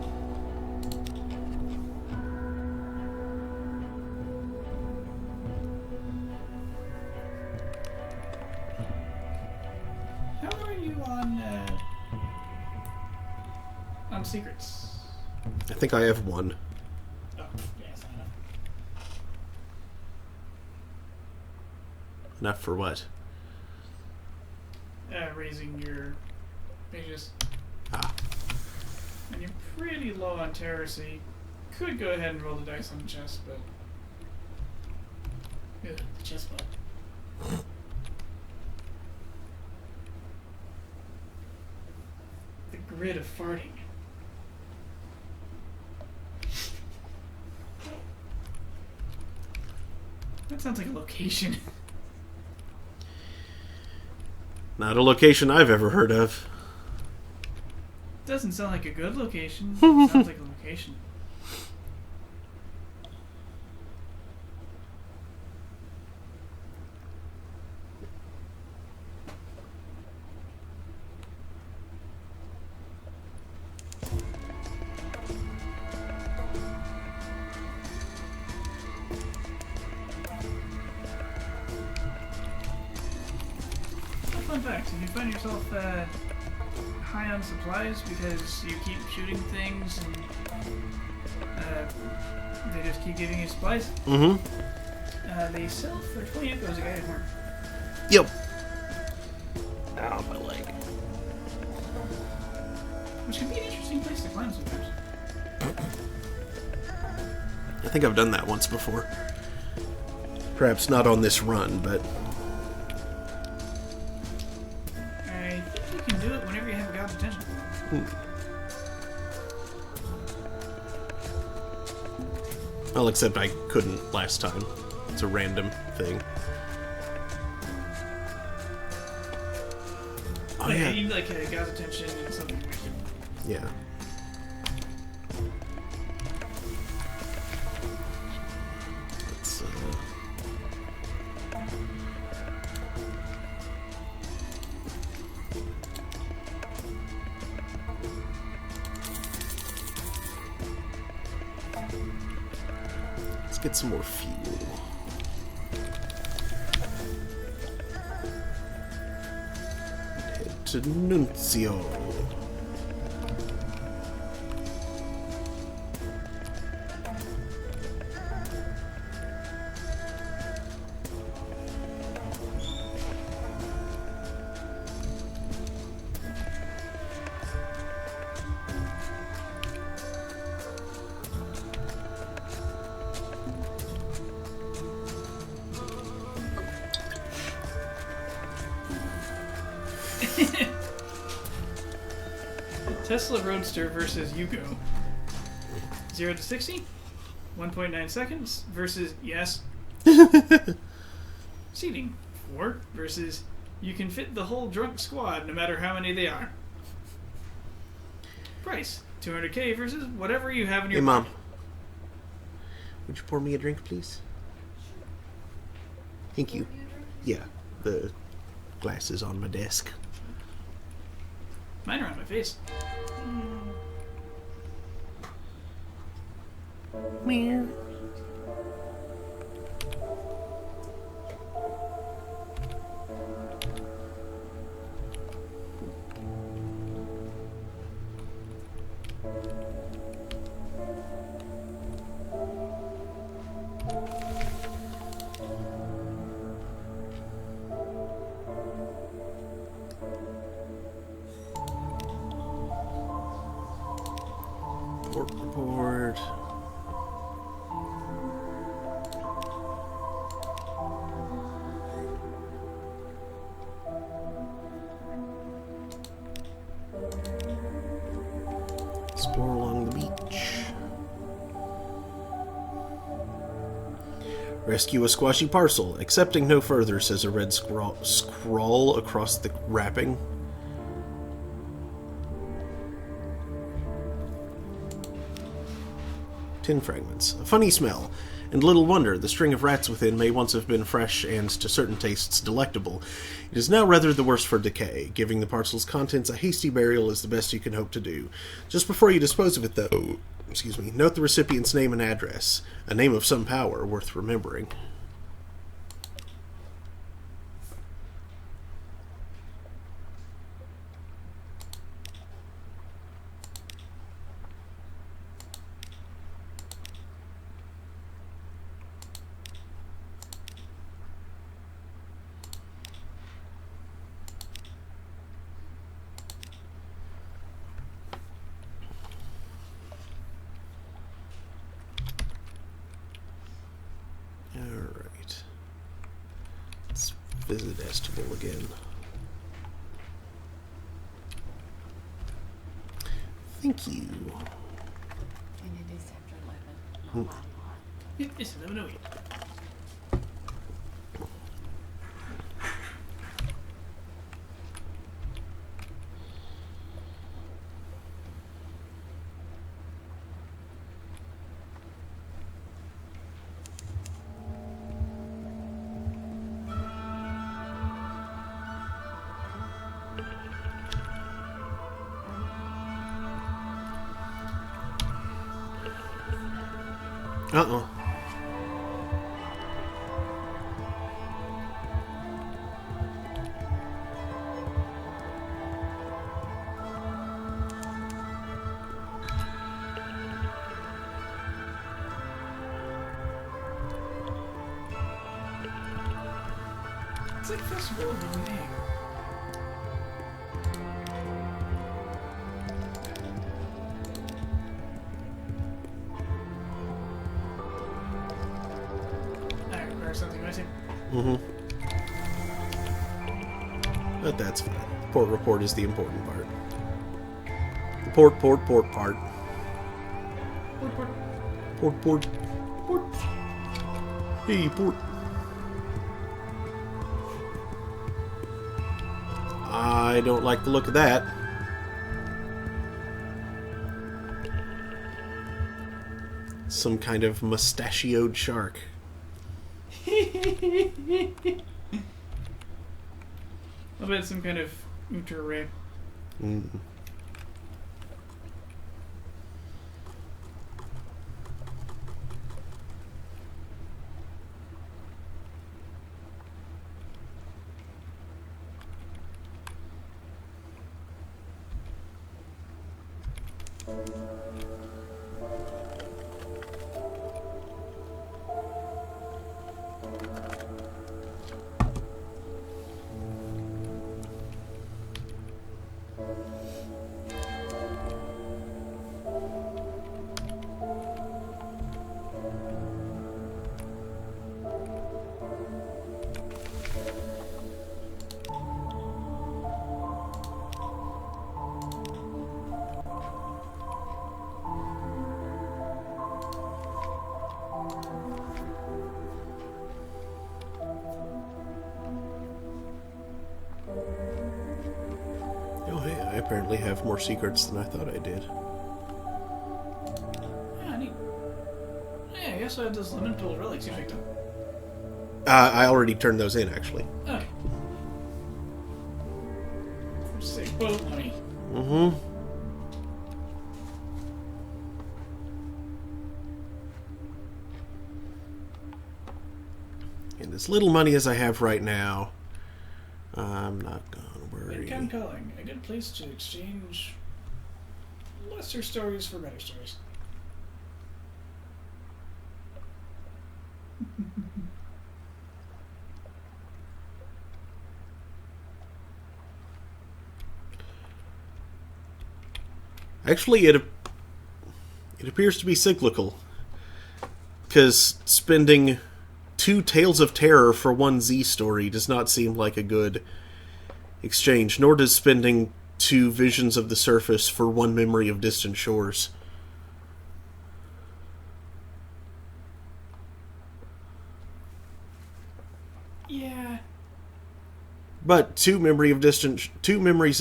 How are you on secrets? I think I have 1. Oh, yes, I know. Enough for what? Raising your mages. Ah. And you're pretty low on terror, so you could go ahead and roll the dice on the chest, but... Ugh, the chest bud. The grid of farting. That sounds like a location. Not a location I've ever heard of. Doesn't sound like a good location. Sounds like a location. Fun fact, if you find yourself high on supplies because you keep shooting things and they just keep giving you supplies, they sell for 20 echoes a guided horn. Yep. Ow, my leg. Which can be an interesting place to climb sometimes. I think I've done that once before. Perhaps not on this run, but... I think you can do it whenever you have a god's attention. Well, except I couldn't last time. It's a random thing. Oh, Like, yeah. you need like a god's attention and something wicked. Yeah. Let's, let's get some more fuel. Head to Nuncio. Tesla Roadster versus Yugo. 0 to 60, 1.9 seconds versus yes. Seating 4 versus you can fit the whole drunk squad no matter how many they are. Price 200K versus whatever you have in your Hey, Mom. pocket. Would you pour me a drink, please? Thank you. Yeah, the glass is on my desk. Mine are on my face. Meow. Port report. Explore along the beach. Rescue a squashy parcel. Accepting no further, says a red scrawl across the wrapping. Tin fragments. A funny smell, and little wonder the string of rats within may once have been fresh and, to certain tastes, delectable. It is now rather the worse for decay. Giving the parcel's contents a hasty burial is the best you can hope to do. Just before you dispose of it, though, note the recipient's name and address. A name of some power, worth remembering. Alright. Let's visit Estival again. Thank you. And it is after 11. It's 11:08. Uh-oh. It's like Festival of the Name. I require something missing. But that's fine. Port report is the important part. The port part. Port. Port. Port. Hey, port. I don't like the look of that. Some kind of mustachioed shark. I'll bet some kind of ultra ray. apparently have more secrets than I thought I did. Yeah, neat. Yeah, I guess I had those elemental relics you picked up. I already turned those in, actually. Okay. Save boat money. Mm-hmm. And as little money as I have right now, I'm not gonna worry. Income calling. A good place to exchange lesser stories for better stories. Actually, it appears to be cyclical. Because spending 2 Tales of Terror for 1 Z story does not seem like a good exchange, nor does spending 2 Visions of the Surface for 1 Memory of Distant Shores. Yeah. But 2 Memories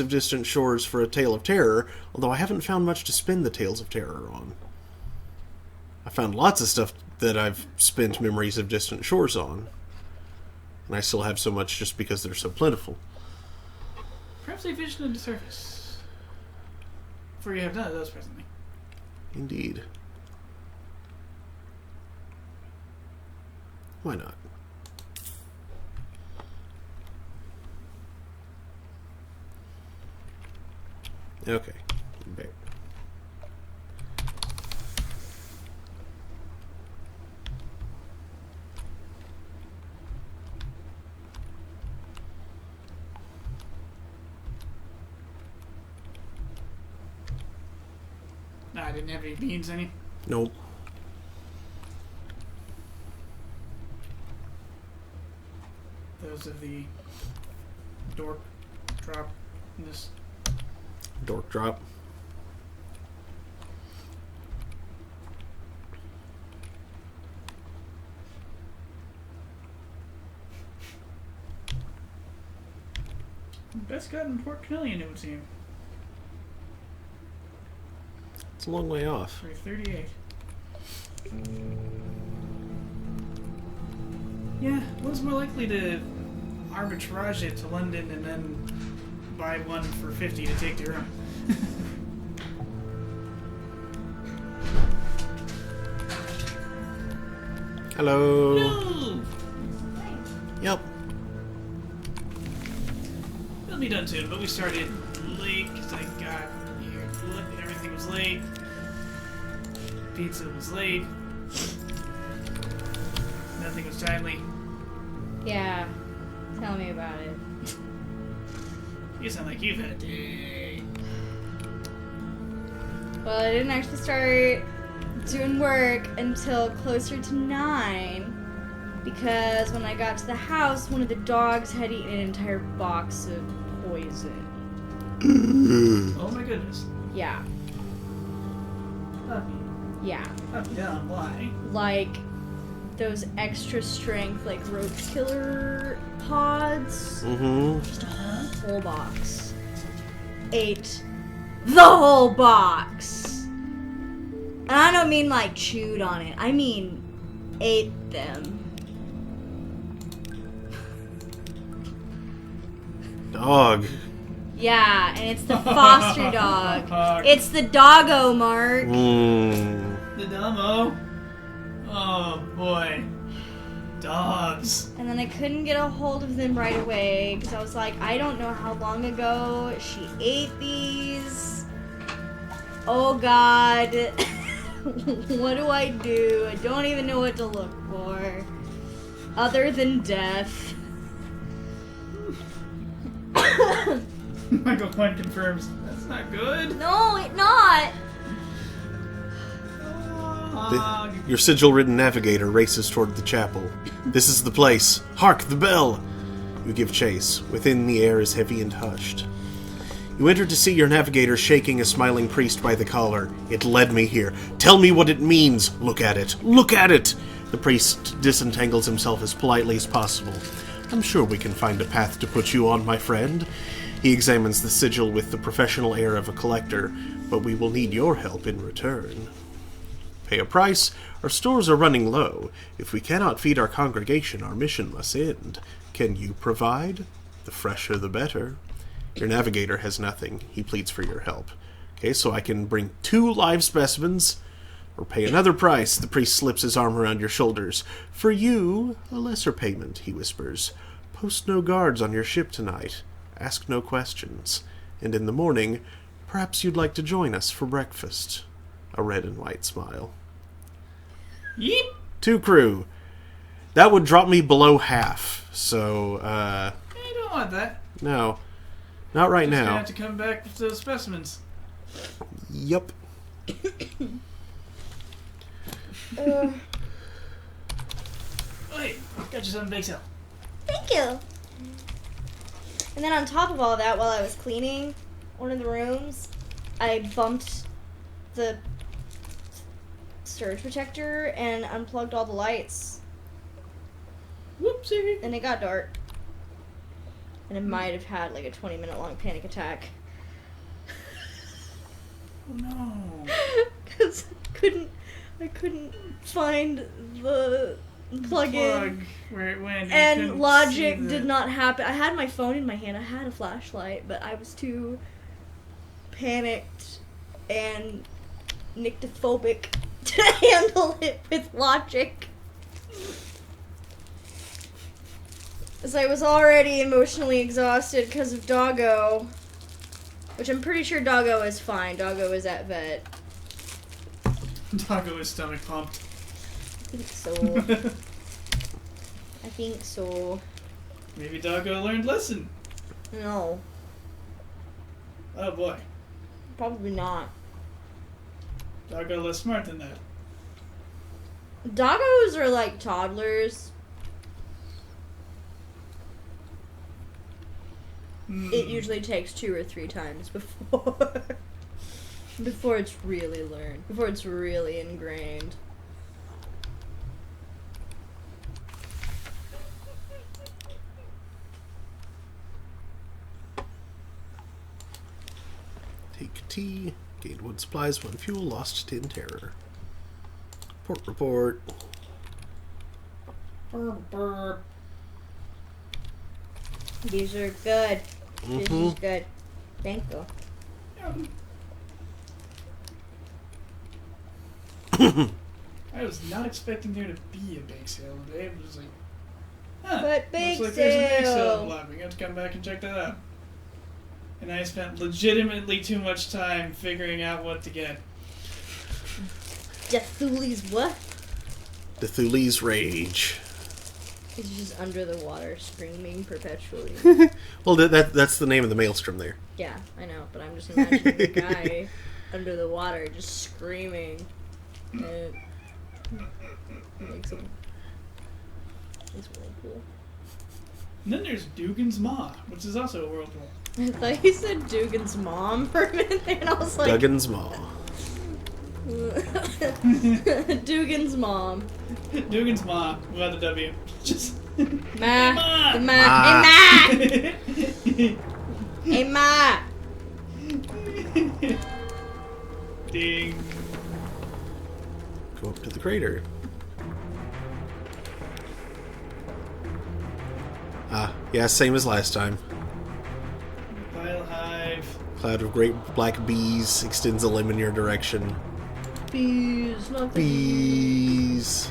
of Distant Shores for a Tale of Terror, although I haven't found much to spend the Tales of Terror on. I found lots of stuff that I've spent Memories of Distant Shores on. And I still have so much just because they're so plentiful. Perhaps a vision of the surface. For you have none of those presently. Indeed. Why not? Okay. Back. Nah, I didn't have any beans any. Nope. Those of the dork drop in this. Dork drop. Best got in Port Canillion, it would seem. It's a long way off. For 38. Yeah, one's more likely to arbitrage it to London and then buy one for 50 to take to Rome. Hello. No! Yep. It'll be done soon, but we started late because I got here. Everything was late. Pizza was late. Nothing was timely. Yeah. Tell me about it. You sound like you've had a day. Well, I didn't actually start doing work until closer to 9 because when I got to the house, one of the dogs had eaten an entire box of poison. Oh my goodness. Yeah. Puppy. Yeah. Puppy down. Why? Like those extra strength, like roach killer pods. Mm-hmm. Just a whole box. Ate the whole box. And I don't mean like chewed on it. I mean ate them. Dog. Yeah, and it's the foster dog. It's the doggo, Mark. Mm. The dumbo. Oh boy. Dogs. And then I couldn't get a hold of them right away because I was like, I don't know how long ago she ate these. Oh God. What do I do? I don't even know what to look for. Other than death. Michael Quinn confirms that's not good. No, it's not. Your sigil-ridden navigator races toward the chapel. This is the place. Hark, the bell! You give chase. Within, the air is heavy and hushed. You enter to see your navigator shaking a smiling priest by the collar. It led me here. Tell me what it means. Look at it. Look at it! The priest disentangles himself as politely as possible. I'm sure we can find a path to put you on, my friend. He examines the sigil with the professional air of a collector. But we will need your help in return. Pay a price. Our stores are running low. If we cannot feed our congregation, our mission must end. Can you provide? The fresher the better. Your navigator has nothing. He pleads for your help. Okay, so I can bring 2 live specimens, or pay another price. The priest slips his arm around your shoulders. For you, a lesser payment, he whispers. Post no guards on your ship tonight. Ask no questions. And in the morning, perhaps you'd like to join us for breakfast. A red and white smile. Yeep. 2 crew. That would drop me below half. So, I don't want that. no. Not right Just gonna now. have to come back with those specimens. Yup. Wait, got you some bake sale. Thank you. And then on top of all that, while I was cleaning one of the rooms, I bumped the surge protector and unplugged all the lights. Whoopsie. And it got dark. And I might have had like a 20-minute long panic attack. Oh no. Because I couldn't find the plug-in. Where it went. And logic did not happen. I had my phone in my hand. I had a flashlight, but I was too panicked and nyctophobic to handle it with logic. As I was already emotionally exhausted because of Doggo. Which I'm pretty sure Doggo is fine. Doggo is at vet. Doggo is stomach pumped. I think so. I think so. Maybe Doggo learned lesson. No. Oh boy. Probably not. Doggo less smart than that. Doggos are like toddlers. It usually takes 2 or 3 times before it's really learned, before it's really ingrained. Take tea. Gained 1 supplies, 1 fuel, lost 10 terror. Report. Burp. These are good. This is good. Thank you. I was not expecting there to be a bake sale today. I was like, huh. But bake looks like there's a bake sale sale. block. We have to come back and check that out. And I spent legitimately too much time figuring out what to get. Deathuli's what? Cthulhu's Rage. He's just under the water screaming perpetually. Well, that's the name of the maelstrom there. Yeah, I know, but I'm just imagining the guy under the water just screaming. And it makes him... It's really cool. And then there's Dugan's Ma, which is also a whirlpool. I thought you said Dugan's mom for a minute there, and I was like... Duggan's Maw. Dugan's mom. Dugan's Ma, without the W. Just... Ma. Ma. The ma. Ma. Hey, Ma! Hey, Ma! Ding. Go up to the crater. Yeah, same as last time. Bile hive. Cloud of great black bees extends a limb in your direction. Bees, not the Bees.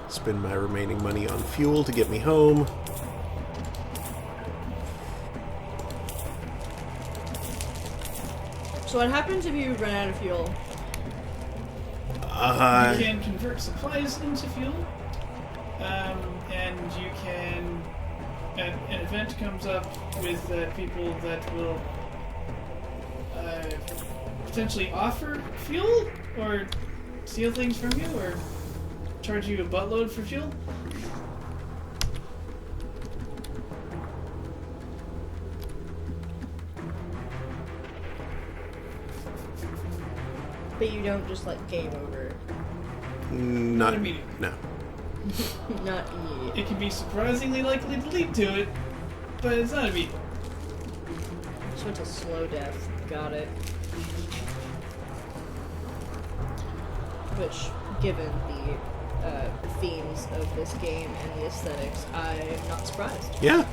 Spend my remaining money on fuel to get me home. So what happens if you run out of fuel? You can convert supplies into fuel, and you can. An event comes up with people that will potentially offer fuel or steal things from you or charge you a buttload for fuel. But you don't just like game over. Not immediately. No. Not E. It can be surprisingly likely to lead to it, but it's not immediate. Just went to slow death. Got it. Which, given the themes of this game and the aesthetics, I'm not surprised. Yeah.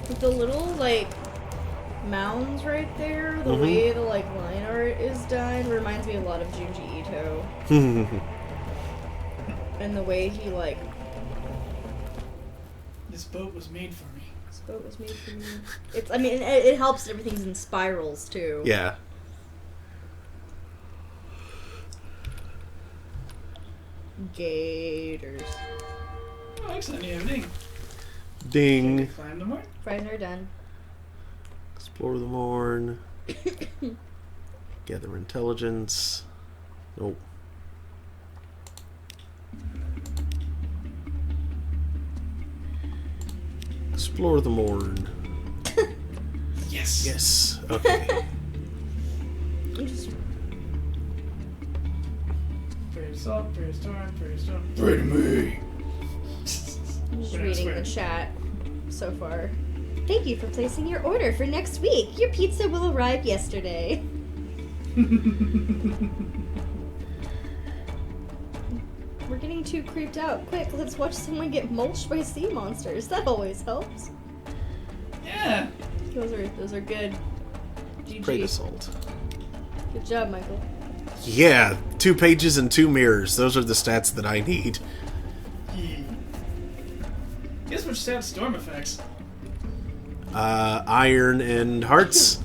With the little, like, mounds right there, the way the, like, line art is done reminds me a lot of Junji Ito. And the way he, like... This boat was made for me. This boat was made for me. It's, I mean, it helps that everything's in spirals, too. Yeah. Gators. Oh, excellent. You have a ding. Ding. Climb the more. Fries are done. Explore the morn. Gather intelligence. Nope. Explore the morn. Yes. Yes. Okay. I'm just... Pray to salt, pray to storm, pray to storm. Pray to me. I'm just We're not reading swearing. the chat so far. Thank you for placing your order for next week. Your pizza will arrive yesterday. We're getting too creeped out. Quick, let's watch someone get mulched by sea monsters. That always helps. Yeah. Those are good. Great GG. assault. Good job, Michael. Yeah, 2 pages and 2 mirrors. Those are the stats that I need. Guess which stats storm affects? Iron and hearts.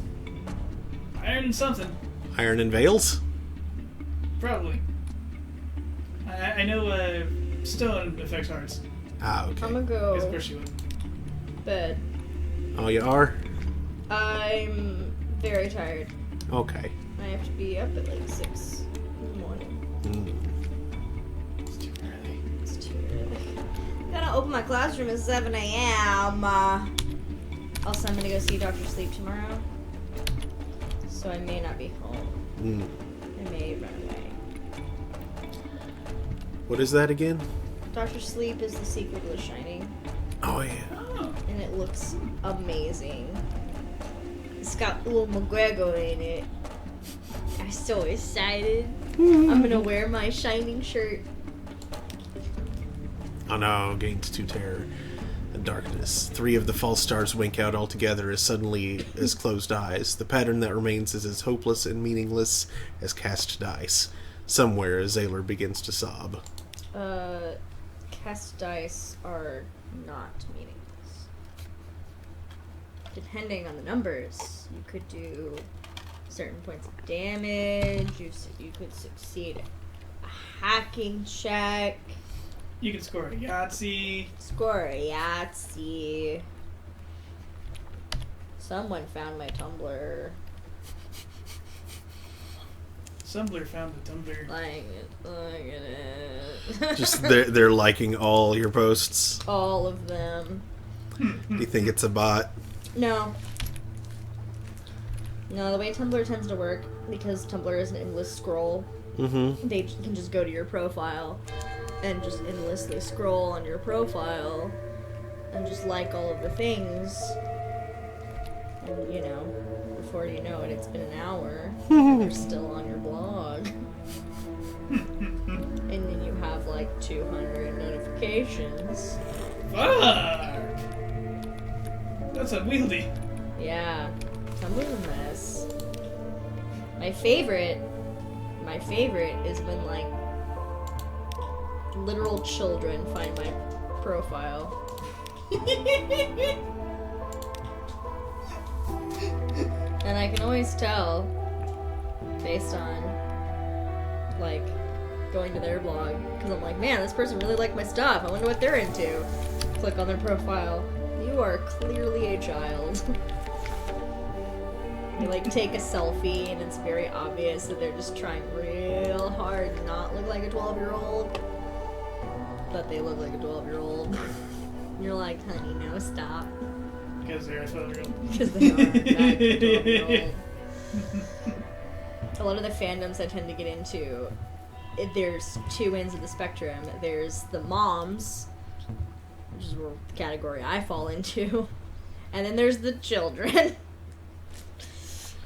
Iron and something. Iron and veils. Probably. I know stone affects hearts. Ah, okay. I'm gonna Because of go course you would. bed. Oh, you are? I'm very tired. Okay. I have to be up at like 6 in the morning. It's too early. It's too early. Gotta open my classroom at 7 a.m. Also, I'm gonna go see Dr. Sleep tomorrow. So I may not be home. I may run away. What is that again? Dr. Sleep is the sequel to The Shining. Oh, yeah. Oh. And it looks amazing. It's got Will McGregor in it. I'm so excited. I'm gonna wear my Shining shirt. Oh no, gains 2 terror and darkness. 3 of the false stars wink out altogether as suddenly as closed eyes. The pattern that remains is as hopeless and meaningless as cast dice. Somewhere, Zaylor begins to sob. Cast dice are not meaningless. Depending on the numbers, you could do certain points of damage, you could succeed a hacking check, You can score a Yahtzee. score a Yahtzee. Someone found my Tumblr. Sumbler found the Tumblr. Like it. Just they're liking all your posts. All of them. Do you think it's a bot? No. No, the way Tumblr tends to work, because Tumblr is an endless scroll, they can just go to your profile and just endlessly scroll on your profile and just like all of the things. And, you know, before you know it, it's been an hour. And they're still on your blog. And then you have like 200 notifications. Fuck! That's unwieldy. Yeah, Tumblr's a mess. My favorite is when, like, literal children find my profile. And I can always tell, based on, like, going to their blog, because I'm like, man, this person really liked my stuff. I wonder what they're into. Click on their profile. You are clearly a child. You, like, take a selfie, and it's very obvious that they're just trying real hard to not look like a 12-year-old. But they look like a 12-year-old. You're like, honey, no, stop. Because they're a 12-year-old. Because they are, in fact, a 12-year-old. a lot of the fandoms I tend to get into, there's two ends of the spectrum. There's the moms, which is the category I fall into, and then there's the children.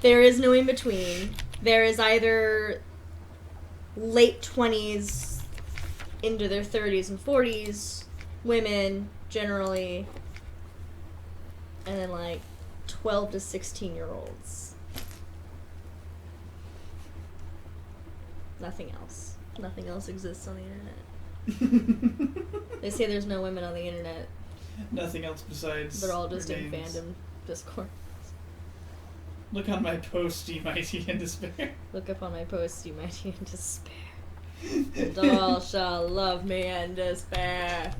There is no in between. There is either late 20s into their 30s and 40s women generally, and then like 12 to 16-year-olds. Nothing else. Nothing else exists on the internet. They say there's no women on the internet. Nothing else besides. They're all just remains. in fandom Discord. Look on my post, you mighty in despair. Look up on my post, you mighty in despair. And all shall love me in despair.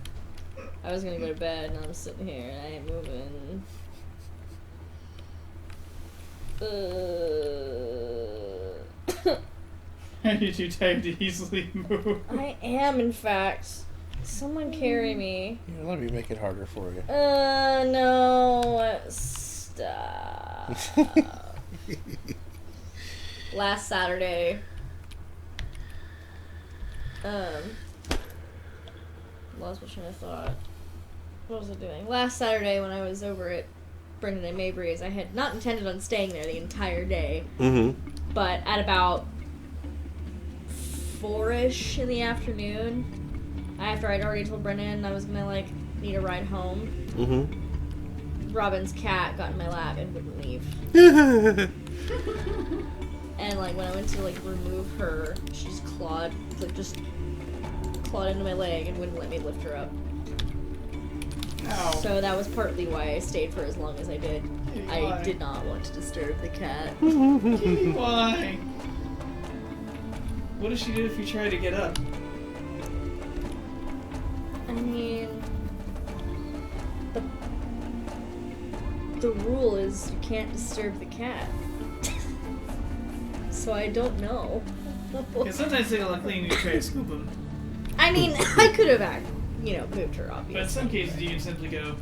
I was gonna go to bed and I'm sitting here and I ain't moving. Are you too tired to easily move? I am, in fact. Someone carry me. Here, let me make it harder for you. No. Stop. Last Saturday. Lost my train of thought. What was I doing? Last Saturday when I was over at Brendan and Mabry's, I had not intended on staying there the entire day. Mm-hmm. But at about 4-ish in the afternoon, after I'd already told Brendan I was gonna, like, need a ride home, Robin's cat got in my lap and wouldn't leave. And, like, when I went to, like, remove her, she just clawed into my leg and wouldn't let me lift her up. Ow. So that was partly why I stayed for as long as I did. Why? I did not want to disturb the cat. Why? What does she do if you try to get up? I mean, the rule is you can't disturb the cat. So I don't know. Because sometimes they look clean and you try to scoop them. I mean, I could have, moved her, obviously. But in some cases you can simply go...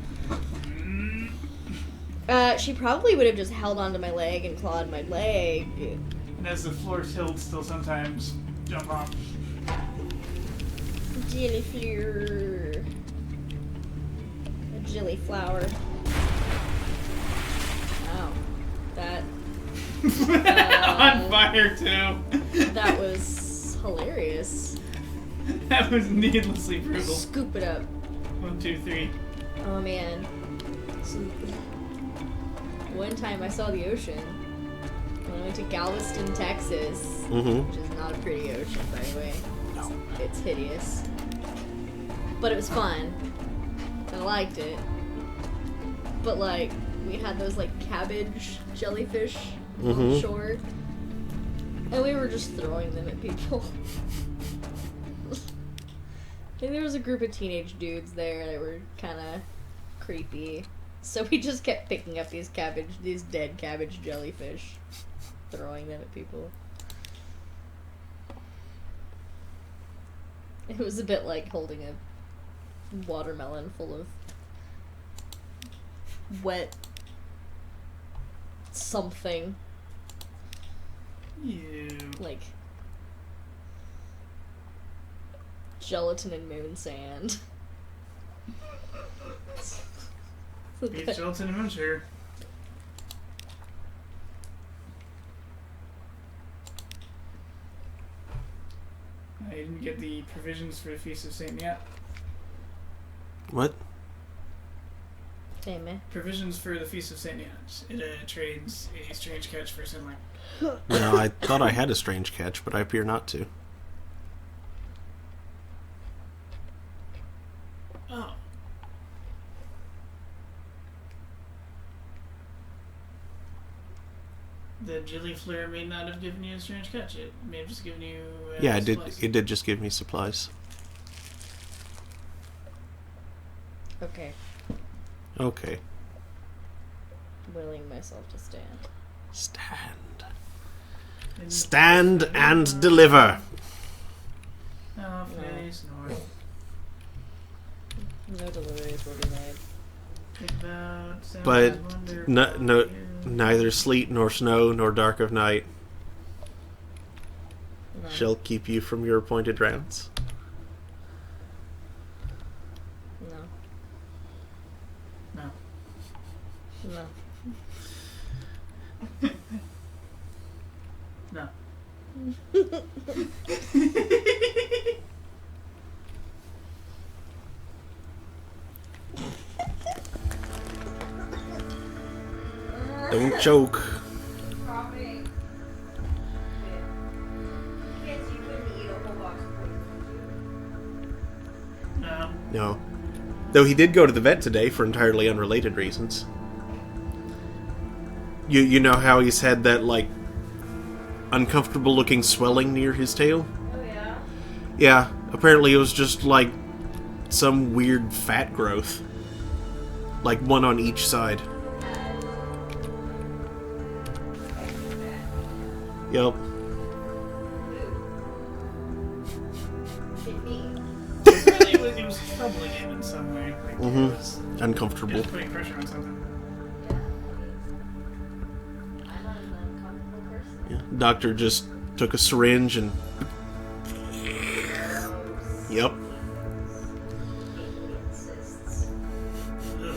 She probably would have just held onto my leg and clawed my leg. And as the floor tilts, still sometimes jump off. Jelly fleur. A jelly flower. Wow. That... On fire, too. That was hilarious. That was needlessly brutal. Scoop it up. 1, 2, 3. Oh man. So, one time I saw the ocean when I went to Galveston, Texas, which is not a pretty ocean, by the way. No. It's hideous. But it was fun. I liked it. But, like, we had those, like, cabbage jellyfish on shore. And we were just throwing them at people. And there was a group of teenage dudes there that were kind of creepy. So we just kept picking up these dead cabbage jellyfish, throwing them at people. It was a bit like holding a watermelon full of wet something. Ew. Like gelatin and moon sand. Beef gelatin and sugar. I didn't get the provisions for the Feast of Saint yet. What? Damn it. Provisions for the Feast of Saint Yat. It trades a strange catch for Sunlight. No, I thought I had a strange catch, but I appear not to. Oh. The Jelly Flare may not have given you a strange catch. It may have just given you. Yeah, it did. supplies. It did just give me supplies. Okay. Okay. Willing myself to stand. Stand. And- Stand and deliver. No, face north. No deliveries will be made. Think about Sam But Wonder no, here. neither sleet nor snow nor dark of night. shall keep you from your appointed rounds. No. No. No. No. Don't choke. No. No. Though he did go to the vet today for entirely unrelated reasons. You know how he's had that, like, uncomfortable looking swelling near his tail? Oh, yeah? Yeah, apparently it was just, like, some weird fat growth. Like, one on each side. Yep. Apparently it was troubling him in some way. Like, Mm-hmm. it was Uncomfortable. putting pressure on something. I'm not an uncomfortable person. Yeah. Doctor just took a syringe and... Yep. Ugh.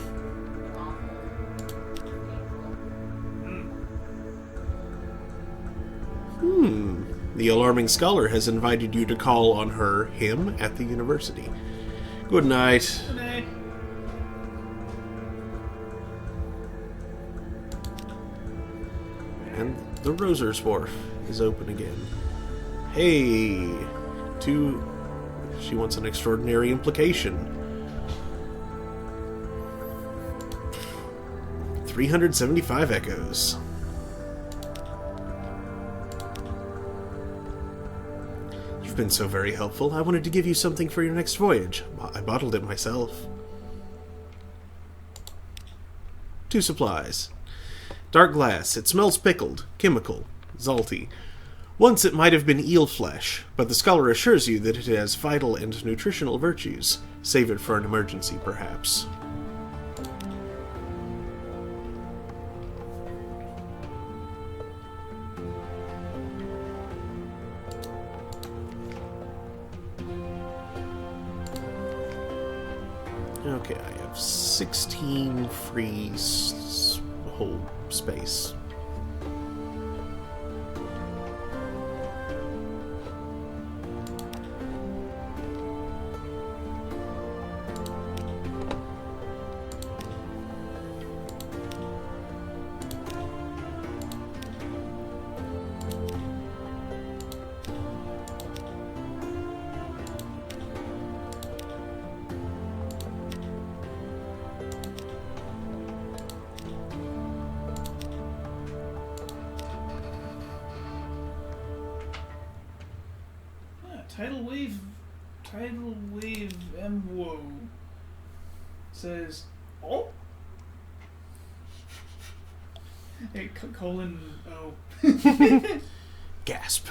The alarming scholar has invited you to call on him, at the university. Good night. Good night. And the Roser's Wharf is open again. Hey, she wants an extraordinary implication. 375 echoes. You've been so very helpful. I wanted to give you something for your next voyage. I bottled it myself. 2 supplies. Dark glass. It smells pickled, chemical, salty. Once it might have been eel flesh, but the scholar assures you that it has vital and nutritional virtues. Save it for an emergency, perhaps. Okay, I have 16 free whole space. Tidal wave MWO says, oh? Hey, colon O. Gasp.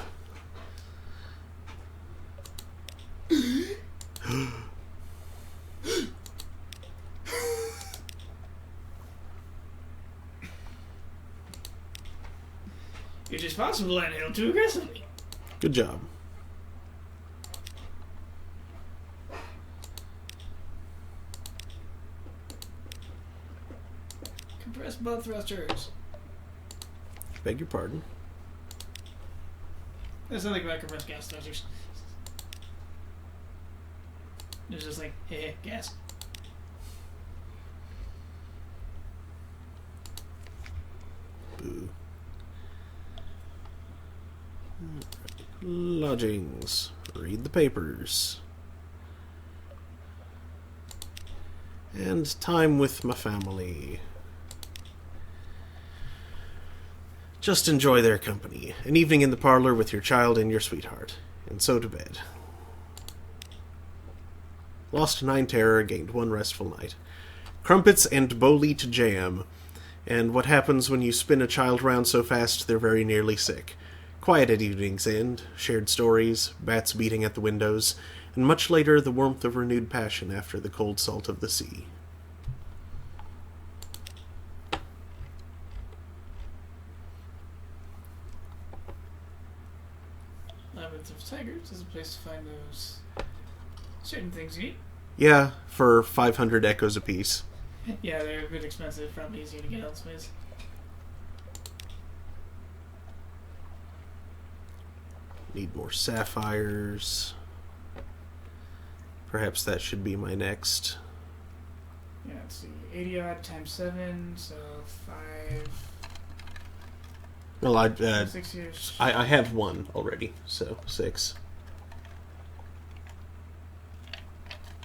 It is possible to inhale too aggressively. Good job. Compressed blood thrusters. Beg your pardon. There's nothing about compressed gas thrusters. It's just like, hey, gas. Boo. Lodgings. Read the papers. And time with my family. Just enjoy their company. An evening in the parlor with your child and your sweetheart. And so to bed. Lost 9 terror, gained 1 restful night. Crumpets and bolete jam. And what happens when you spin a child round so fast they're very nearly sick. Quiet at evening's end, shared stories, bats beating at the windows, and much later the warmth of renewed passion after the cold salt of the sea. Labyrinth of Tigers is a place to find those certain things you need. Yeah, for 500 echoes apiece. Yeah, they're a bit expensive, probably easier to get elsewhere. Need more sapphires. Perhaps that should be my next. Yeah, let's see. 80 odd times 7, so 5. Well, 6 years. I have one already, so 6.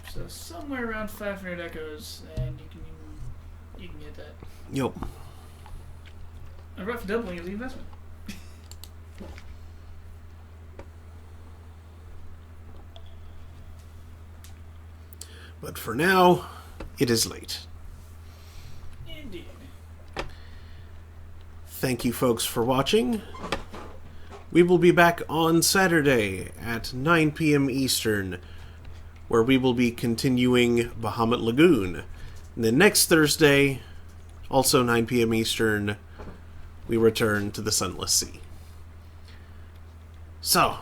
So somewhere around 500 echoes, and you can get that. Yep. A rough doubling of the investment. But for now, it is late. Indeed. Thank you folks for watching. We will be back on Saturday at 9 p.m. Eastern, where we will be continuing Bahamut Lagoon. And then next Thursday, also 9 p.m. Eastern, we return to the Sunless Sea. So,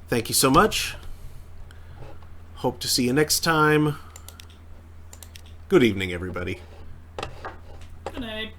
thank you so much. Hope to see you next time. Good evening, everybody. Good night.